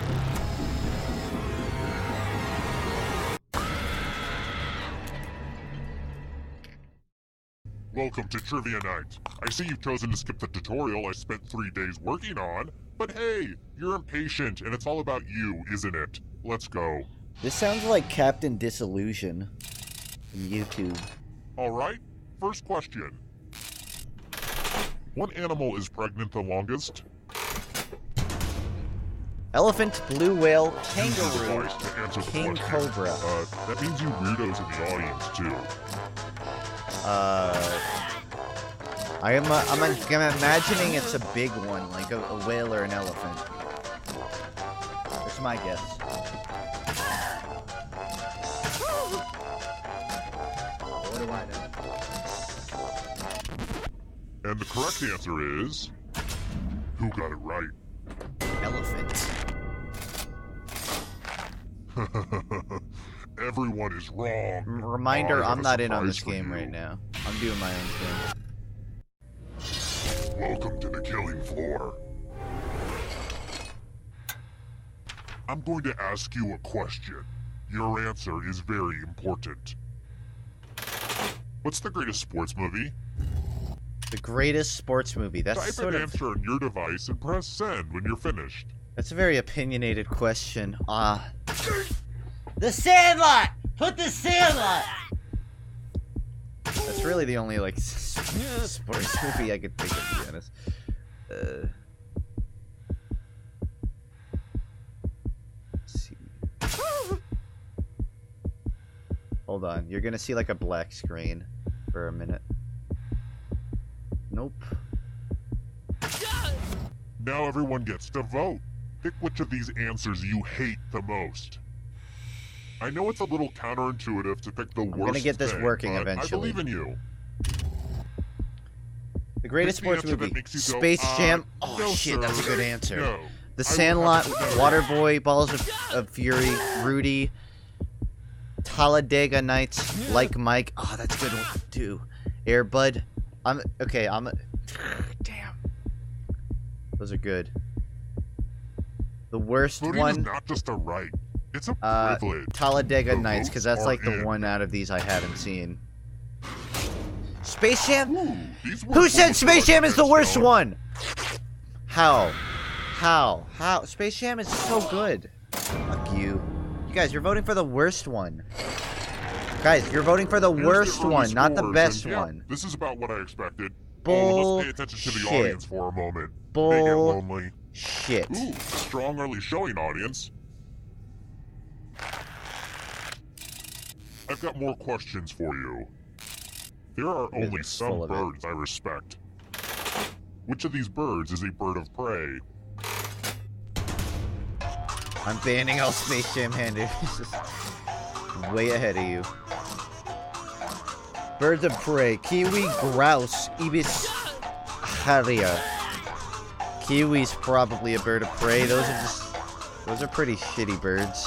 S8: Welcome to Trivia Night. I see you've chosen to skip the tutorial I spent 3 days working on, but hey, you're impatient and it's all about you, isn't it? Let's go.
S1: This sounds like Captain Disillusion from YouTube.
S8: Alright, first question. What animal is pregnant the longest?
S1: Elephant, blue whale, kangaroo,
S8: Device to answer the
S1: king
S8: question.
S1: cobra.
S8: That means you weirdos in the audience too.
S1: I'm imagining it's a big one, like a whale or an elephant. That's my guess. What do I know?
S8: And the correct answer is... Who got it right?
S1: Elephant.
S8: Everyone is wrong.
S1: Reminder,
S8: I have
S1: I'm
S8: a
S1: not in on
S8: surprise
S1: this
S8: for
S1: game
S8: you.
S1: right now. I'm doing my own thing.
S8: Welcome to the killing floor. I'm going to ask you a question. Your answer is very important. What's the greatest sports movie?
S1: The greatest sports movie. That's
S8: Type
S1: sort
S8: an
S1: of...
S8: answer on your device and press send when you're finished.
S1: That's a very opinionated question. The Sandlot! Put the Sandlot! That's really the only, like, sports movie I could think of, to be honest. Let's see. Hold on. You're gonna see, like, a black screen for a minute. Nope.
S8: Now everyone gets to vote. Pick which of these answers you hate the most. I know it's a little counterintuitive to pick the worst
S1: I'm gonna get this
S8: thing,
S1: working
S8: but
S1: eventually.
S8: I believe in you.
S1: The greatest
S8: Pick the
S1: sports
S8: answer that
S1: movie.
S8: makes you go,
S1: Space Jam. Oh
S8: no,
S1: shit,
S8: sir.
S1: that's a good answer.
S8: No.
S1: The
S8: I will
S1: Sandlot,
S8: have to know.
S1: Waterboy, Balls of Fury, Rudy, Talladega Nights, Like Mike. Oh, that's a good one too. Air Bud. Damn. Those are good. The worst
S8: Voting
S1: one.
S8: is not just a right. It's a privilege.
S1: Talladega
S8: The
S1: Nights, because
S8: votes
S1: that's like
S8: are
S1: the
S8: in.
S1: one out of these I haven't seen. Space Jam?
S8: Ooh, these were
S1: Who said
S8: both
S1: Space Jam is the worst
S8: Stone.
S1: one? How? Space Jam is so good. Fuck you. You guys, you're voting for the worst one. Guys, you're voting for the
S8: Here's
S1: worst
S8: the early
S1: one, not the
S8: scores,
S1: best
S8: and yeah,
S1: one.
S8: This is about what I expected.
S1: Bull
S8: Let's pay attention to the
S1: shit.
S8: audience for a moment. They get
S1: Bull
S8: lonely.
S1: shit.
S8: Ooh, strong early showing, audience. I've got more questions for you. There are
S1: You're
S8: only
S1: full
S8: some
S1: of it.
S8: birds I respect. Which of these birds is a bird of prey?
S1: I'm banning all Space Jam handers. Way ahead of you. Birds of prey. Kiwi, grouse, ibis, harrier. Kiwi's probably a bird of prey. Those are pretty shitty birds.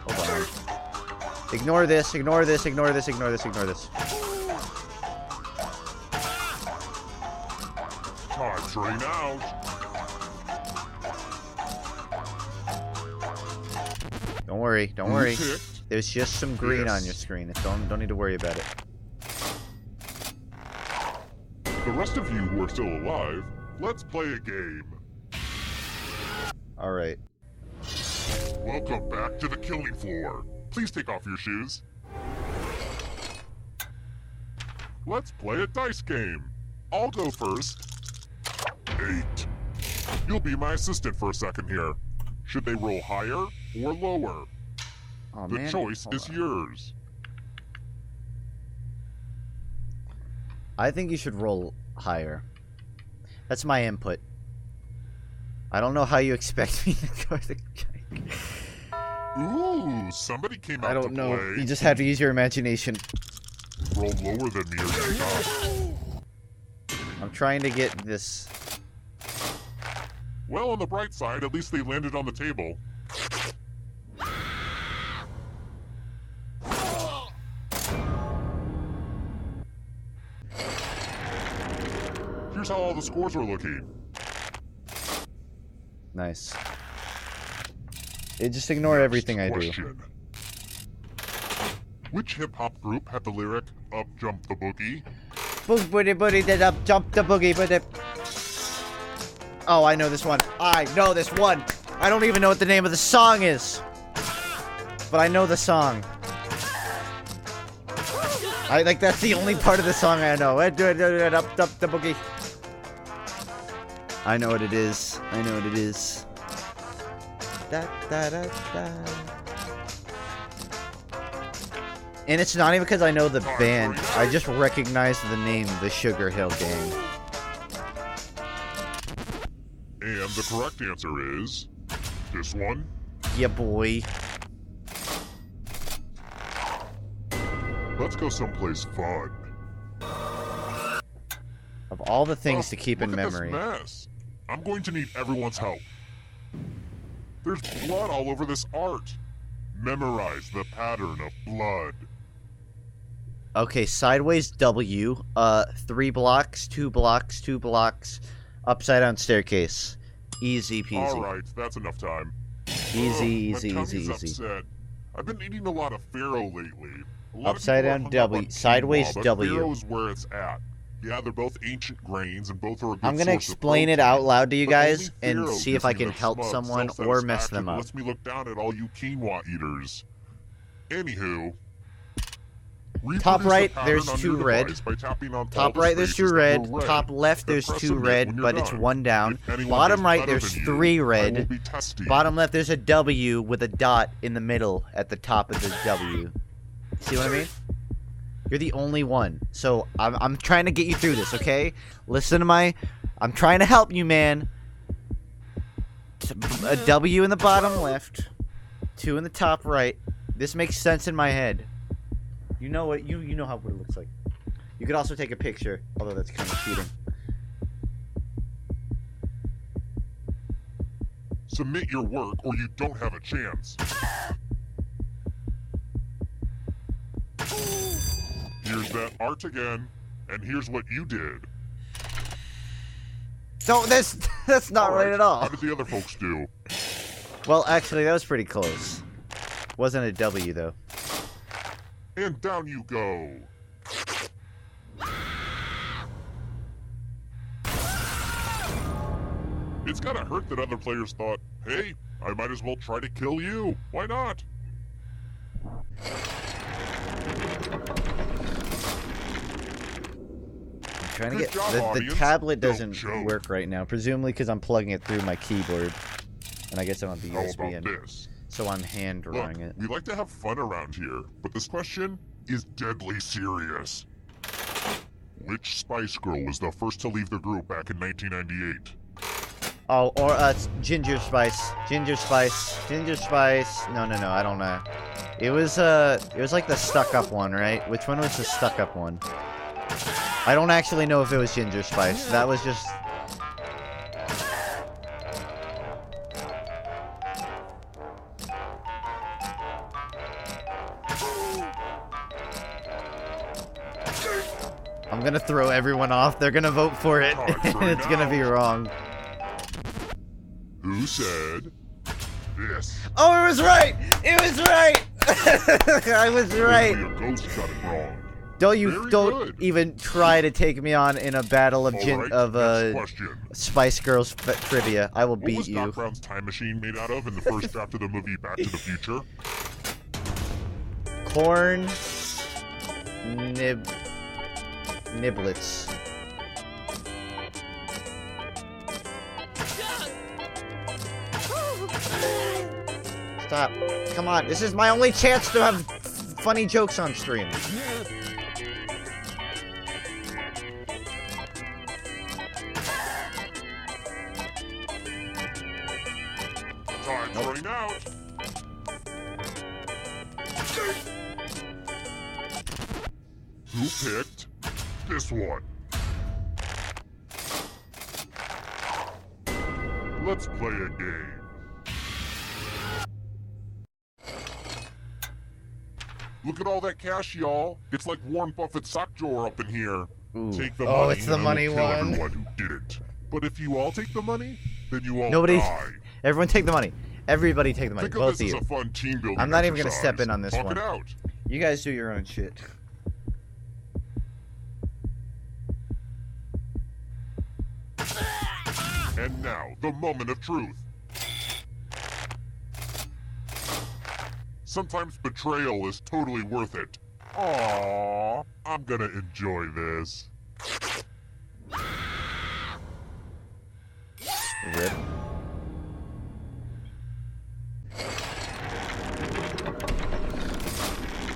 S1: Hold on. Ignore this, ignore this, ignore this, ignore this, ignore this.
S8: Time's running out.
S1: Don't worry, don't worry.
S8: Who picked?
S1: There's just some green on
S8: Yes.
S1: your screen. Don't need to worry about it.
S8: The rest of you who are still alive, let's play a game.
S1: Alright.
S8: Welcome back to the killing floor. Please take off your shoes. Let's play a dice game. I'll go first. 8. You'll be my assistant for a second here. Should they roll higher or lower?
S1: Oh,
S8: The
S1: man.
S8: choice
S1: Hold
S8: is
S1: on.
S8: yours.
S1: I think you should roll higher. That's my input. I don't know how you expect me to go to...
S8: Ooh, somebody came out
S1: I
S8: to
S1: don't know.
S8: play.
S1: You just have to use your imagination.
S8: Roll lower than me or you not.
S1: I'm trying to get this...
S8: Well, on the bright side, at least they landed on the table. Here's how all the scores are looking.
S1: Nice. Just ignore everything I do.
S8: Question. Which hip-hop group had the lyric, "Up jump the boogie"?
S1: Boog booty booty did up jump the boogie booty. Oh, I know this one. I know this one. I don't even know what the name of the song is. But I know the song. That's the only part of the song I know. Up the boogie. I know what it is. I know what it is. Da, da, da, da. And it's not even because I know the band. I just recognize the name, the Sugar Hill Gang.
S8: And the correct answer is... this one?
S1: Yeah, boy.
S8: Let's go someplace fun.
S1: Of all the things to keep in
S8: Look at
S1: memory.
S8: This mess. I'm going to need everyone's help. There's blood all over this art. Memorize the pattern of blood.
S1: Okay, sideways W. 3 blocks, 2 blocks, 2 blocks. Upside down staircase. Easy peasy.
S8: Alright, that's enough time.
S1: Easy,
S8: My
S1: easy,
S8: tummy's
S1: easy, easy.
S8: upset. I've been eating a lot of farro lately. A lot of
S1: Upside
S8: people are
S1: down
S8: hung up
S1: W,
S8: on
S1: sideways
S8: quinoa, but
S1: W.
S8: farro's where it's at. Yeah, they're both ancient grains, and both are a good
S1: I'm gonna
S8: source of
S1: explain it
S8: protein,
S1: out loud to you
S8: but
S1: guys
S8: only
S1: and
S8: farro
S1: see
S8: gives
S1: if I
S8: me
S1: can
S8: the
S1: help
S8: smug
S1: someone or mess
S8: self-satisfaction
S1: them
S8: that
S1: up.
S8: lets me look down at all you quinoa eaters. Anywho,
S1: Top
S8: reproduce
S1: right,
S8: the pattern
S1: there's
S8: on
S1: 2
S8: your
S1: red.
S8: device by tapping on all
S1: Top
S8: the
S1: right, there's 2
S8: spaces that
S1: red.
S8: were red.
S1: Top left,
S8: Then
S1: there's
S8: press
S1: 2
S8: submit
S1: red,
S8: when you're
S1: but it's
S8: done.
S1: 1 down.
S8: If anyone
S1: Bottom
S8: gets
S1: right,
S8: better
S1: there's
S8: than you,
S1: 3
S8: I will
S1: red.
S8: be testy.
S1: Bottom left, there's a W with a dot in the middle at the top of the W. See what I mean? You're the only one. So I'm trying to get you through this, okay? Listen to my... I'm trying to help you, man. A W in the bottom left. 2 in the top right. This makes sense in my head. You know what? You know what it looks like. You could also take a picture, although that's kind of cheating.
S8: Submit your work or you don't have a chance. Here's that art again, and here's what you did.
S1: So that's not right at all.
S8: How did the other folks do?
S1: Well, actually, that was pretty close. Wasn't a W though.
S8: And down you go. It's gotta hurt that other players thought, hey, I might as well try to kill you. Why not?
S1: Trying to
S8: Good
S1: get
S8: job,
S1: the
S8: audience.
S1: tablet
S8: Don't
S1: doesn't
S8: joke.
S1: work right now, presumably because I'm plugging it through my keyboard, and I guess I'm on the
S8: How
S1: USB
S8: about
S1: end,
S8: this?
S1: so I'm hand drawing
S8: Look,
S1: it.
S8: we like to have fun around here, but this question is deadly serious. Which Spice Girl was the first to leave the group back in 1998?
S1: Oh, or it's Ginger Spice, Ginger Spice, Ginger Spice. No, I don't know. It was like the stuck-up one, right? Which one was the stuck-up one? I don't actually know if it was Ginger Spice. That was just... I'm gonna throw everyone off. They're gonna vote for it. And it's gonna be wrong.
S8: Who said this?
S1: Oh, it was right! It was right! I was right!
S8: Only a ghost got it wrong.
S1: Don't
S8: Very good.
S1: even try to take me on in a battle of
S8: Alright, next question.
S1: Spice Girls trivia. I will
S8: What
S1: beat
S8: was
S1: you.
S8: Doc Brown's time machine made out of in the first draft of the movie Back to the Future?
S1: Corn niblets. Stop. Come on. This is my only chance to have funny jokes on stream.
S8: Time's running out. Who picked this one? Let's play a game. Look at all that cash, y'all. It's like Warren Buffett's sock drawer up in here.
S1: Ooh.
S8: Take the
S1: Oh,
S8: money.
S1: it's the
S8: and I will
S1: money
S8: kill
S1: one.
S8: Everyone who didn't. But if you all take the money, then you all
S1: Nobody.
S8: die.
S1: Everyone take the money. Everybody take the money.
S8: Think of
S1: Both
S8: this
S1: of
S8: as
S1: you.
S8: a fun team building
S1: I'm not even gonna
S8: exercise.
S1: step in on this
S8: Talk
S1: one.
S8: it out.
S1: You guys do your own shit.
S8: And now, the moment of truth. Sometimes betrayal is totally worth it. Aww, I'm gonna enjoy this.
S1: Rip.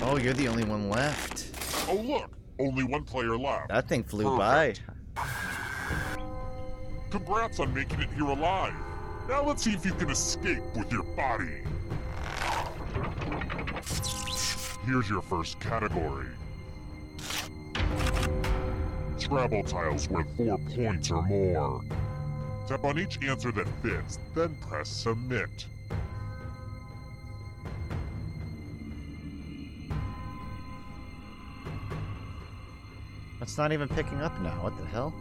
S1: Oh, you're the only one left.
S8: Oh look, only one player left.
S1: That thing flew
S8: Perfect.
S1: by.
S8: Congrats on making it here alive. Now let's see if you can escape with your body. Here's your first category. Scrabble tiles worth 4 points or more. Tap on each answer that fits, then press submit.
S1: It's not even picking up now. What the hell?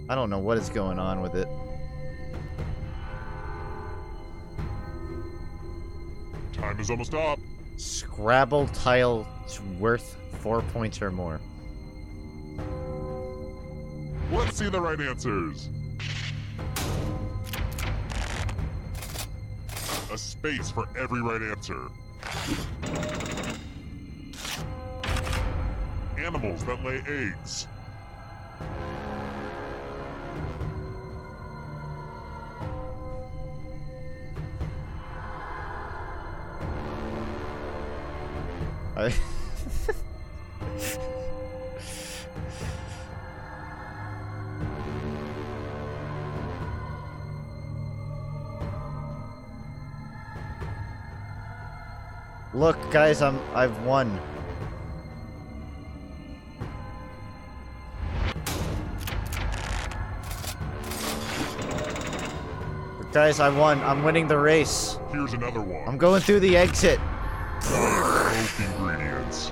S1: I don't know what is going on with it.
S8: Time is almost up.
S1: Scrabble tile worth 4 points or more.
S8: Let's see the right answers. A space for every right answer. Animals that lay eggs.
S1: Look, guys, I've won. Look, guys, I won. I'm winning the race.
S8: Here's another one.
S1: I'm going through the exit.
S8: Both ingredients.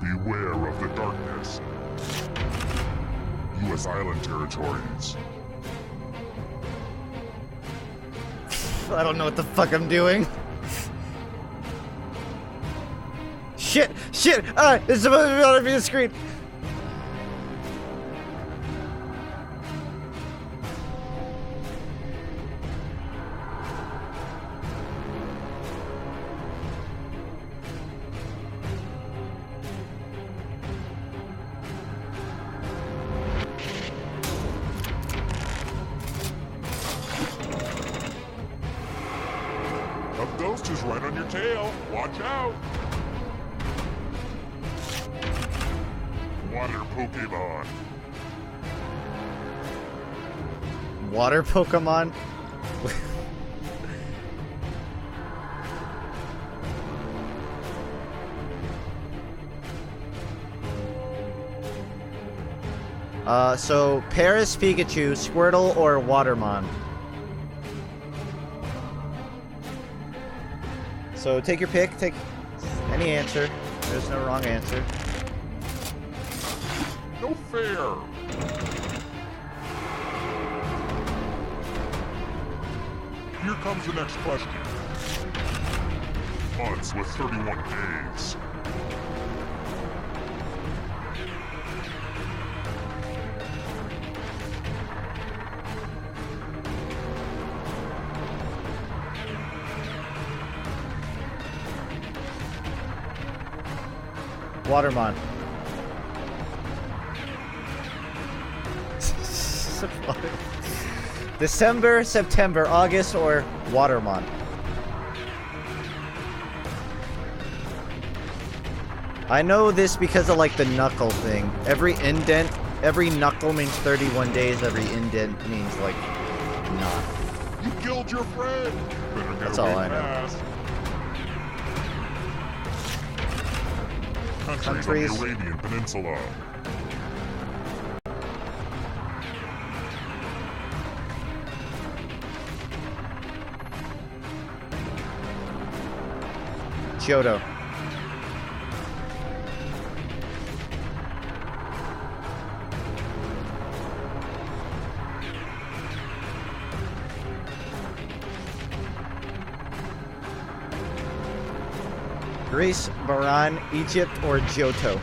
S8: Beware of the darkness. U.S. island territories.
S1: I don't know what the fuck I'm doing. Shit! Shit! Ah! It's supposed to be on the screen!
S8: A ghost is right on your tail. Watch out. Water Pokemon.
S1: Water Pokemon? So Paris, Pikachu, Squirtle, or Watermon? So take your pick, take any answer. There's no wrong answer.
S8: No fair. Here comes the next question. Months with 31 days.
S1: Watermon. December, September, August, or Watermon? I know this because of like the knuckle thing. Every indent, every knuckle means 31 days, every indent means like not.
S8: You killed your friend. Better get
S1: That's
S8: away
S1: all I know.
S8: fast.
S1: Countries.
S8: On the Arabian Peninsula.
S1: Johto. Greece, Bahrain, Egypt, or Johto?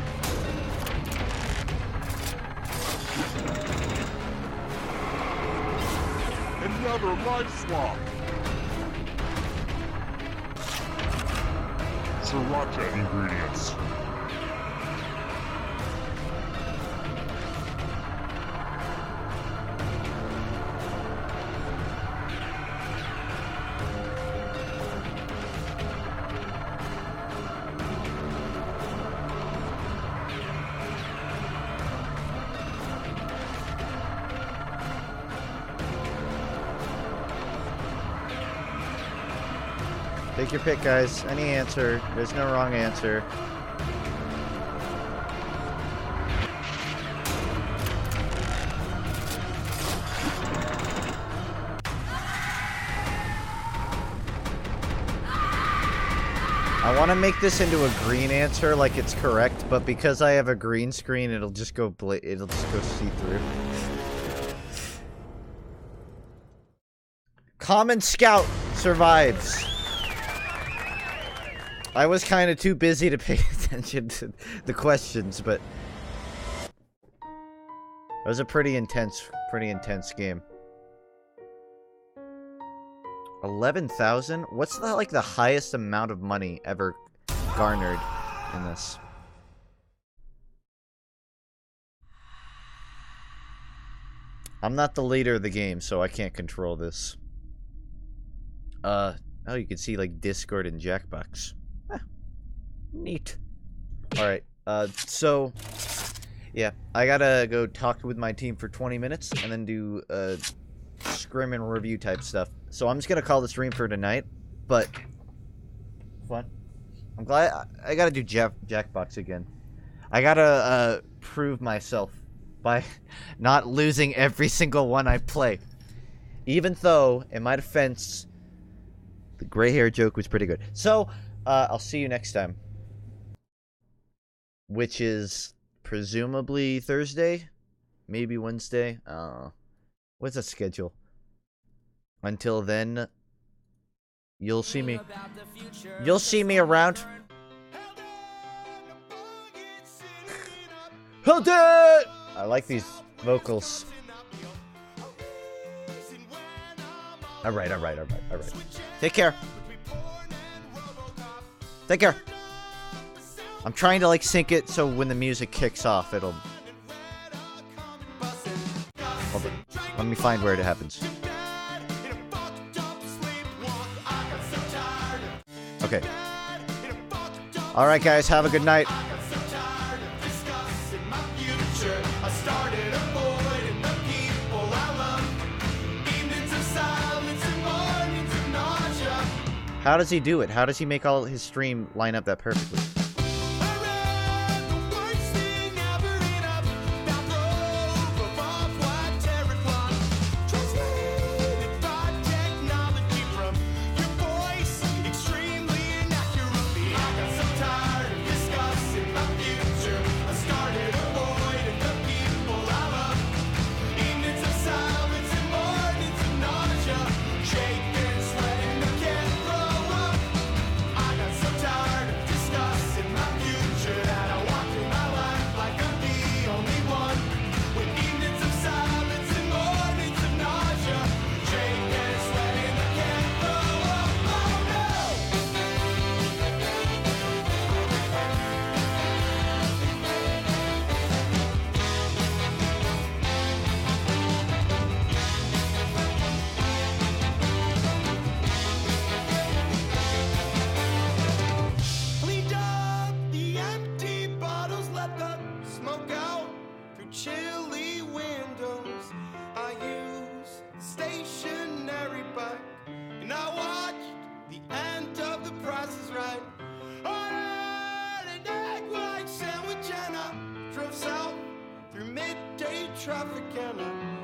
S8: Another life swap. Sriracha ingredients.
S1: Take your pick, guys. Any answer. There's no wrong answer. I want to make this into a green answer, like it's correct, but because I have a green screen, it'll just go see-through. Common Scout survives. I was kind of too busy to pay attention to the questions, but it was a pretty intense game. 11,000? What's the, like, the highest amount of money ever garnered in this? I'm not the leader of the game, so I can't control this. Oh, you can see, like, Discord and Jackbox. Neat. Alright, so, yeah, I gotta go talk with my team for 20 minutes, and then do, scrim and review type stuff. So I'm just gonna call the stream for tonight, but fun. I'm glad I gotta do Jackbox again. I gotta prove myself by not losing every single one I play. Even though, in my defense, the gray hair joke was pretty good. So I'll see you next time, which is presumably Thursday, maybe Wednesday. What's the schedule? Until then, you'll see me. You'll see me around. Hold it! I like these vocals. Alright. Take care. Take care. I'm trying to, like, sync it so when the music kicks off, it'll... Hold on. Let me find where it happens. Okay. Alright, guys, have a good night. How does he do it? How does he make all his stream line up that perfectly?
S9: Traffic and